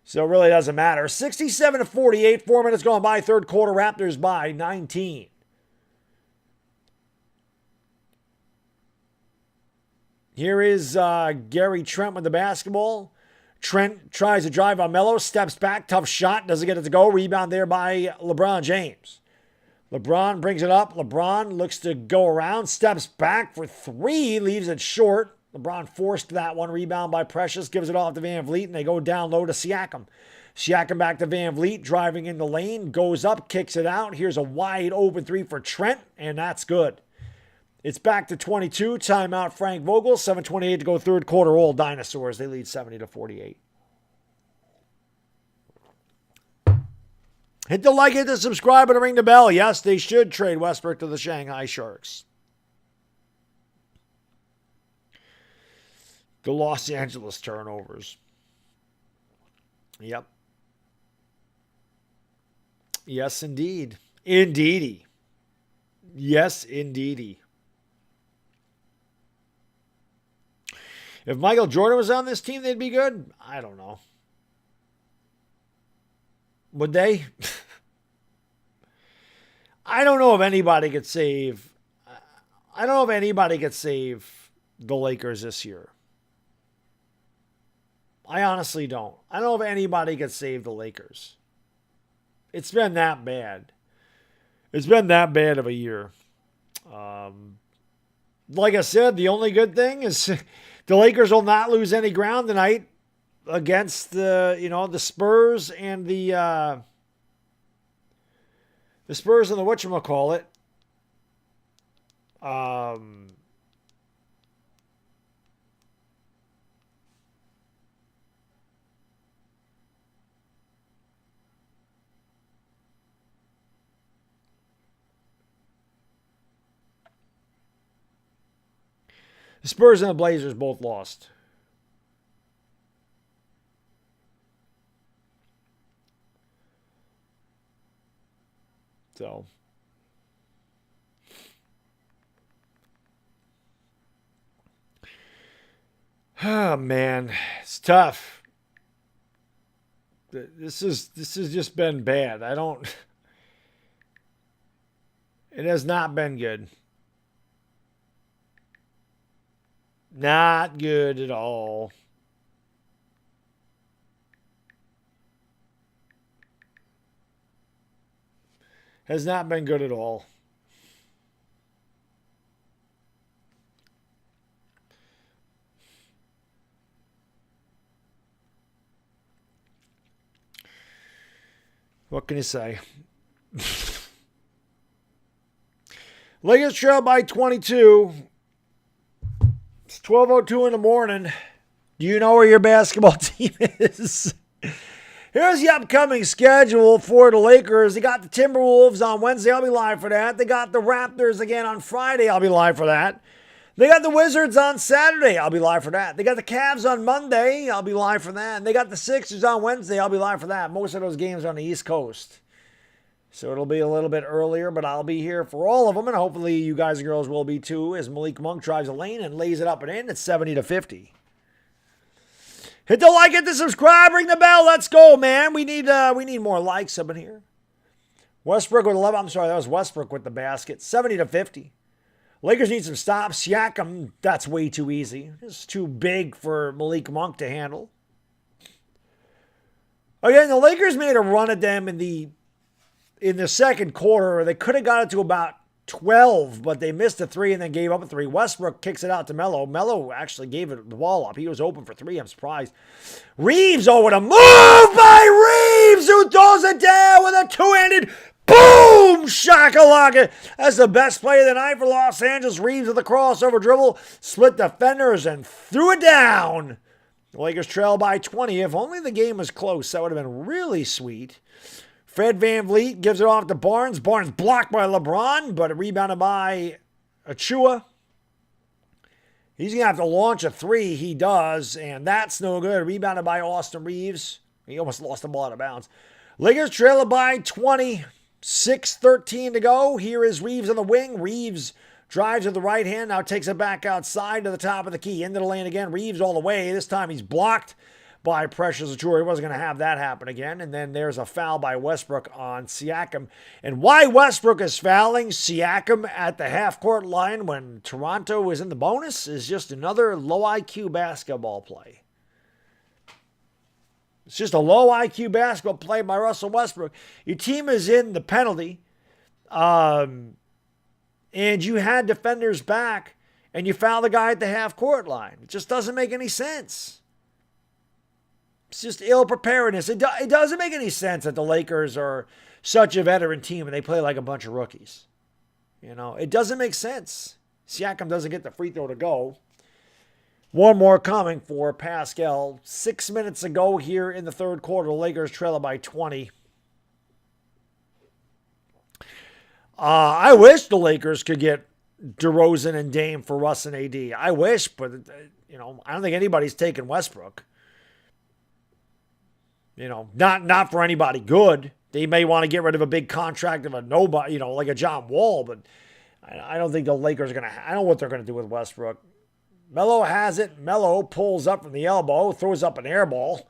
So it really doesn't matter. 67-48, 4 minutes gone by. Third quarter, Raptors by 19. Here is Gary Trent with the basketball. Trent tries to drive on Melo, steps back, tough shot, doesn't get it to go. Rebound there by LeBron James. LeBron brings it up. LeBron looks to go around, steps back for 3, leaves it short. LeBron forced that one. Rebound by Precious, gives it off to Van Vliet, and they go down low to Siakam. Siakam back to Van Vliet, driving in the lane, goes up, kicks it out. Here's a wide open 3 for Trent, and that's good. It's back to 22. Timeout Frank Vogel. 7:28 to go third quarter. All Dinosaurs. They lead 70-48. Hit the like, hit the subscribe, and ring the bell. Yes, they should trade Westbrook to the Shanghai Sharks. The Los Angeles turnovers. Yep. Yes, indeed. Indeedy. Yes, indeedy. If Michael Jordan was on this team, they'd be good. I don't know. Would they? I don't know if anybody could save. I don't know if anybody could save the Lakers this year. I honestly don't. I don't know if anybody could save the Lakers. It's been that bad. It's been that bad of a year. Like I said, the only good thing is the Lakers will not lose any ground tonight against the Spurs and the Spurs and the whatchamacallit. The Spurs and the Blazers both lost. So, oh man, it's tough. This has just been bad. It has not been good. Not good at all. Has not been good at all. What can you say? Lakers trail by 22. It's 12:02 in the morning. Do you know where your basketball team is? Here's the upcoming schedule for the Lakers. They got the Timberwolves on Wednesday. I'll be live for that. They got the Raptors again on Friday. I'll be live for that. They got the Wizards on Saturday. I'll be live for that. They got the Cavs on Monday. I'll be live for that. And they got the Sixers on Wednesday. I'll be live for that. Most of those games are on the East Coast. So it'll be a little bit earlier, but I'll be here for all of them. And hopefully you guys and girls will be too, as Malik Monk drives a lane and lays it up and in. It's 70-50. Hit the like, hit the subscribe, ring the bell. Let's go, man. We need more likes up in here. Westbrook with 11. I'm sorry, that was Westbrook with the basket. 70-50. Lakers need some stops. Siakam, that's way too easy. It's too big for Malik Monk to handle. Again, the Lakers made a run at them in the second quarter. They could have got it to about 12, but they missed a 3 and then gave up a 3. Westbrook kicks it out to Melo. Melo actually gave it the ball up. He was open for 3. I'm surprised. Reeves, with a move by Reeves, who throws it down with a two-handed boom shakalaka. That's the best play of the night for Los Angeles. Reeves with the crossover dribble, split defenders and threw it down. The Lakers trail by 20. If only the game was close, that would have been really sweet Fred VanVleet gives it off to Barnes. Barnes blocked by LeBron, but rebounded by Achua. He's going to have to launch a three. He does, and that's no good. Rebounded by Austin Reeves. He almost lost the ball out of bounds. Lakers trail it by 20. 6:13 to go. Here is Reeves on the wing. Reeves drives to the right hand. Now takes it back outside to the top of the key. Into the lane again. Reeves all the way. This time he's blocked by Precious Achiuwa. He wasn't going to have that happen again. And then there's a foul by Westbrook on Siakam. And why Westbrook is fouling Siakam at the half-court line when Toronto is in the bonus is just another low IQ basketball play. It's just a low IQ basketball play by Russell Westbrook. Your team is in the penalty, and you had defenders back, and you foul the guy at the half-court line. It just doesn't make any sense. It's just ill-preparedness. It doesn't make any sense that the Lakers are such a veteran team and they play like a bunch of rookies. You know, it doesn't make sense. Siakam doesn't get the free throw to go. One more coming for Pascal. 6 minutes ago here in the third quarter, the Lakers trail it by 20. I wish the Lakers could get DeRozan and Dame for Russ and AD. I wish, but I don't think anybody's taking Westbrook. Not for anybody good. They may want to get rid of a big contract of a nobody, like a John Wall, but I don't think the Lakers are going to. I don't know what they're going to do with Westbrook. Melo has it. Melo pulls up from the elbow, throws up an air ball.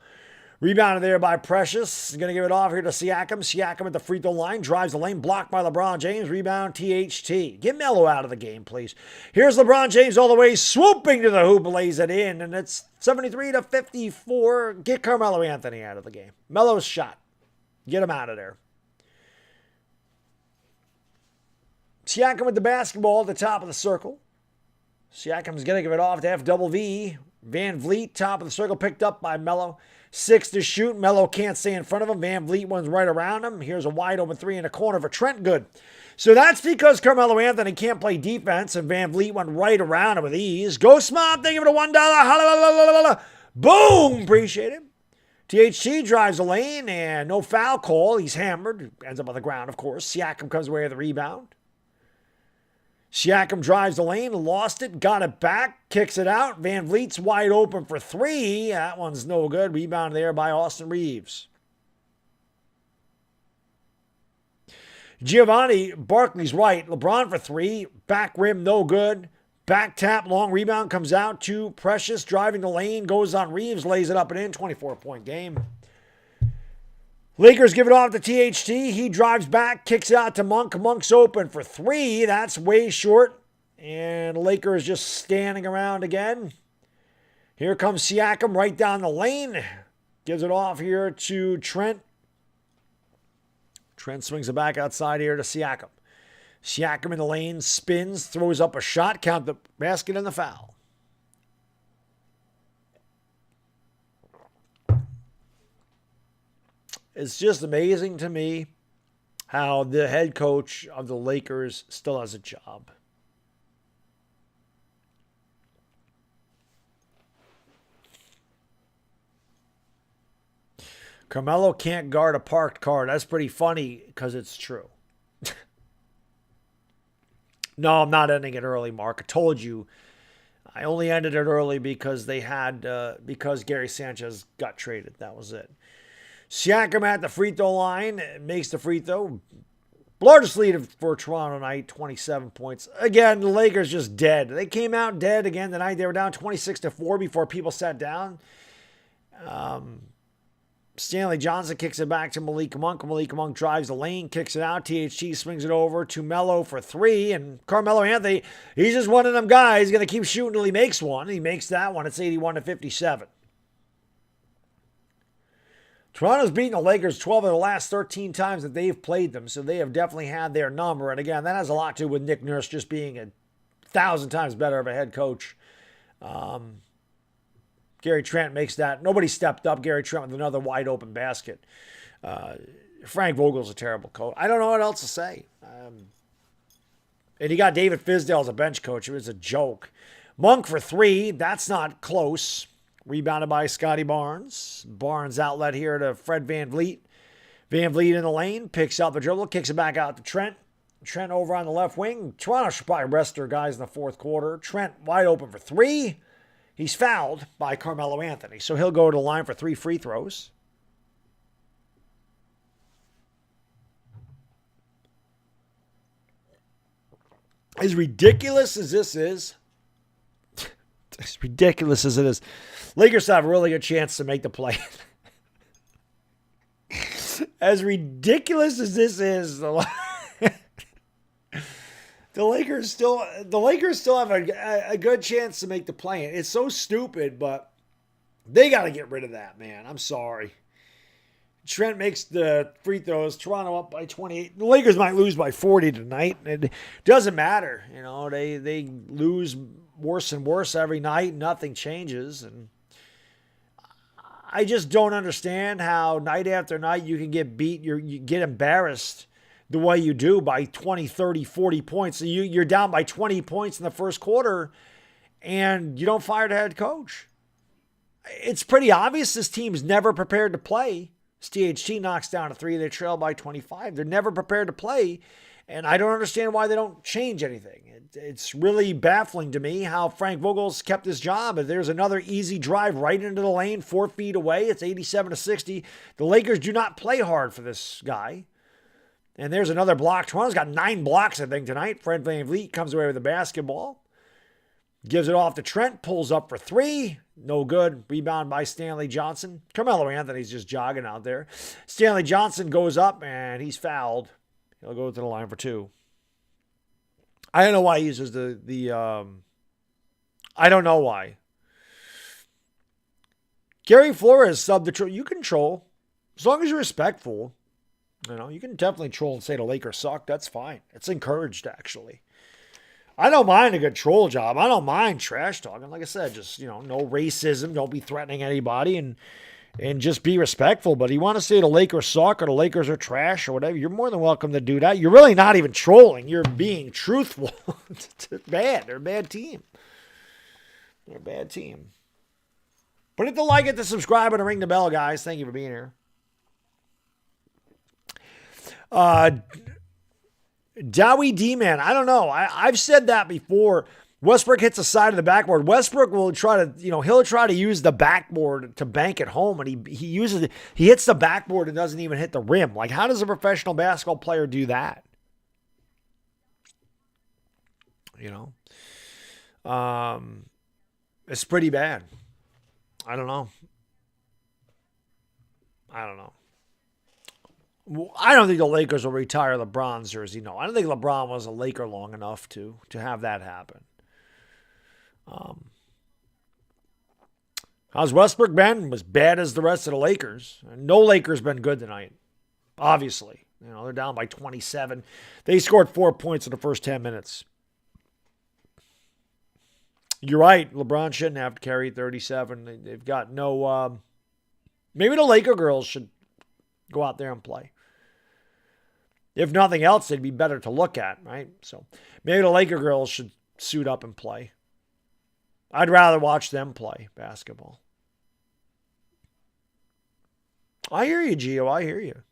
Rebounded there by Precious. He's going to give it off here to Siakam. Siakam at the free throw line. Drives the lane. Blocked by LeBron James. Rebound THT. Get Melo out of the game, please. Here's LeBron James all the way. Swooping to the hoop. Lays it in. And it's 73-54. Get Carmelo Anthony out of the game. Melo's shot. Get him out of there. Siakam with the basketball at the top of the circle. Siakam's going to give it off to FVV. VanVleet, top of the circle, picked up by Melo. 6 to shoot. Melo can't stay in front of him. VanVleet one's right around him. Here's a wide open three in the corner for Trent. Good. So that's because Carmelo Anthony can't play defense, and VanVleet went right around him with ease. Go Smart. They give it a $1. Boom. Appreciate it. THT drives the lane, and no foul call. He's hammered. Ends up on the ground, of course. Siakam comes away with the rebound. Siakam drives the lane, lost it, got it back, kicks it out. VanVleet's wide open for three. That one's no good. Rebound there by Austin Reeves. Giovanni, Barkley's right. LeBron for three. Back rim, no good. Back tap, long rebound comes out to Precious. Driving the lane, goes on Reeves, lays it up and in. 24-point game. Lakers give it off to THT. He drives back, kicks it out to Monk. Monk's open for three. That's way short. And Lakers just standing around again. Here comes Siakam right down the lane. Gives it off here to Trent. Trent swings it back outside here to Siakam. Siakam in the lane, spins, throws up a shot. Count the basket and the foul. It's just amazing to me how the head coach of the Lakers still has a job. Carmelo can't guard a parked car. That's pretty funny because it's true. No, I'm not ending it early, Mark. I told you. I only ended it early because because Gary Sanchez got traded. That was it. Siakam at the free throw line, makes the free throw. Largest lead for Toronto tonight, 27 points. Again, the Lakers just dead. They came out dead again tonight. They were down 26-4 before people sat down. Stanley Johnson kicks it back to Malik Monk. Malik Monk drives the lane, kicks it out. THT swings it over to Melo for three. And Carmelo Anthony, he's just one of them guys. He's going to keep shooting until he makes one. He makes that one. It's 81-57. Toronto's beaten the Lakers 12 of the last 13 times that they've played them, so they have definitely had their number. And again, that has a lot to do with Nick Nurse just being 1,000 times better of a head coach. Gary Trent makes that. Nobody stepped up. Gary Trent with another wide open basket. Frank Vogel's a terrible coach. I don't know what else to say. And he got David Fizdale as a bench coach. It was a joke. Monk for three. That's not close. Rebounded by Scotty Barnes. Barnes outlet here to Fred VanVleet. Van Vliet in the lane, picks out the dribble, kicks it back out to Trent. Trent over on the left wing. Toronto should probably rest their guys in the fourth quarter. Trent wide open for three. He's fouled by Carmelo Anthony, so he'll go to the line for 3 free throws. As ridiculous as this is, as ridiculous as it is, Lakers have a really good chance to make the play. As ridiculous as this is, the Lakers still have a good chance to make the play. It's so stupid, but they got to get rid of that, man. I'm sorry. Trent makes the free throws. Toronto up by 28. The Lakers might lose by 40 tonight. It doesn't matter. You know, they lose worse and worse every night. Nothing changes. And I just don't understand how night after night you can get beat. You get embarrassed the way you do by 20, 30, 40 points. So you're down by 20 points in the first quarter and you don't fire the head coach. It's pretty obvious this team's never prepared to play. THT knocks down a 3. They trail by 25. They're never prepared to play, and I don't understand why they don't change anything. It's really baffling to me how Frank Vogel's kept his job. If there's another easy drive right into the lane, 4 feet away, it's 87-60. The Lakers do not play hard for this guy. And there's another block. Toronto's got 9 blocks, I think, tonight. Fred VanVleet comes away with the basketball. Gives it off to Trent, pulls up for 3. No good. Rebound by Stanley Johnson. Carmelo Anthony's just jogging out there. Stanley Johnson goes up and he's fouled. He'll go to the line for 2. I don't know why he uses I don't know why. Gary Flores subbed the troll. You can troll. As long as you're respectful. You know, you can definitely troll and say the Lakers suck. That's fine. It's encouraged, actually. I don't mind a good troll job. I don't mind trash talking. Like I said, just, you know, no racism. Don't be threatening anybody and just be respectful. But you want to say the Lakers suck or the Lakers are trash or whatever, you're more than welcome to do that. You're really not even trolling. You're being truthful. It's bad. They're a bad team. They're a bad team. But hit the like, hit the subscribe, and ring the bell, guys. Thank you for being here. Dowie D-Man, I don't know. I've said that before. Westbrook hits the side of the backboard. Westbrook will try to, he'll try to use the backboard to bank it home, and he hits the backboard and doesn't even hit the rim. Like, how does a professional basketball player do that? It's pretty bad. I don't know. I don't think the Lakers will retire LeBron's jersey. No, I don't think LeBron was a Laker long enough to have that happen. How's Westbrook been? Was bad as the rest of the Lakers. No Lakers been good tonight, obviously. They're down by 27. They scored 4 points in the first 10 minutes. You're right. LeBron shouldn't have to carry 37. They've got no... maybe the Laker girls should go out there and play. If nothing else, they'd be better to look at, right? So maybe the Laker girls should suit up and play. I'd rather watch them play basketball. I hear you, Gio. I hear you.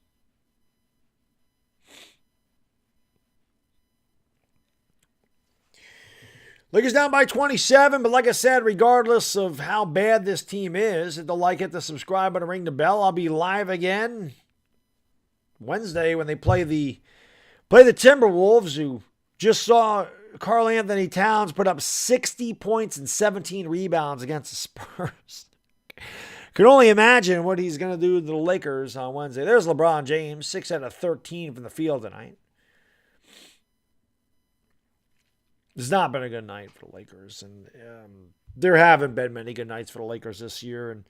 Lakers down by 27, but like I said, regardless of how bad this team is, hit the like, hit the subscribe, and ring the bell. I'll be live again Wednesday when they play the Timberwolves, who just saw Karl Anthony Towns put up 60 points and 17 rebounds against the Spurs. Can only imagine what he's going to do to the Lakers on Wednesday. There's LeBron James, 6 out of 13 from the field tonight. It's not been a good night for the Lakers, and there haven't been many good nights for the Lakers this year. And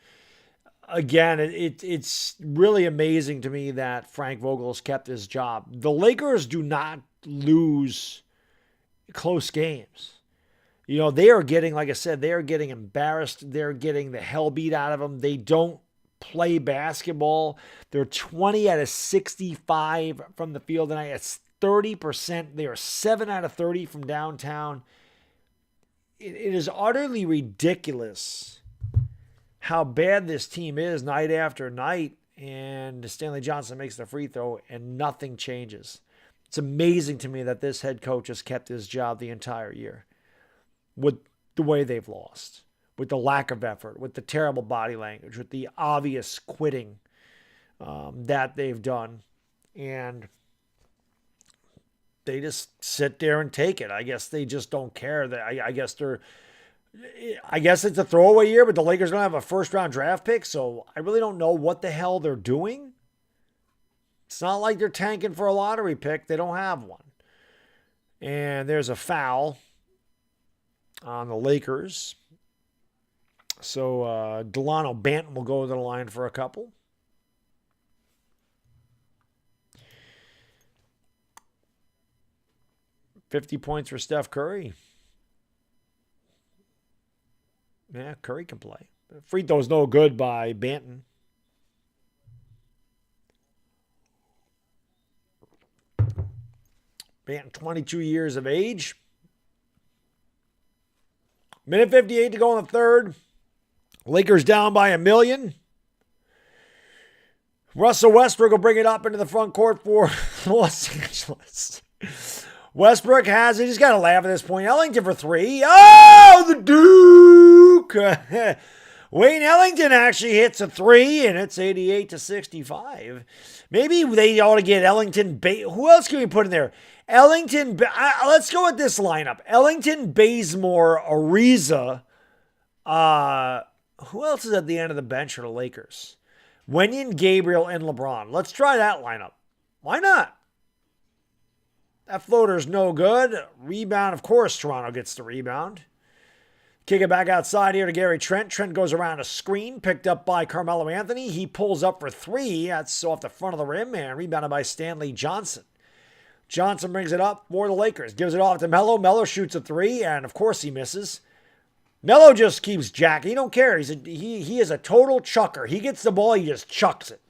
again, it's really amazing to me that Frank Vogel's kept his job. The Lakers do not lose close games. They are getting, like I said, they are getting embarrassed. They're getting the hell beat out of them. They don't play basketball. They're 20 out of 65 from the field tonight. It's 30%. They are 7 out of 30 from downtown. It is utterly ridiculous how bad this team is night after night. and Stanley Johnson makes the free throw, and nothing changes. It's amazing to me that this head coach has kept his job the entire year with the way they've lost, with the lack of effort, with the terrible body language, with the obvious quitting that they've done. And they just sit there and take it. I guess they just don't care. I guess it's a throwaway year, but the Lakers don't have a first-round draft pick, so I really don't know what the hell they're doing. It's not like they're tanking for a lottery pick. They don't have one. And there's a foul on the Lakers. So Delano Banton will go to the line for a couple. $50 points for Steph Curry. Yeah, Curry can play. Free throw's no good by Banton. Banton, 22 years of age. Minute 58 to go in the third. Lakers down by 1 million. Russell Westbrook will bring it up into the front court for Los Angeles. Westbrook has it. He's got to laugh at this point. Ellington for 3. Oh, the Duke. Wayne Ellington actually hits a 3, and it's 88-65. Maybe they ought to get Ellington. Who else can we put in there? Ellington. Let's go with this lineup. Ellington, Bazemore, Ariza. Who else is at the end of the bench for the Lakers? Wenyen, Gabriel, and LeBron. Let's try that lineup. Why not? That floater's no good. Rebound, of course, Toronto gets the rebound. Kick it back outside here to Gary Trent. Trent goes around a screen, picked up by Carmelo Anthony. He pulls up for 3. That's off the front of the rim, and rebounded by Stanley Johnson. Johnson brings it up for the Lakers. Gives it off to Melo. Melo shoots a 3, and of course he misses. Melo just keeps jacking. He don't care. He is a total chucker. He gets the ball, he just chucks it.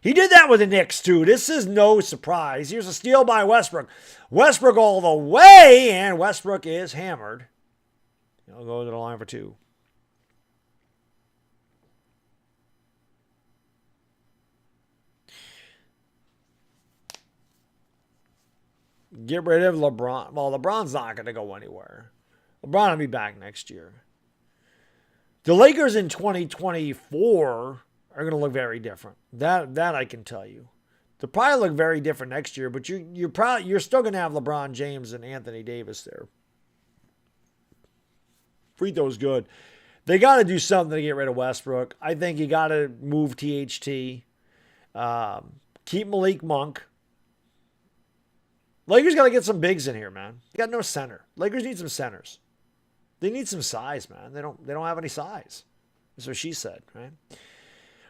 He did that with the Knicks, too. This is no surprise. Here's a steal by Westbrook. Westbrook all the way, and Westbrook is hammered. He'll go to the line for 2. Get rid of LeBron. Well, LeBron's not going to go anywhere. LeBron will be back next year. The Lakers in 2024 are going to look very different. That I can tell you. They'll probably look very different next year, but you're still going to have LeBron James and Anthony Davis there. Free throw's good. They got to do something to get rid of Westbrook. I think you got to move THT. Keep Malik Monk. Lakers got to get some bigs in here, man. You got no center. Lakers need some centers. They need some size, man. They don't have any size. That's what she said, right?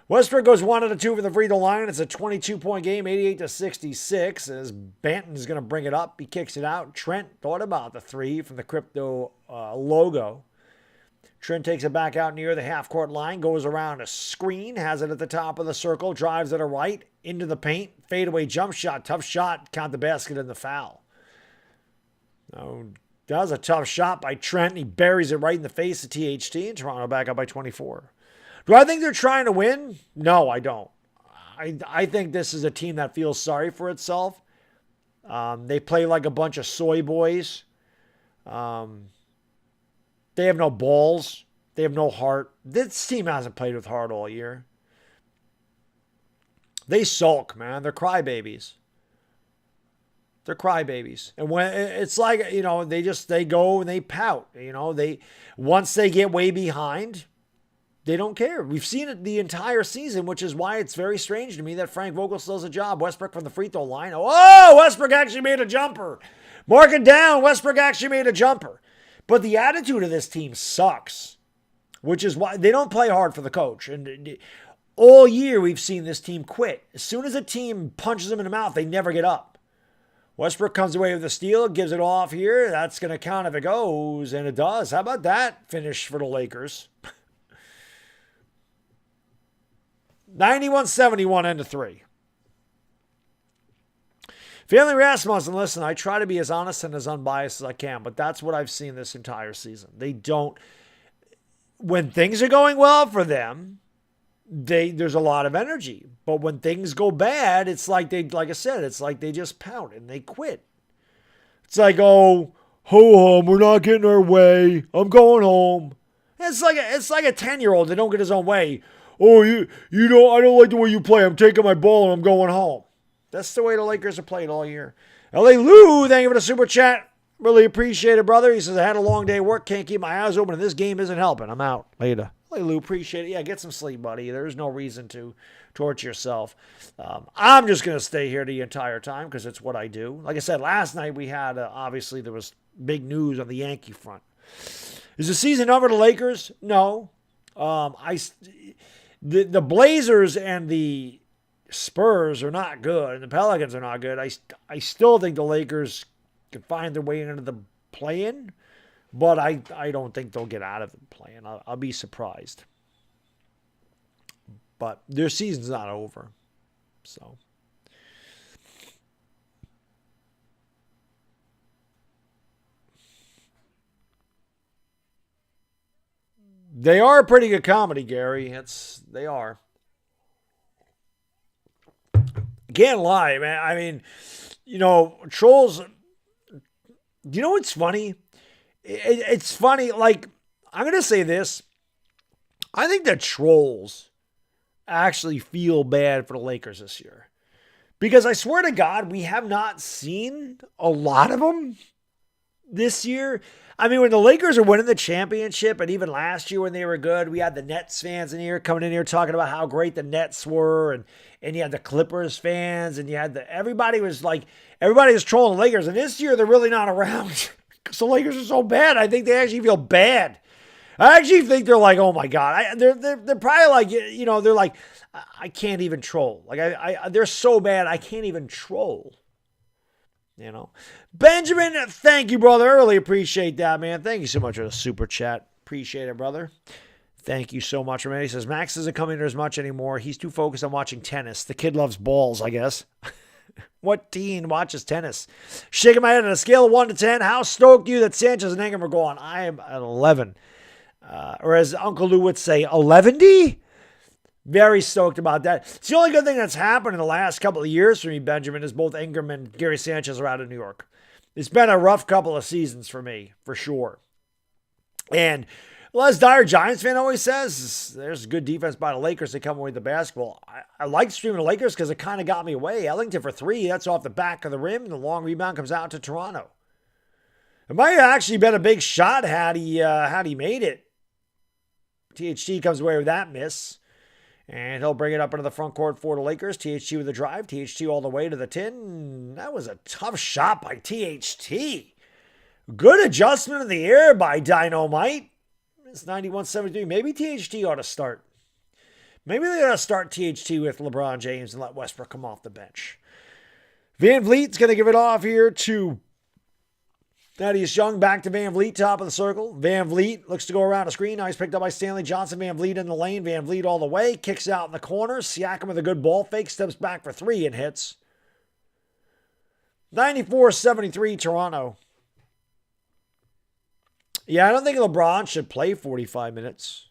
Westbrook goes 1 out of 2 for the free throw line. It's a 22-point game, 88-66. As Banton's going to bring it up, he kicks it out. Trent thought about the 3 from the crypto logo. Trent takes it back out near the half-court line, goes around a screen, has it at the top of the circle, drives it right into the paint, fadeaway jump shot, tough shot, count the basket and the foul. Oh, that was a tough shot by Trent. He buries it right in the face of THT, and Toronto back up by 24. Do I think they're trying to win? No, I don't. I think this is a team that feels sorry for itself. They play like a bunch of soy boys. They have no balls. They have no heart. This team hasn't played with heart all year. They sulk, man. They're crybabies. They're crybabies. And when it's like, they go and they pout. Once they get way behind, they don't care. We've seen it the entire season, which is why it's very strange to me that Frank Vogel still has a job. Westbrook from the free throw line. Oh, Westbrook actually made a jumper. Mark it down. Westbrook actually made a jumper. But the attitude of this team sucks, which is why they don't play hard for the coach. And all year we've seen this team quit. As soon as a team punches them in the mouth, they never get up. Westbrook comes away with the steal, gives it off here. That's going to count if it goes, and it does. How about that finish for the Lakers? 91-71 end of 3. Family Rasmussen, listen, I try to be as honest and as unbiased as I can, but that's what I've seen this entire season. They don't, when things are going well for them, there's a lot of energy. But when things go bad, it's like like I said, it's like they just pout and they quit. It's like, oh, ho hum, we're not getting our way. I'm going home. It's like a 10-year-old that don't get his own way. Oh, you know, I don't like the way you play. I'm taking my ball and I'm going home. That's the way the Lakers have played all year. LA Lou, thank you for the super chat. Really appreciate it, brother. He says, I had a long day of work. Can't keep my eyes open, and this game isn't helping. I'm out. Later. LA Lou, appreciate it. Yeah, get some sleep, buddy. There's no reason to torture yourself. I'm just going to stay here the entire time because it's what I do. Like I said, last night we had, obviously, there was big news on the Yankee front. Is the season over the Lakers? No. The Blazers and the Spurs are not good, and the Pelicans are not good. I still think the Lakers can find their way into the play-in, but I don't think they'll get out of the play-in. I'll be surprised. But their season's not over. So they are a pretty good comedy, Gary. They are. Can't lie, man. I mean, trolls. You know what's funny? It's funny. Like, I'm going to say this. I think the trolls actually feel bad for the Lakers this year. Because I swear to God, we have not seen a lot of them this year. I mean, when the Lakers are winning the championship, and even last year when they were good, we had the Nets fans in here coming in here talking about how great the Nets were, and you had the Clippers fans, and you had everybody was trolling the Lakers, and this year they're really not around because the Lakers are so bad. I think they actually feel bad. I actually think they're like, oh my God, they're probably like, they're like, I can't even troll. Like they're so bad, I can't even troll. Benjamin, thank you, brother. I really appreciate that, man. Thank you so much for the super chat. Appreciate it, brother. Thank you so much, man. He says, Max doesn't come in here as much anymore. He's too focused on watching tennis. The kid loves balls, I guess. What teen watches tennis? Shaking my head on a scale of 1 to 10. How stoked are you that Sanchez and Ingram are gone? I am at 11. Or as Uncle Lou would say, 11D? Very stoked about that. It's the only good thing that's happened in the last couple of years for me, Benjamin, is both Ingram and Gary Sanchez are out of New York. It's been a rough couple of seasons for me, for sure. And as Dyer Giants fan always says, there's good defense by the Lakers to come away with the basketball. I like streaming the Lakers because it kind of got me away. Ellington for 3, that's off the back of the rim, and the long rebound comes out to Toronto. It might have actually been a big shot had he made it. THT comes away with that miss. And he'll bring it up into the front court for the Lakers. THT with the drive. THT all the way to the tin. That was a tough shot by THT. Good adjustment in the air by Dynamite. It's 91-73. Maybe THT ought to start. Maybe they ought to start THT with LeBron James and let Westbrook come off the bench. Van Vliet's going to give it off here to Thaddeus Young. Back to Van Vliet, top of the circle. Van Vliet looks to go around a screen. Now he's picked up by Stanley Johnson. Van Vliet in the lane. Van Vliet all the way. Kicks out in the corner. Siakam with a good ball fake. Steps back for 3 and hits. 94-73 Toronto. Yeah, I don't think LeBron should play 45 minutes.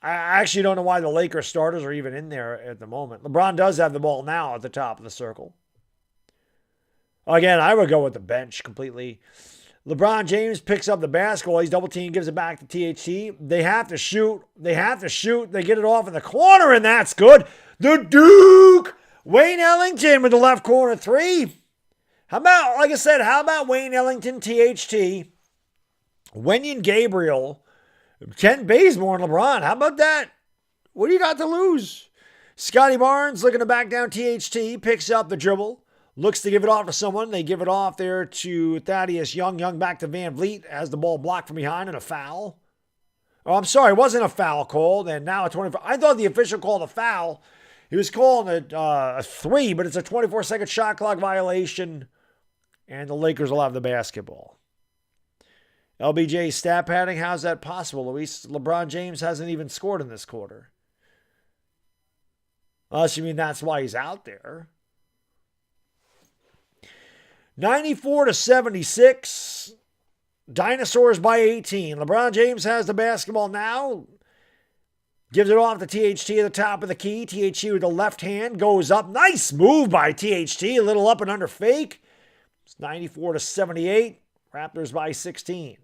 I actually don't know why the Lakers starters are even in there at the moment. LeBron does have the ball now at the top of the circle. Again, I would go with the bench completely. LeBron James picks up the basketball. He's double teamed, gives it back to THT. They have to shoot. They get it off in the corner, and that's good. The Duke! Wayne Ellington with the left corner 3. How about Wayne Ellington, THT, Wenyen Gabriel, Kent Bazemore, and LeBron? How about that? What do you got to lose? Scotty Barnes looking to back down THT, picks up the dribble. Looks to give it off to someone. They give it off there to Thaddeus Young. Young back to Van Vliet. Has the ball blocked from behind and a foul. Oh, I'm sorry. It wasn't a foul called. And now a 24. I thought the official called a foul. He was calling a 3, but it's a 24-second shot clock violation. And the Lakers will have the basketball. LBJ stat padding. How's that possible, Luis? LeBron James hasn't even scored in this quarter. Unless you mean that's why he's out there. 94-76. Dinosaurs by 18. LeBron James has the basketball now. Gives it off to THT at the top of the key. THT with the left hand goes up. Nice move by THT. A little up and under fake. It's 94-78. Raptors by 16.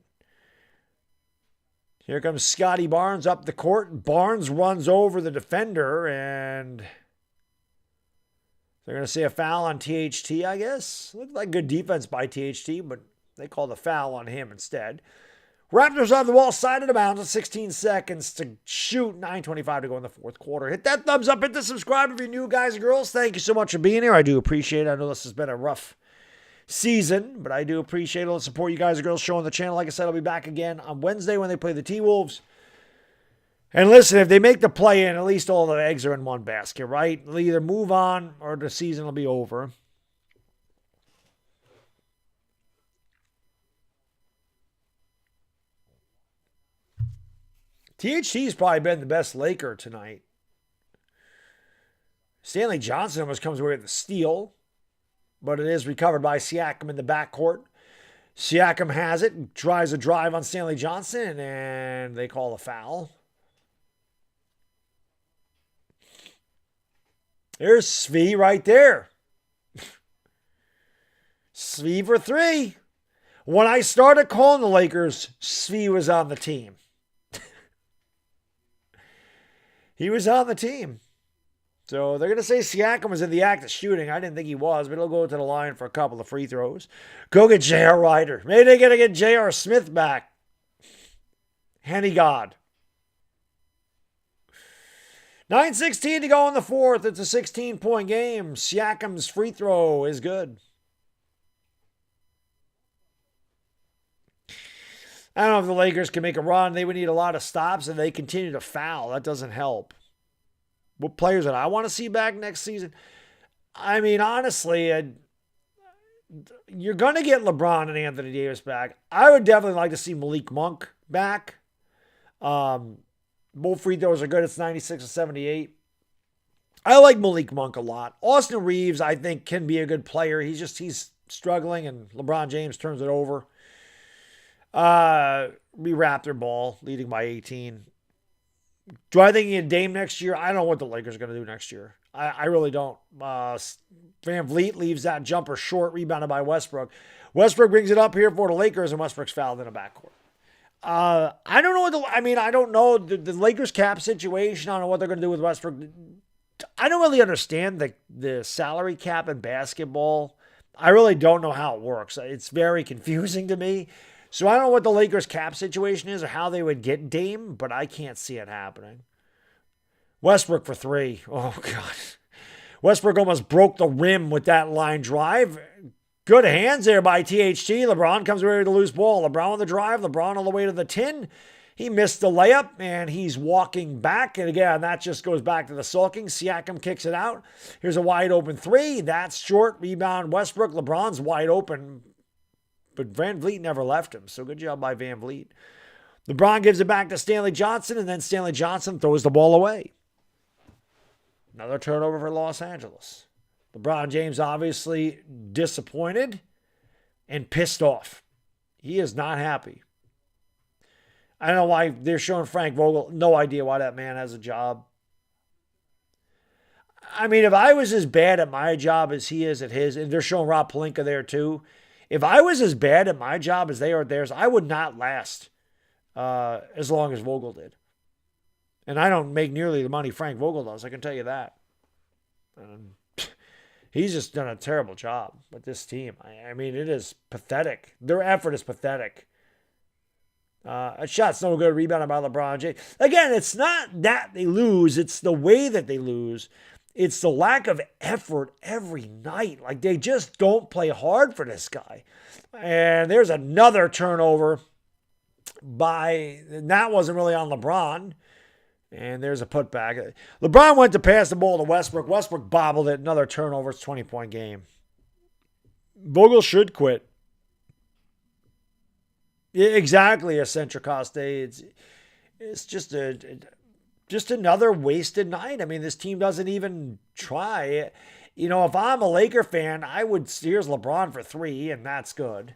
Here comes Scotty Barnes up the court. Barnes runs over the defender, and they're going to say a foul on THT, I guess. Looked like good defense by THT, but they called a foul on him instead. Raptors on the ball, side of the bounds with 16 seconds to shoot. 9:25 to go in the fourth quarter. Hit that thumbs up, hit the subscribe if you're new, guys and girls. Thank you so much for being here. I do appreciate it. I know this has been a rough season, but I do appreciate all the support you guys and girls showing the channel. Like I said, I'll be back again on Wednesday when they play the T-Wolves. And listen, if they make the play in, at least all the eggs are in one basket, right? They'll either move on or the season will be over. THT's probably been the best Laker tonight. Stanley Johnson almost comes away with the steal, but it is recovered by Siakam in the backcourt. Siakam has it, tries a drive on Stanley Johnson, and they call a foul. There's Svi right there. Svi for three. When I started calling the Lakers, Svi was on the team. He was on the team. So they're going to say Siakam was in the act of shooting. I didn't think he was, but he'll go to the line for a couple of free throws. Go get J.R. Ryder. Maybe they're going to get J.R. Smith back. Henny God. 9:16 to go in the fourth. It's a 16-point game. Siakam's free throw is good. I don't know if the Lakers can make a run. They would need a lot of stops, and they continue to foul. That doesn't help. What players that I want to see back next season? I mean, honestly, you're going to get LeBron and Anthony Davis back. I would definitely like to see Malik Monk back. Both free throws are good. It's 96-78. I like Malik Monk a lot. Austin Reeves, I think, can be a good player. He's struggling, and LeBron James turns it over. Be Raptor ball, leading by 18. Do I think he can Dame next year? I don't know what the Lakers are going to do next year. I really don't. Van Vliet leaves that jumper short, rebounded by Westbrook. Westbrook brings it up here for the Lakers, and Westbrook's fouled in the backcourt. I don't know I don't know the Lakers cap situation. I don't know what they're going to do with Westbrook. I don't really understand the salary cap in basketball. I really don't know how it works. It's very confusing to me. So I don't know what the Lakers cap situation is or how they would get Dame, but I can't see it happening. Westbrook for three. Oh, God. Westbrook almost broke the rim with that line drive. Good hands there by THT. LeBron comes away with a loose ball. LeBron on the drive. LeBron all the way to the 10. He missed the layup, and he's walking back. And again, that just goes back to the sulking. Siakam kicks it out. Here's a wide open three. That's short. Rebound Westbrook. LeBron's wide open. But Van Vliet never left him, so good job by Van Vliet. LeBron gives it back to Stanley Johnson, and then Stanley Johnson throws the ball away. Another turnover for Los Angeles. LeBron James obviously disappointed and pissed off. He is not happy. I don't know why they're showing Frank Vogel. No idea why that man has a job. I mean, if I was as bad at my job as he is at his, and they're showing Rob Pelinka there too, if I was as bad at my job as they are at theirs, I would not last as long as Vogel did. And I don't make nearly the money Frank Vogel does, I can tell you that. He's just done a terrible job with this team. I mean, it is pathetic. Their effort is pathetic. A shot's no good, rebounded by LeBron James. Again, it's not that they lose, it's the way that they lose. It's the lack of effort every night. Like, they just don't play hard for this guy. And there's another turnover and that wasn't really on LeBron. And there's a putback. LeBron went to pass the ball to Westbrook. Westbrook bobbled it. Another turnover. It's a 20-point game. Vogel should quit. Yeah, exactly, Eccentric Coste. It's just another wasted night. I mean, this team doesn't even try. You know, if I'm a Laker fan, here's LeBron for three, and that's good.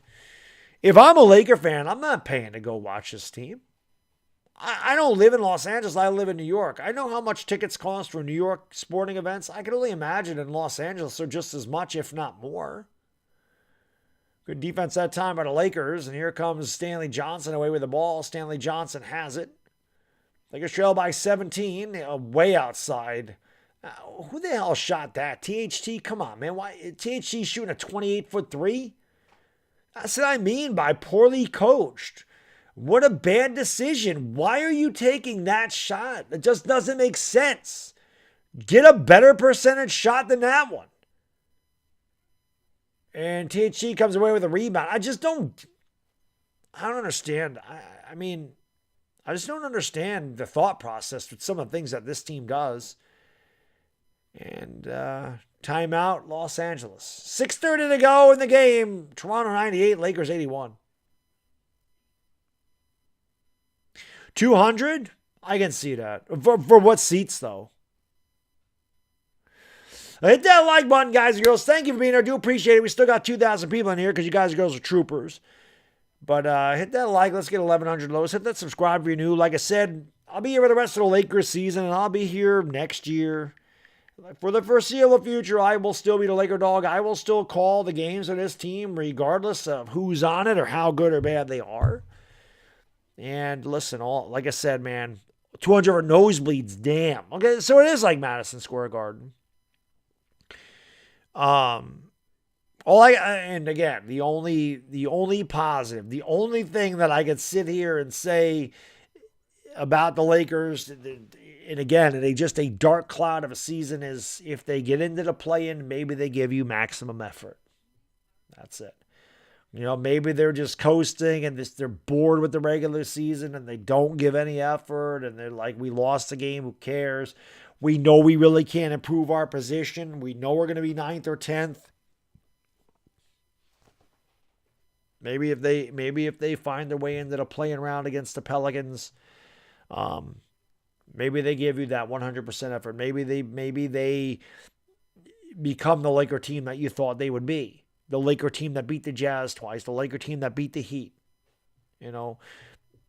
If I'm a Laker fan, I'm not paying to go watch this team. I don't live in Los Angeles. I live in New York. I know how much tickets cost for New York sporting events. I can only imagine in Los Angeles they're just as much, if not more. Good defense that time by the Lakers. And here comes Stanley Johnson away with the ball. Stanley Johnson has it. Lakers trail by 17, way outside. Who the hell shot that? THT? Come on, man. Why? THT shooting a 28-foot three? That's what I mean by poorly coached. What a bad decision. Why are you taking that shot? It just doesn't make sense. Get a better percentage shot than that one. And THC comes away with a rebound. I don't understand. I mean, I just don't understand the thought process with some of the things that this team does. And timeout, Los Angeles. 6:30 to go in the game. Toronto 98, Lakers 81. 200? I can see that. For what seats, though? Hit that like button, guys and girls. Thank you for being here. I do appreciate it. We still got 2,000 people in here because you guys and girls are troopers. But hit that like. Let's get 1,100 lows. Hit that subscribe if you're new. Like I said, I'll be here for the rest of the Lakers season, and I'll be here next year. For the foreseeable future, I will still be the LakerDog. I will still call the games of this team regardless of who's on it or how good or bad they are. And listen, like I said, man, 200 for nosebleeds, damn. Okay, so it is like Madison Square Garden. And again, the only positive, the only thing that I could sit here and say about the Lakers, and again, just a dark cloud of a season, is if they get into the play-in, maybe they give you maximum effort. That's it. Maybe they're just coasting and they're bored with the regular season and they don't give any effort and they're like, we lost the game, who cares? We know we really can't improve our position. We know we're going to be 9th or 10th. Maybe if they find their way into the playing round against the Pelicans, maybe they give you that 100% effort. Maybe they become the Laker team that you thought they would be. The Laker team that beat the Jazz twice. The Laker team that beat the Heat.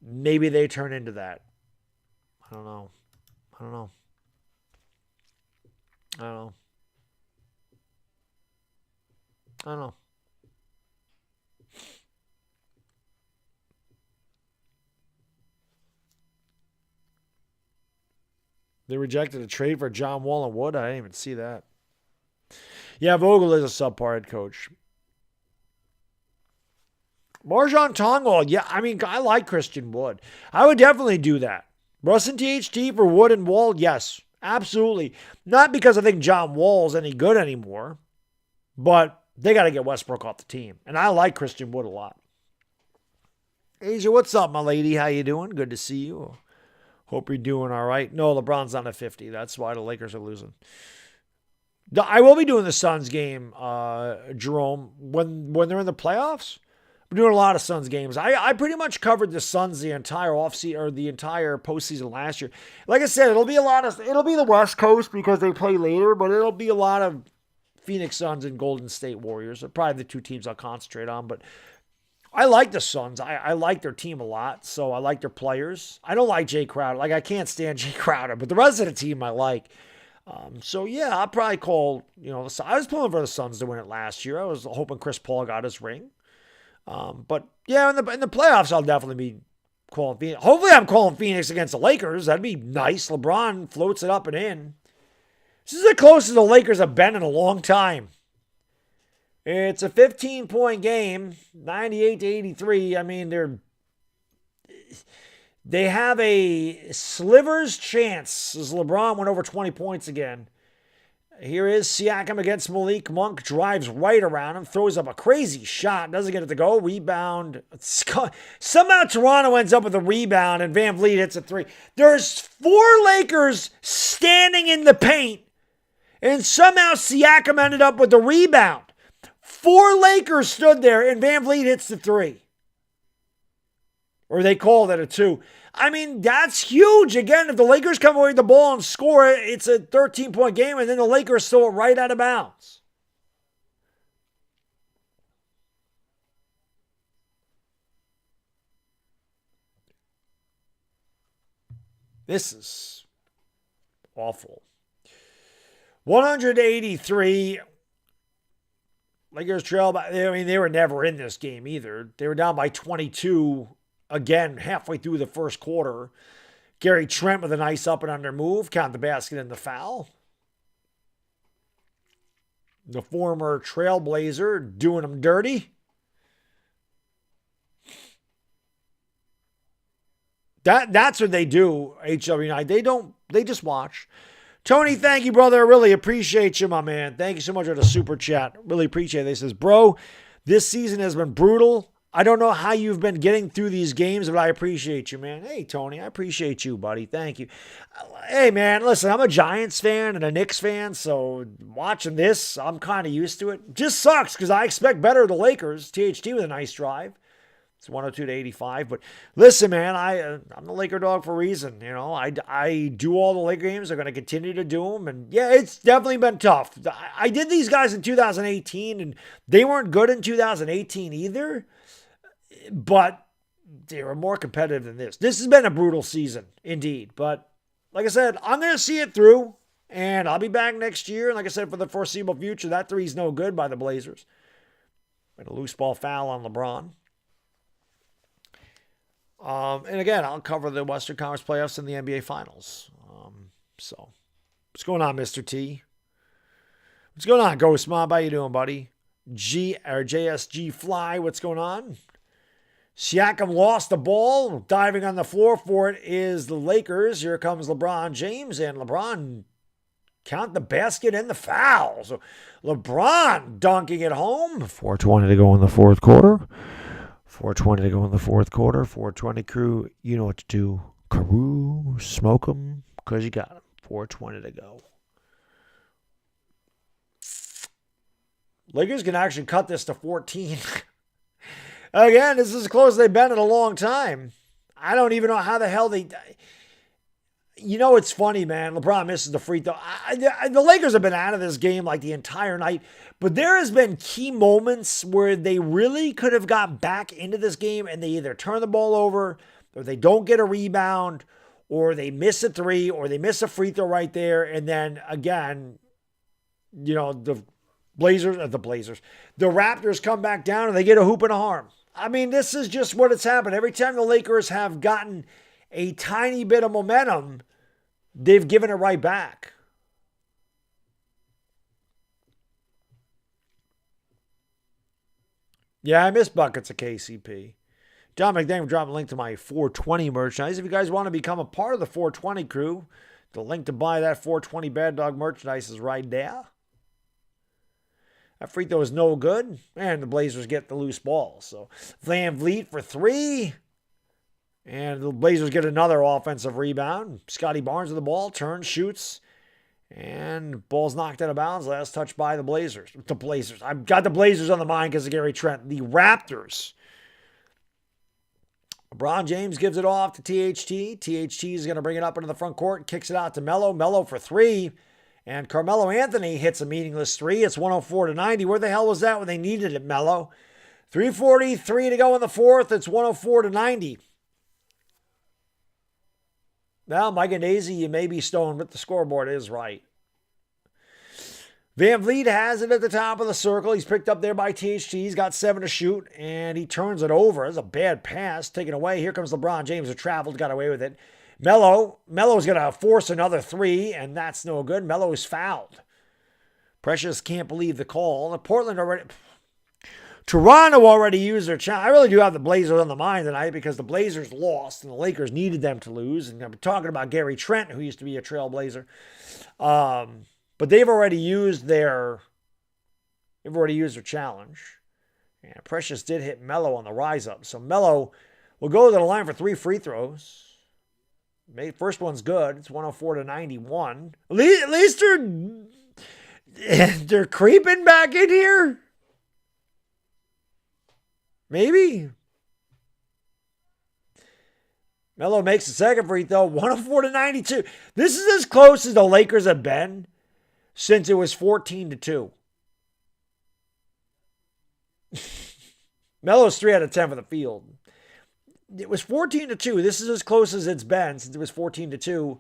Maybe they turn into that. I don't know. They rejected a trade for John Wall and Wood. I didn't even see that. Yeah, Vogel is a subpar head coach. Marjan Tongwall, yeah, I mean, I like Christian Wood. I would definitely do that. Russ and THT for Wood and Wall, yes, absolutely. Not because I think John Wall's any good anymore, but they got to get Westbrook off the team. And I like Christian Wood a lot. Asia, what's up, my lady? How you doing? Good to see you. Hope you're doing all right. No, LeBron's on a 50. That's why the Lakers are losing. I will be doing the Suns game, Jerome, when they're in the playoffs. I'm doing a lot of Suns games. I pretty much covered the Suns the entire offseason or the entire postseason last year. Like I said, it'll be the West Coast because they play later, but it'll be a lot of Phoenix Suns and Golden State Warriors. They're probably the two teams I'll concentrate on, but I like the Suns. I like their team a lot, so I like their players. I don't like Jay Crowder. Like, I can't stand Jay Crowder, but the rest of the team I like. So, yeah, I'll probably call, I was pulling for the Suns to win it last year. I was hoping Chris Paul got his ring. But, yeah, in the playoffs, I'll definitely be calling Phoenix. Hopefully I'm calling Phoenix against the Lakers. That'd be nice. LeBron floats it up and in. This is the closest the Lakers have been in a long time. It's a 15-point game, 98-83. I mean, they have a sliver's chance as LeBron went over 20 points again. Here is Siakam against Malik Monk. Drives right around him. Throws up a crazy shot. Doesn't get it to go. Rebound. Somehow Toronto ends up with a rebound and Van Vliet hits a three. There's 4 Lakers standing in the paint. And somehow Siakam ended up with the rebound. 4 Lakers stood there and Van Vliet hits the 3. Or they called it a 2. I mean, that's huge. Again, if the Lakers come away with the ball and score, it's a 13-point game, and then the Lakers throw it right out of bounds. This is awful. 183. Lakers trail by. I mean, they were never in this game either. They were down by 22 again halfway through the first quarter. Gary Trent with a nice up and under move. Count the basket and the foul. The former Trailblazer doing them dirty. That's what they do, HW9. They just watch. Tony, thank you, brother. I really appreciate you, my man. Thank you so much for the super chat. Really appreciate it. He says, bro, this season has been brutal. I don't know how you've been getting through these games, but I appreciate you, man. Hey, Tony, I appreciate you, buddy. Thank you. Hey, man, listen, I'm a Giants fan and a Knicks fan, so watching this, I'm kind of used to it. Just sucks because I expect better of the Lakers. THT with a nice drive. It's 102-85. But listen, man, I'm the Laker dog for a reason. You know, I do all the Laker games. I'm going to continue to do them. And yeah, it's definitely been tough. I did these guys in 2018, and they weren't good in 2018 either. But they were more competitive than this. This has been a brutal season, indeed. But like I said, I'm going to see it through. And I'll be back next year. And like I said, for the foreseeable future, that three's no good by the Blazers. And a loose ball foul on LeBron. And again, I'll cover the Western Conference playoffs and the NBA Finals. So, what's going on, Mr. T? What's going on, Ghost Mob? How you doing, buddy? JSG Fly, what's going on? Siakam lost the ball. Diving on the floor for it is the Lakers. Here comes LeBron James, and LeBron count the basket and the foul. So, LeBron dunking it home. 4:20 to go in the fourth quarter. 4:20 to go in the fourth quarter. 4:20 crew, you know what to do. Crew, smoke them because you got them. 4:20 to go. Lakers can actually cut this to 14. Again, this is as close as they've been in a long time. I don't even know how the hell they... You know, it's funny, man. LeBron misses the free throw. The Lakers have been out of this game like the entire night. But there has been key moments where they really could have got back into this game and they either turn the ball over or they don't get a rebound or they miss a three or they miss a free throw right there. And then, again, you know, the Raptors come back down and they get a hoop and a harm. I mean, this is just what it's happened. Every time the Lakers have gotten a tiny bit of momentum, they've given it right back. Yeah, I miss buckets of KCP. Dominic, thank you for dropping a link to my 420 merchandise. If you guys want to become a part of the 420 crew, the link to buy that 420 Baddog merchandise is right there. That free throw is no good, and the Blazers get the loose ball. So Van Vliet for three, and the Blazers get another offensive rebound. Scotty Barnes with the ball, turns, shoots, and ball's knocked out of bounds. Last touch by the Blazers. I've got the Blazers on the mind because of Gary Trent. The Raptors. LeBron James gives it off to THT. THT is going to bring it up into the front court, kicks it out to Melo. Melo for three. And Carmelo Anthony hits a meaningless three. It's 104-90. Where the hell was that when they needed it, Melo? 3:43 to go in the fourth. It's 104-90. Well, Mike and Daisy, you may be stoned, but the scoreboard is right. Van Vliet has it at the top of the circle. He's picked up there by THT. He's got 7 to shoot, and he turns it over. That's a bad pass taken away. Here comes LeBron James, who traveled, got away with it. Melo's going to force another three, and that's no good. Melo is fouled. Precious can't believe the call. Toronto already used their chance. I really do have the Blazers on the mind tonight because the Blazers lost and the Lakers needed them to lose. And I'm talking about Gary Trent, who used to be a Trailblazer. But they've already used their challenge. And Precious did hit Melo on the rise up. So Melo will go to the line for 3 free throws. First one's good. It's 104-91. At least they're creeping back in here. Maybe. Melo makes the second free throw. 104-92. This is as close as the Lakers have been since it was 14-2. Melo's 3 out of 10 for the field. It was 14-2. This is as close as it's been since it was 14-2.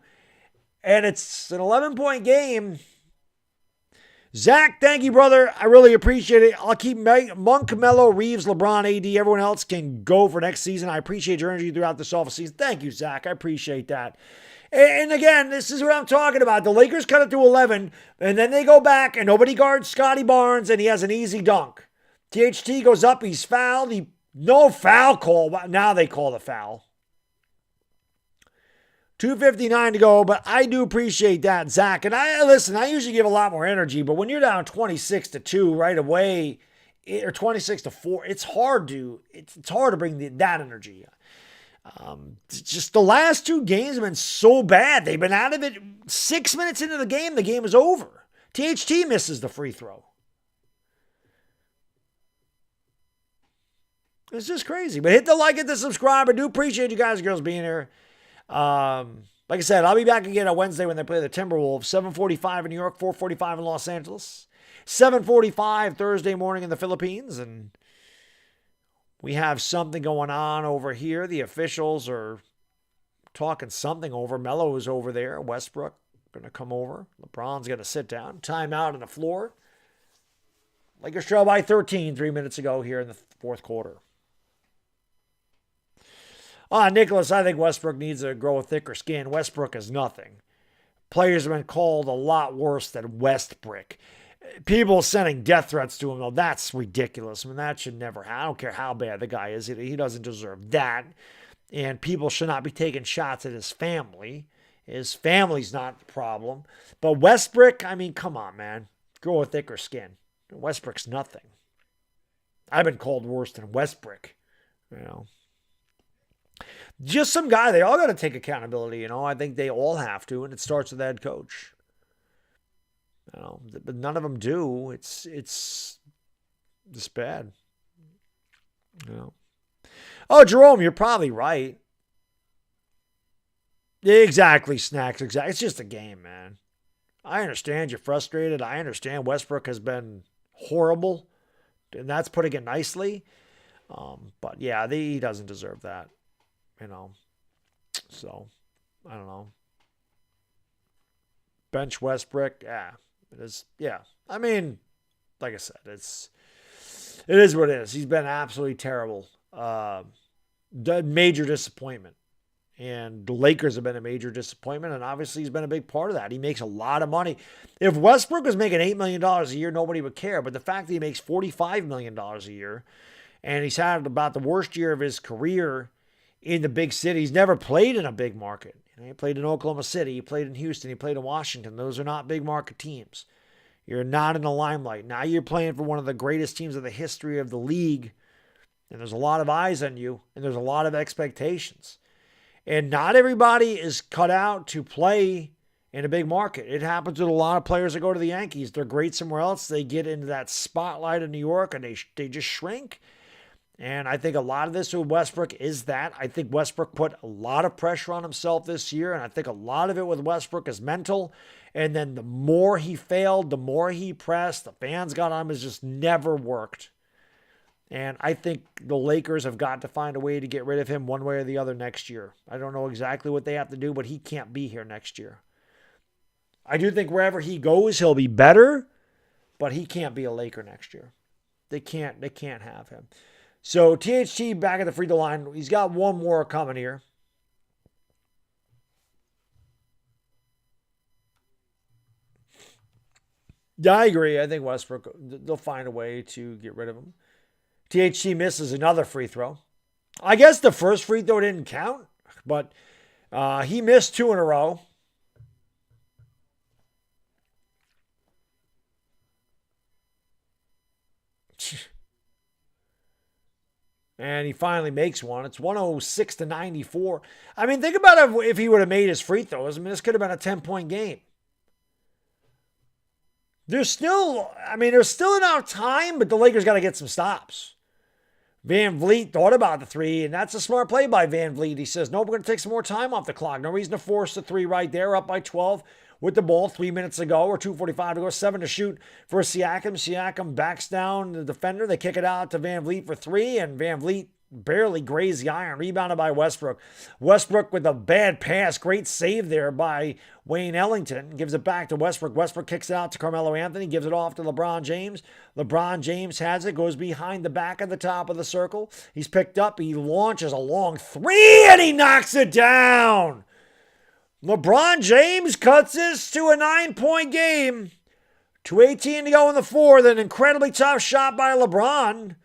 And it's an 11-point game. Zach, thank you, brother. I really appreciate it. I'll keep Monk, Melo, Reeves, LeBron, AD. Everyone else can go for next season. I appreciate your energy throughout this offseason. Thank you, Zach. I appreciate that. And again, this is what I'm talking about. The Lakers cut it to 11, and then they go back, and nobody guards Scotty Barnes, and he has an easy dunk. THT goes up. He's fouled. No foul call. Now they call the foul. 2:59 to go, but I do appreciate that, Zach. And I usually give a lot more energy, but when you're down 26-2 right away, or 26-4, it's hard to bring that energy. Just the last two games have been so bad. They've been out of it 6 minutes into the game is over. THT misses the free throw. It's just crazy. But hit the like, hit the subscribe. I do appreciate you guys and girls being here. Like I said, I'll be back again on Wednesday when they play the Timberwolves. 7:45 in New York, 4:45 in Los Angeles. 7:45 Thursday morning in the Philippines. And we have something going on over here. The officials are talking something over. Melo is over there. Westbrook going to come over. LeBron's going to sit down. Timeout on the floor. Lakers trail by 13 3 minutes ago here in the fourth quarter. Nicholas, I think Westbrook needs to grow a thicker skin. Westbrook is nothing. Players have been called a lot worse than Westbrook. People sending death threats to him, though, that's ridiculous. I mean, that should never happen. I don't care how bad the guy is. He doesn't deserve that. And people should not be taking shots at his family. His family's not the problem. But Westbrook, I mean, come on, man. Grow a thicker skin. Westbrook's nothing. I've been called worse than Westbrook, Just some guy. They all got to take accountability, I think they all have to, and it starts with the head coach. But none of them do. It's just bad. Oh, Jerome, you're probably right. Exactly, Snacks. Exactly. It's just a game, man. I understand you're frustrated. I understand Westbrook has been horrible, and that's putting it nicely. But yeah, he doesn't deserve that. So I don't know. Bench Westbrook, yeah, it is. Yeah, I mean, like I said, it is what it is. He's been absolutely terrible. Major disappointment, and the Lakers have been a major disappointment, and obviously he's been a big part of that. He makes a lot of money. If Westbrook was making $8 million a year, nobody would care. But the fact that he makes $45 million a year, and he's had about the worst year of his career in the big city. He's never played in a big market. He played in Oklahoma City. He played in Houston. He played in Washington. Those are not big market teams. You're not in the limelight. Now you're playing for one of the greatest teams of the history of the league. And there's a lot of eyes on you. And there's a lot of expectations. And not everybody is cut out to play in a big market. It happens with a lot of players that go to the Yankees. They're great somewhere else. They get into that spotlight in New York and they just shrink. And I think a lot of this with Westbrook is that. I think Westbrook put a lot of pressure on himself this year, and I think a lot of it with Westbrook is mental. And then the more he failed, the more he pressed, the fans got on him, has just never worked. And I think the Lakers have got to find a way to get rid of him one way or the other next year. I don't know exactly what they have to do, but he can't be here next year. I do think wherever he goes, he'll be better, but he can't be a Laker next year. They can't have him. So THT back at the free throw line. He's got one more coming here. Yeah, I agree. I think Westbrook, they'll find a way to get rid of him. THT misses another free throw. I guess the first free throw didn't count, but he missed two in a row. And he finally makes one. It's 106-94. I mean, think about if he would have made his free throws. I mean, this could have been a 10-point game. There's still enough time, but the Lakers got to get some stops. Van Vliet thought about the three, and that's a smart play by Van Vliet. He says, no, we're going to take some more time off the clock. No reason to force the three right there, up by 12 with the ball, 3 minutes ago, or 2:45 to go, 7 to shoot for Siakam. Siakam backs down the defender. They kick it out to Van Vliet for three, and Van Vliet barely grazed the iron. Rebounded by Westbrook. Westbrook with a bad pass. Great save there by Wayne Ellington. Gives it back to Westbrook. Westbrook kicks it out to Carmelo Anthony. Gives it off to LeBron James. LeBron James has it. Goes behind the back of the top of the circle. He's picked up. He launches a long three and he knocks it down. LeBron James cuts this to a 9-point game. 2:18 to go in the fourth. An incredibly tough shot by LeBron.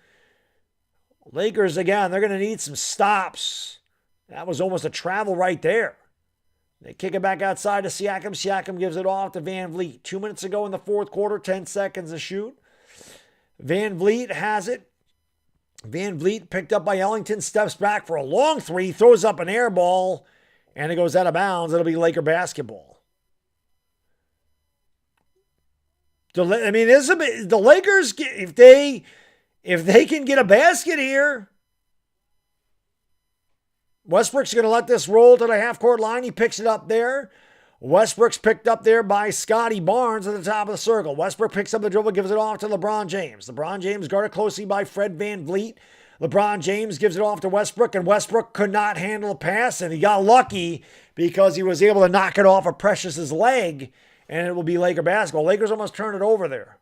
Lakers, again, they're going to need some stops. That was almost a travel right there. They kick it back outside to Siakam. Siakam gives it off to Van Vliet. 2 minutes to go in the fourth quarter, 10 seconds to shoot. Van Vliet has it. Van Vliet picked up by Ellington, steps back for a long three, throws up an air ball, and it goes out of bounds. It'll be Laker basketball. The Lakers, if they can get a basket here, Westbrook's going to let this roll to the half-court line. He picks it up there. Westbrook's picked up there by Scotty Barnes at the top of the circle. Westbrook picks up the dribble, gives it off to LeBron James. LeBron James guarded closely by Fred Van Vliet. LeBron James gives it off to Westbrook, and Westbrook could not handle a pass, and he got lucky because he was able to knock it off of Precious's leg, and it will be Laker basketball. Lakers almost turned it over there.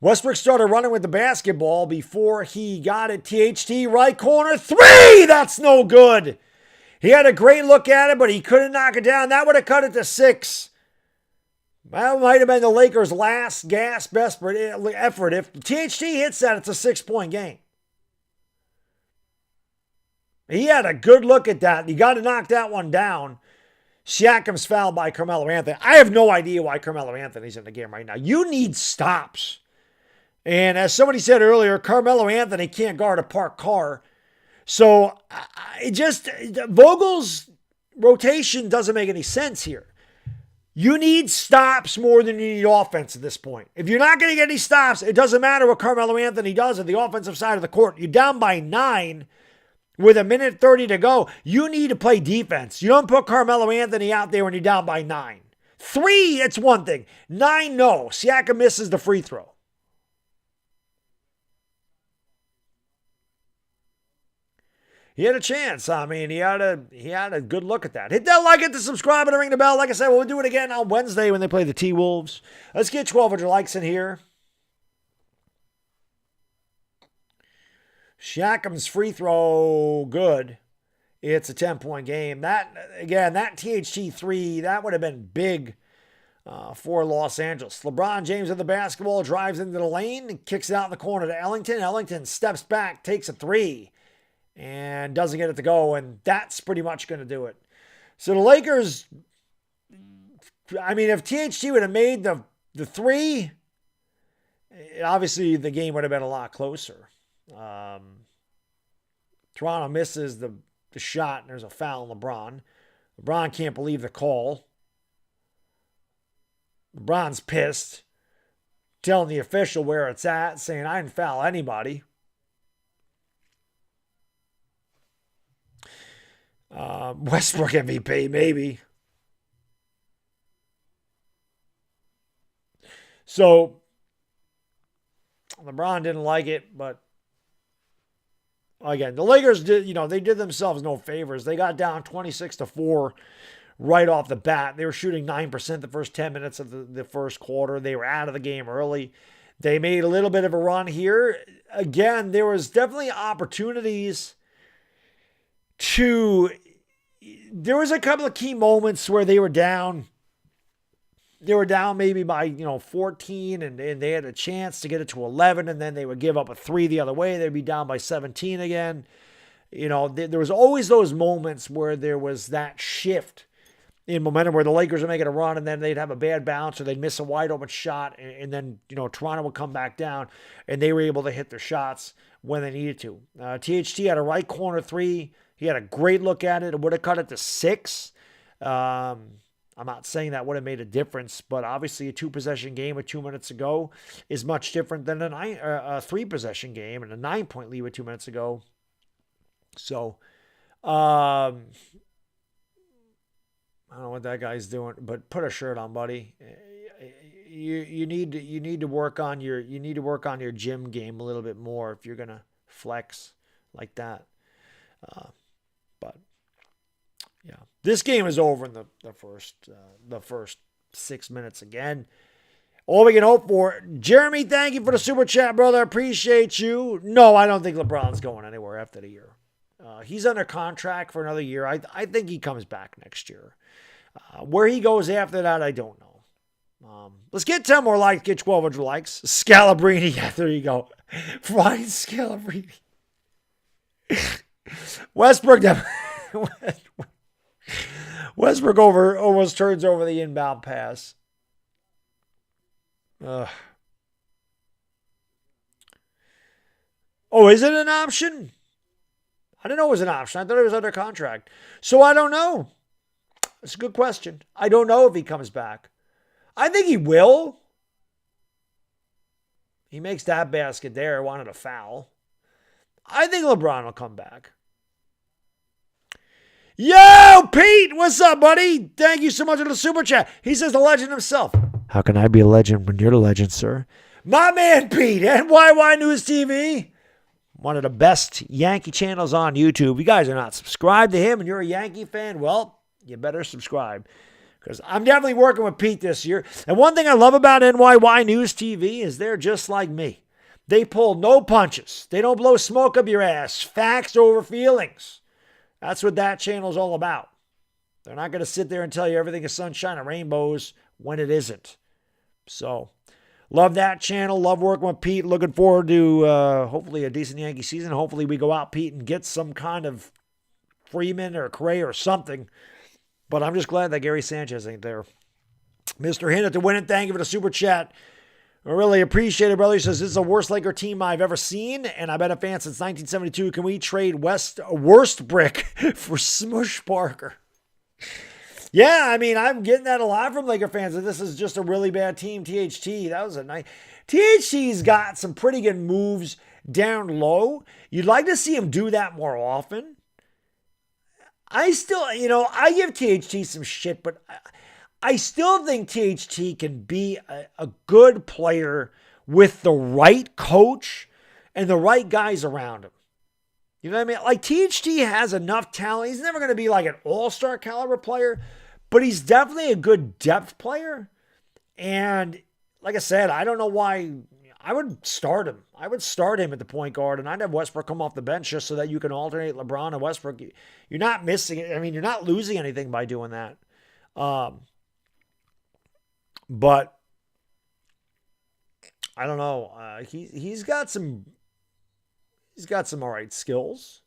Westbrook started running with the basketball before he got it. THT, right corner, three! That's no good. He had a great look at it, but he couldn't knock it down. That would have cut it to 6. That might have been the Lakers' last gasp effort. If THT hits that, it's a 6-point game. He had a good look at that. You got to knock that one down. Siakam's fouled by Carmelo Anthony. I have no idea why Carmelo Anthony's in the game right now. You need stops. And as somebody said earlier, Carmelo Anthony can't guard a parked car. So Vogel's rotation doesn't make any sense here. You need stops more than you need offense at this point. If you're not going to get any stops, it doesn't matter what Carmelo Anthony does on the offensive side of the court. You're down by 9 with 1:30 to go. You need to play defense. You don't put Carmelo Anthony out there when you're down by 9. 3, it's one thing. 9, no. Siakam misses the free throw. He had a chance. I mean, he had a good look at that. Hit that like, hit the subscribe, and ring the bell. Like I said, we'll do it again on Wednesday when they play the T-Wolves. Let's get 1,200 likes in here. Siakam's free throw, good. It's a 10-point game. That THT 3, that would have been big for Los Angeles. LeBron James with the basketball, drives into the lane, and kicks it out in the corner to Ellington. Ellington steps back, takes a 3. And doesn't get it to go, and that's pretty much going to do it. So the Lakers, I mean, if THT would have made the 3, obviously the game would have been a lot closer. Toronto misses the shot, and there's a foul on LeBron. LeBron can't believe the call. LeBron's pissed, telling the official where it's at, saying, I didn't foul anybody. Westbrook MVP, maybe. So, LeBron didn't like it, but again, the Lakers did, they did themselves no favors. They got down 26-4 right off the bat. They were shooting 9% the first 10 minutes of the first quarter. They were out of the game early. They made a little bit of a run here. Again, there was definitely opportunities there was a couple of key moments where they were down. They were down maybe by, 14, and they had a chance to get it to 11, and then they would give up a 3 the other way. They'd be down by 17 again. There was always those moments where there was that shift in momentum where the Lakers are making a run, and then they'd have a bad bounce, or they'd miss a wide open shot, and then, Toronto would come back down, and they were able to hit their shots when they needed to. THT had a right corner 3. He had a great look at it. It would have cut it to 6. I'm not saying that would have made a difference, but obviously a 2-possession game with 2 minutes to go is much different than a 3-possession game and a 9-point lead with 2 minutes to go. So, I don't know what that guy's doing, but put a shirt on, buddy. you need to work on your gym game a little bit more if you're gonna flex like that. But yeah, this game is over in the first 6 minutes again. All we can hope for. Jeremy, thank you for the super chat, brother. Appreciate you. No, I don't think LeBron's going anywhere after the year. He's under contract for another year. I think he comes back next year. Where he goes after that, I don't know. Let's get 10 more likes, get 1,200 likes. Scalabrini, yeah, there you go. Ryan Scalabrini. Westbrook almost turns over the inbound pass. Oh, is it an option? I didn't know it was an option. I thought it was under contract. So I don't know. It's a good question. I don't know if he comes back. I think he will. He makes that basket there. Wanted a foul. I think LeBron will come back. Yo, Pete, what's up, buddy? Thank you so much for the super chat. He says the legend himself. How can I be a legend when you're the legend, sir? My man, Pete, NYY News TV. One of the best Yankee channels on YouTube. You guys are not subscribed to him and you're a Yankee fan, well, you better subscribe. Because I'm definitely working with Pete this year. And one thing I love about NYY News TV is they're just like me. They pull no punches. They don't blow smoke up your ass. Facts over feelings. That's what that channel's all about. They're not going to sit there and tell you everything is sunshine and rainbows when it isn't. So, love that channel. Love working with Pete. Looking forward to hopefully a decent Yankee season. Hopefully we go out, Pete, and get some kind of Freeman or Cray or something. But I'm just glad that Gary Sanchez ain't there. Mr. Hinnett to win it. Thank you for the super chat. I really appreciate it, brother. He says, this is the worst Laker team I've ever seen, and I've been a fan since 1972. Can we trade Worst Brick for Smush Parker? Yeah, I mean, I'm getting that a lot from Laker fans, that this is just a really bad team. THT, that was a nice... THT's got some pretty good moves down low. You'd like to see him do that more often. I still, I give THT some shit, but I still think THT can be a good player with the right coach and the right guys around him. You know what I mean? Like, THT has enough talent. He's never going to be like an all-star caliber player, but he's definitely a good depth player. And like I said, I don't know why. I would start him. I would start him at the point guard, and I'd have Westbrook come off the bench just so that you can alternate LeBron and Westbrook. You're not missing it. I mean, you're not losing anything by doing that. But I don't know. He's got some all right skills.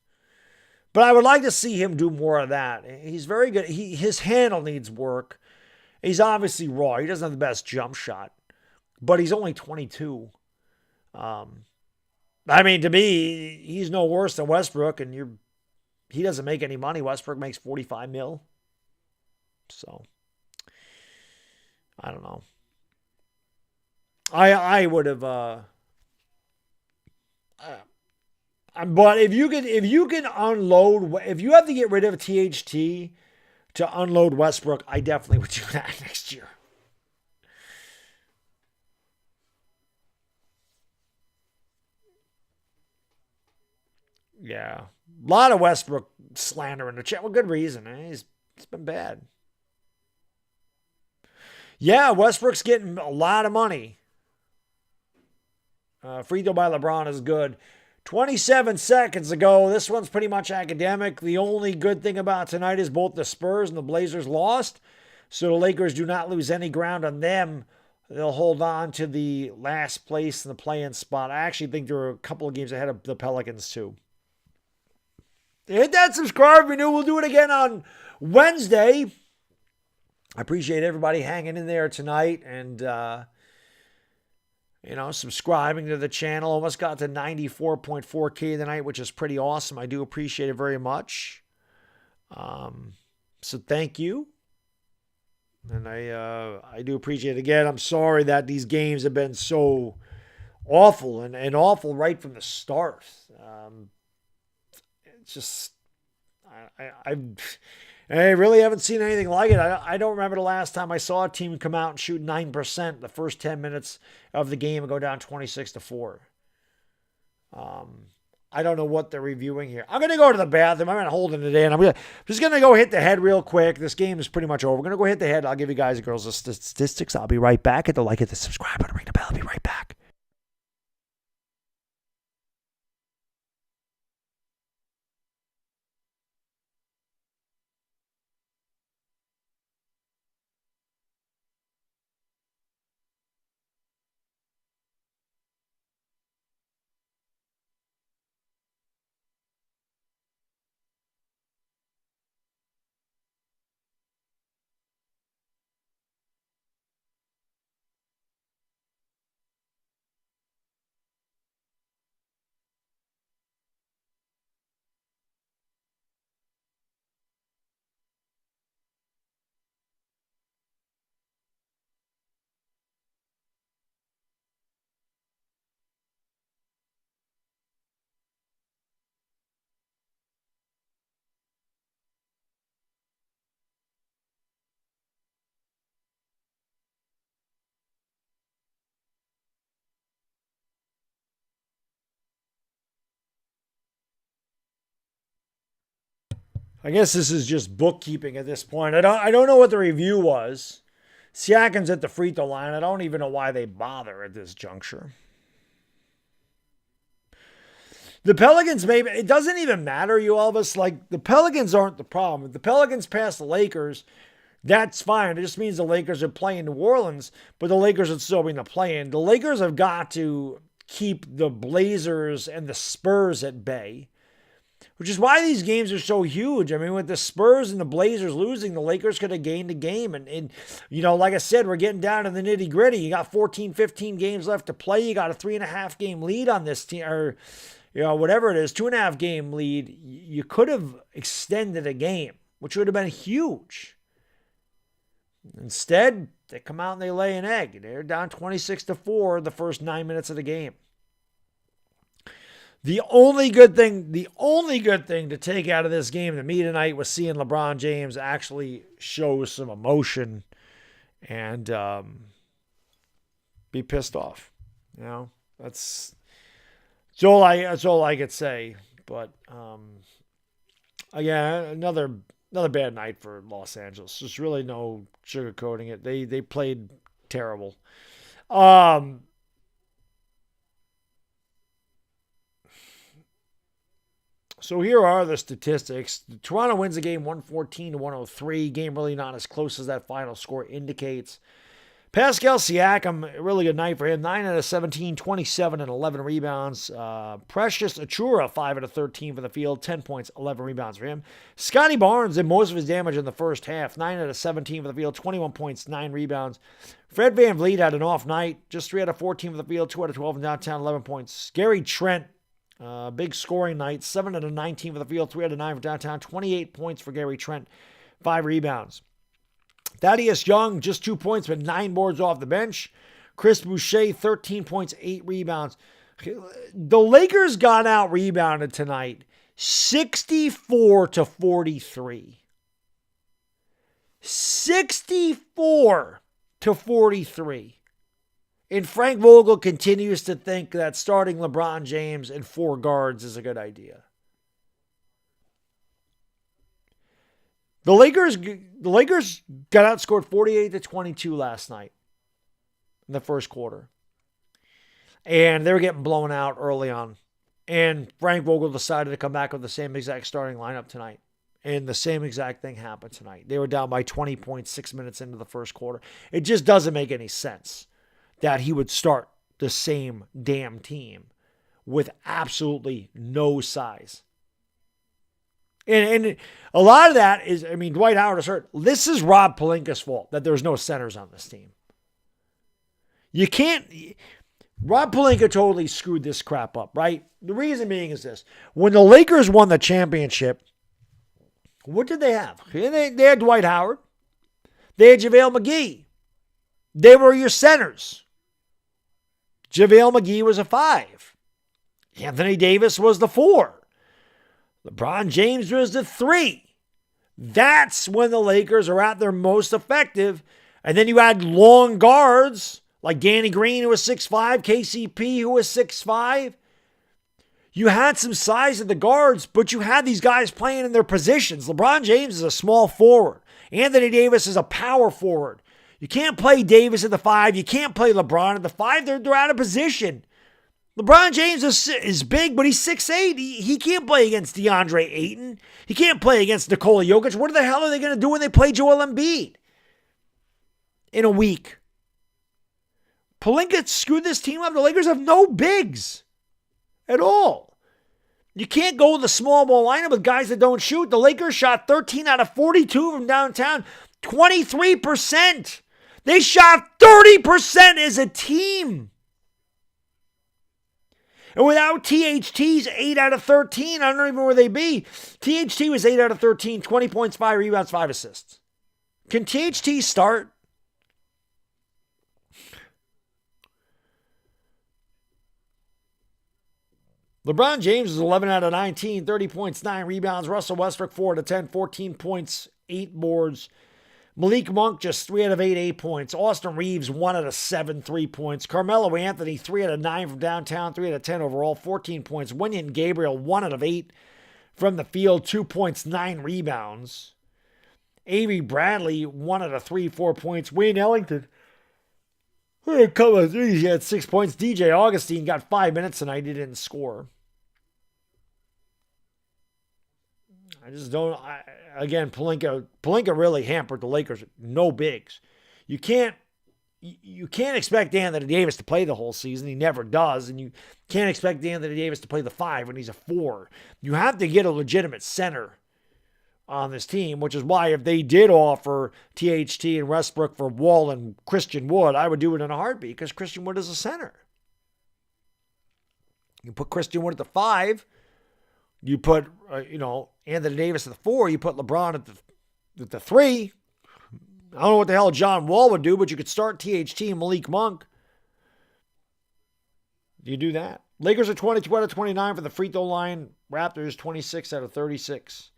But I would like to see him do more of that. He's very good. His handle needs work. He's obviously raw. He doesn't have the best jump shot, but he's only 22. I mean, to me, he's no worse than Westbrook, and he doesn't make any money. Westbrook makes $45 million. So, I don't know. I would have, but if you can unload, if you have to get rid of THT to unload Westbrook, I definitely would do that next year. Yeah. A lot of Westbrook slander in the chat. Well, good reason. He's been bad. Yeah, Westbrook's getting a lot of money. Free throw by LeBron is good. 27 seconds ago. This one's pretty much academic. The only good thing about tonight is both the Spurs and the Blazers lost. So the Lakers do not lose any ground on them. They'll hold on to the last place in the play-in spot. I actually think they're a couple of games ahead of the Pelicans, too. Hit that subscribe if you're new. We'll do it again on Wednesday. I appreciate everybody hanging in there tonight and, subscribing to the channel. Almost got to 94.4K tonight, which is pretty awesome. I do appreciate it very much. So thank you. And I do appreciate it again. I'm sorry that these games have been so awful and awful right from the start. It's just, And I really haven't seen anything like it. I don't remember the last time I saw a team come out and shoot 9% the first 10 minutes of the game and go down 26-4. I don't know what they're reviewing here. I'm going to go to the bathroom. I'm not holding it in. Just going to go hit the head real quick. This game is pretty much over. We're going to go hit the head. I'll give you guys and girls the statistics. I'll be right back. Hit the like, hit the subscribe button, ring the bell. I'll be right back. I guess this is just bookkeeping at this point. I don't know what the review was. Siakam's at the free throw line. I don't even know why they bother at this juncture. The Pelicans, maybe, it doesn't even matter, you Elvis. Like, the Pelicans aren't the problem. If the Pelicans pass the Lakers, that's fine. It just means the Lakers are playing New Orleans, but the Lakers would still be in the play-in. The Lakers have got to keep the Blazers and the Spurs at bay, which is why these games are so huge. I mean, with the Spurs and the Blazers losing, the Lakers could have gained a game. And like I said, we're getting down to the nitty gritty. You got 14, 15 games left to play. You got a 3.5 game lead on this team, or, whatever it is, 2.5 game lead. You could have extended a game, which would have been huge. Instead, they come out and they lay an egg. They're down 26-4 the first 9 minutes of the game. The only good thing to take out of this game to me tonight was seeing LeBron James actually show some emotion and be pissed off. That's all I could say. But again, another bad night for Los Angeles. There's really no sugarcoating it. They played terrible. So here are the statistics. Toronto wins the game 114-103. Game really not as close as that final score indicates. Pascal Siakam, really good night for him. 9 out of 17, 27 and 11 rebounds. Precious Achura, 5 out of 13 for the field, 10 points, 11 rebounds for him. Scotty Barnes did most of his damage in the first half. 9 out of 17 for the field, 21 points, 9 rebounds. Fred VanVleet had an off night. Just 3 out of 14 for the field, 2 out of 12 in downtown, 11 points. Gary Trent, big scoring night. 7 out of 19 for the field, 3 out of 9 for downtown, 28 points for Gary Trent, 5 rebounds. Thaddeus Young, just 2 points, but 9 boards off the bench. Chris Boucher, 13 points, 8 rebounds. The Lakers got out rebounded tonight, 64-43. 64-43. And Frank Vogel continues to think that starting LeBron James and 4 guards is a good idea. The Lakers got outscored 48-22 last night in the first quarter. And they were getting blown out early on. And Frank Vogel decided to come back with the same exact starting lineup tonight. And the same exact thing happened tonight. They were down by 20 points 6 minutes into the first quarter. It just doesn't make any sense that he would start the same damn team with absolutely no size. And a lot of that is, Dwight Howard is hurt. This is Rob Pelinka's fault that there's no centers on this team. You can't. Rob Pelinka totally screwed this crap up, right? The reason being is this. When the Lakers won the championship, what did they have? They had Dwight Howard. They had JaVale McGee. They were your centers. JaVale McGee was a 5. Anthony Davis was the 4. LeBron James was the 3. That's when the Lakers are at their most effective. And then you add long guards like Danny Green, who was 6'5", KCP, who was 6'5". You had some size at the guards, but you had these guys playing in their positions. LeBron James is a small forward. Anthony Davis is a power forward. You can't play Davis at the 5. You can't play LeBron at the 5. They're out of position. LeBron James is big, but he's 6'8". He can't play against DeAndre Ayton. He can't play against Nikola Jokic. What the hell are they going to do when they play Joel Embiid in a week? Pelinka screwed this team up. The Lakers have no bigs at all. You can't go with the small ball lineup with guys that don't shoot. The Lakers shot 13 out of 42 from downtown, 23%. They shot 30% as a team. And without THT's 8 out of 13, I don't even know where they be. THT was 8 out of 13, 20 points, 5 rebounds, 5 assists. Can THT start? LeBron James is 11 out of 19, 30 points, 9 rebounds. Russell Westbrook, 4 out of 10, 14 points, 8 boards. Malik Monk, just 3 out of 8, 8 points. Austin Reeves, 1 out of 7, 3 points. Carmelo Anthony, 3 out of 9 from downtown, 3 out of 10 overall, 14 points. Wenyen Gabriel, 1 out of 8 from the field, 2 points, 9 rebounds. Avery Bradley, 1 out of 3, 4 points. Wayne Ellington, a couple of threes, he had 6 points. DJ Augustine got 5 minutes tonight, he didn't score. I just don't. Again, Pelinka really hampered the Lakers. No bigs. You can't expect Anthony Davis to play the whole season. He never does, and you can't expect Anthony Davis to play the 5 when he's a 4. You have to get a legitimate center on this team, which is why if they did offer THT and Westbrook for Wall and Christian Wood, I would do it in a heartbeat because Christian Wood is a center. You put Christian Wood at the 5. You put, Anthony Davis at the 4. You put LeBron at the 3. I don't know what the hell John Wall would do, but you could start THT and Malik Monk. You do that. Lakers are 22 out of 29 for the free throw line. Raptors 26 out of 36.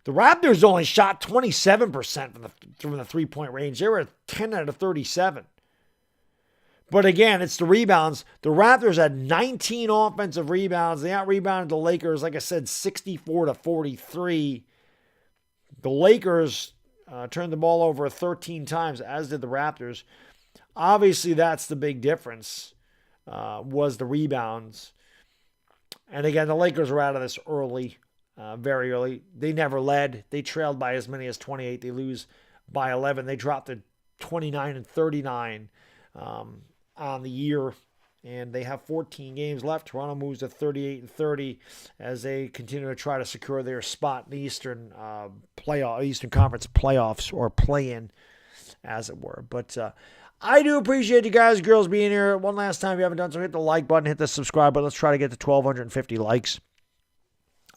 The Raptors only shot 27% from the three-point range. They were at 10 out of 37. But again, it's the rebounds. The Raptors had 19 offensive rebounds. They out-rebounded the Lakers, like I said, 64 to 43. The Lakers turned the ball over 13 times, as did the Raptors. Obviously, that's the big difference, was the rebounds. And again, the Lakers were out of this early, very early. They never led. They trailed by as many as 28. They lose by 11. They dropped to 29 and 39. On the year, and they have 14 games left. Toronto moves to 38 and 30 as they continue to try to secure their spot in the Eastern Conference playoffs, or play-in, as it were. But I do appreciate you guys and girls being here. One last time, if you haven't done so, hit the like button, hit the subscribe button. Let's try to get to 1,250 likes.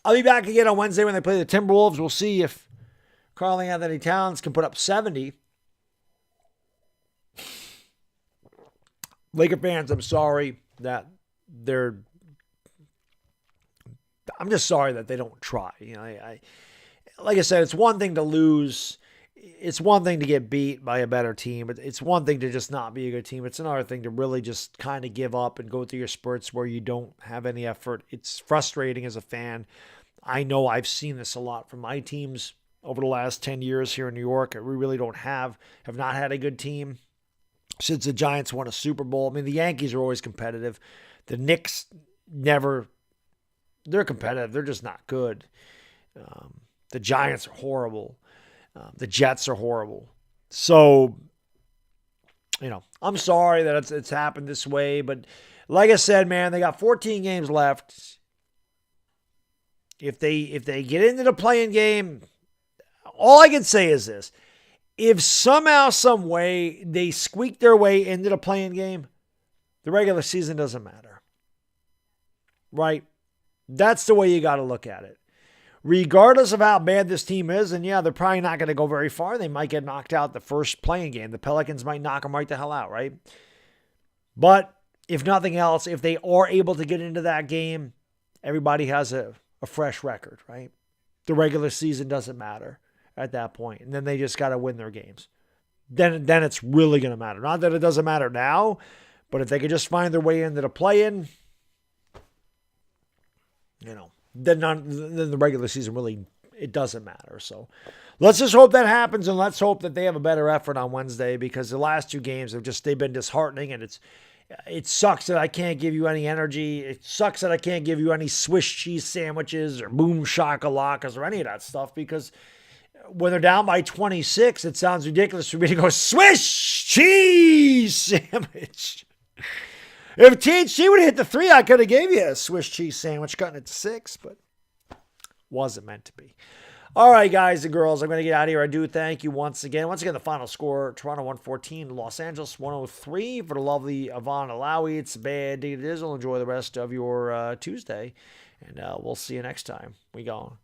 I'll be back again on Wednesday when they play the Timberwolves. We'll see if Karl-Anthony Towns can put up 70. Laker fans, I'm sorry that I'm just sorry that they don't try. Like I said, it's one thing to lose. It's one thing to get beat by a better team, but it's one thing to just not be a good team. It's another thing to really just kind of give up and go through your spurts where you don't have any effort. It's frustrating as a fan. I know I've seen this a lot from my teams over the last 10 years here in New York. We really have not had a good team since the Giants won a Super Bowl. I mean, the Yankees are always competitive. The Knicks they're competitive. They're just not good. The Giants are horrible. The Jets are horrible. So, I'm sorry that it's happened this way. But like I said, man, they got 14 games left. If they get into the play-in game, all I can say is this. If somehow, some way, they squeak their way into the play-in game, the regular season doesn't matter. Right? That's the way you got to look at it. Regardless of how bad this team is, and yeah, they're probably not going to go very far. They might get knocked out the first play-in game. The Pelicans might knock them right the hell out, right? But if nothing else, if they are able to get into that game, everybody has a fresh record, right? The regular season doesn't matter. at that point. And then they just got to win their games. Then it's really going to matter. Not that it doesn't matter now, but if they could just find their way into the play-in, then the regular season really, it doesn't matter. So let's just hope that happens, and let's hope that they have a better effort on Wednesday, because the last 2 games they've been disheartening, and it sucks that I can't give you any energy. It sucks that I can't give you any Swiss cheese sandwiches or boom shakalakas or any of that stuff, because when they're down by 26, it sounds ridiculous for me to go Swiss cheese sandwich. If THC would have hit the 3, I could have gave you a Swiss cheese sandwich, cutting it to 6, but wasn't meant to be. All right, guys and girls, I'm going to get out of here. I do thank you once again. Once again, the final score, Toronto 114, Los Angeles 103 for the lovely Yvonne Alawi. It's Bad Dizzle. Enjoy the rest of your Tuesday, and we'll see you next time. We gone.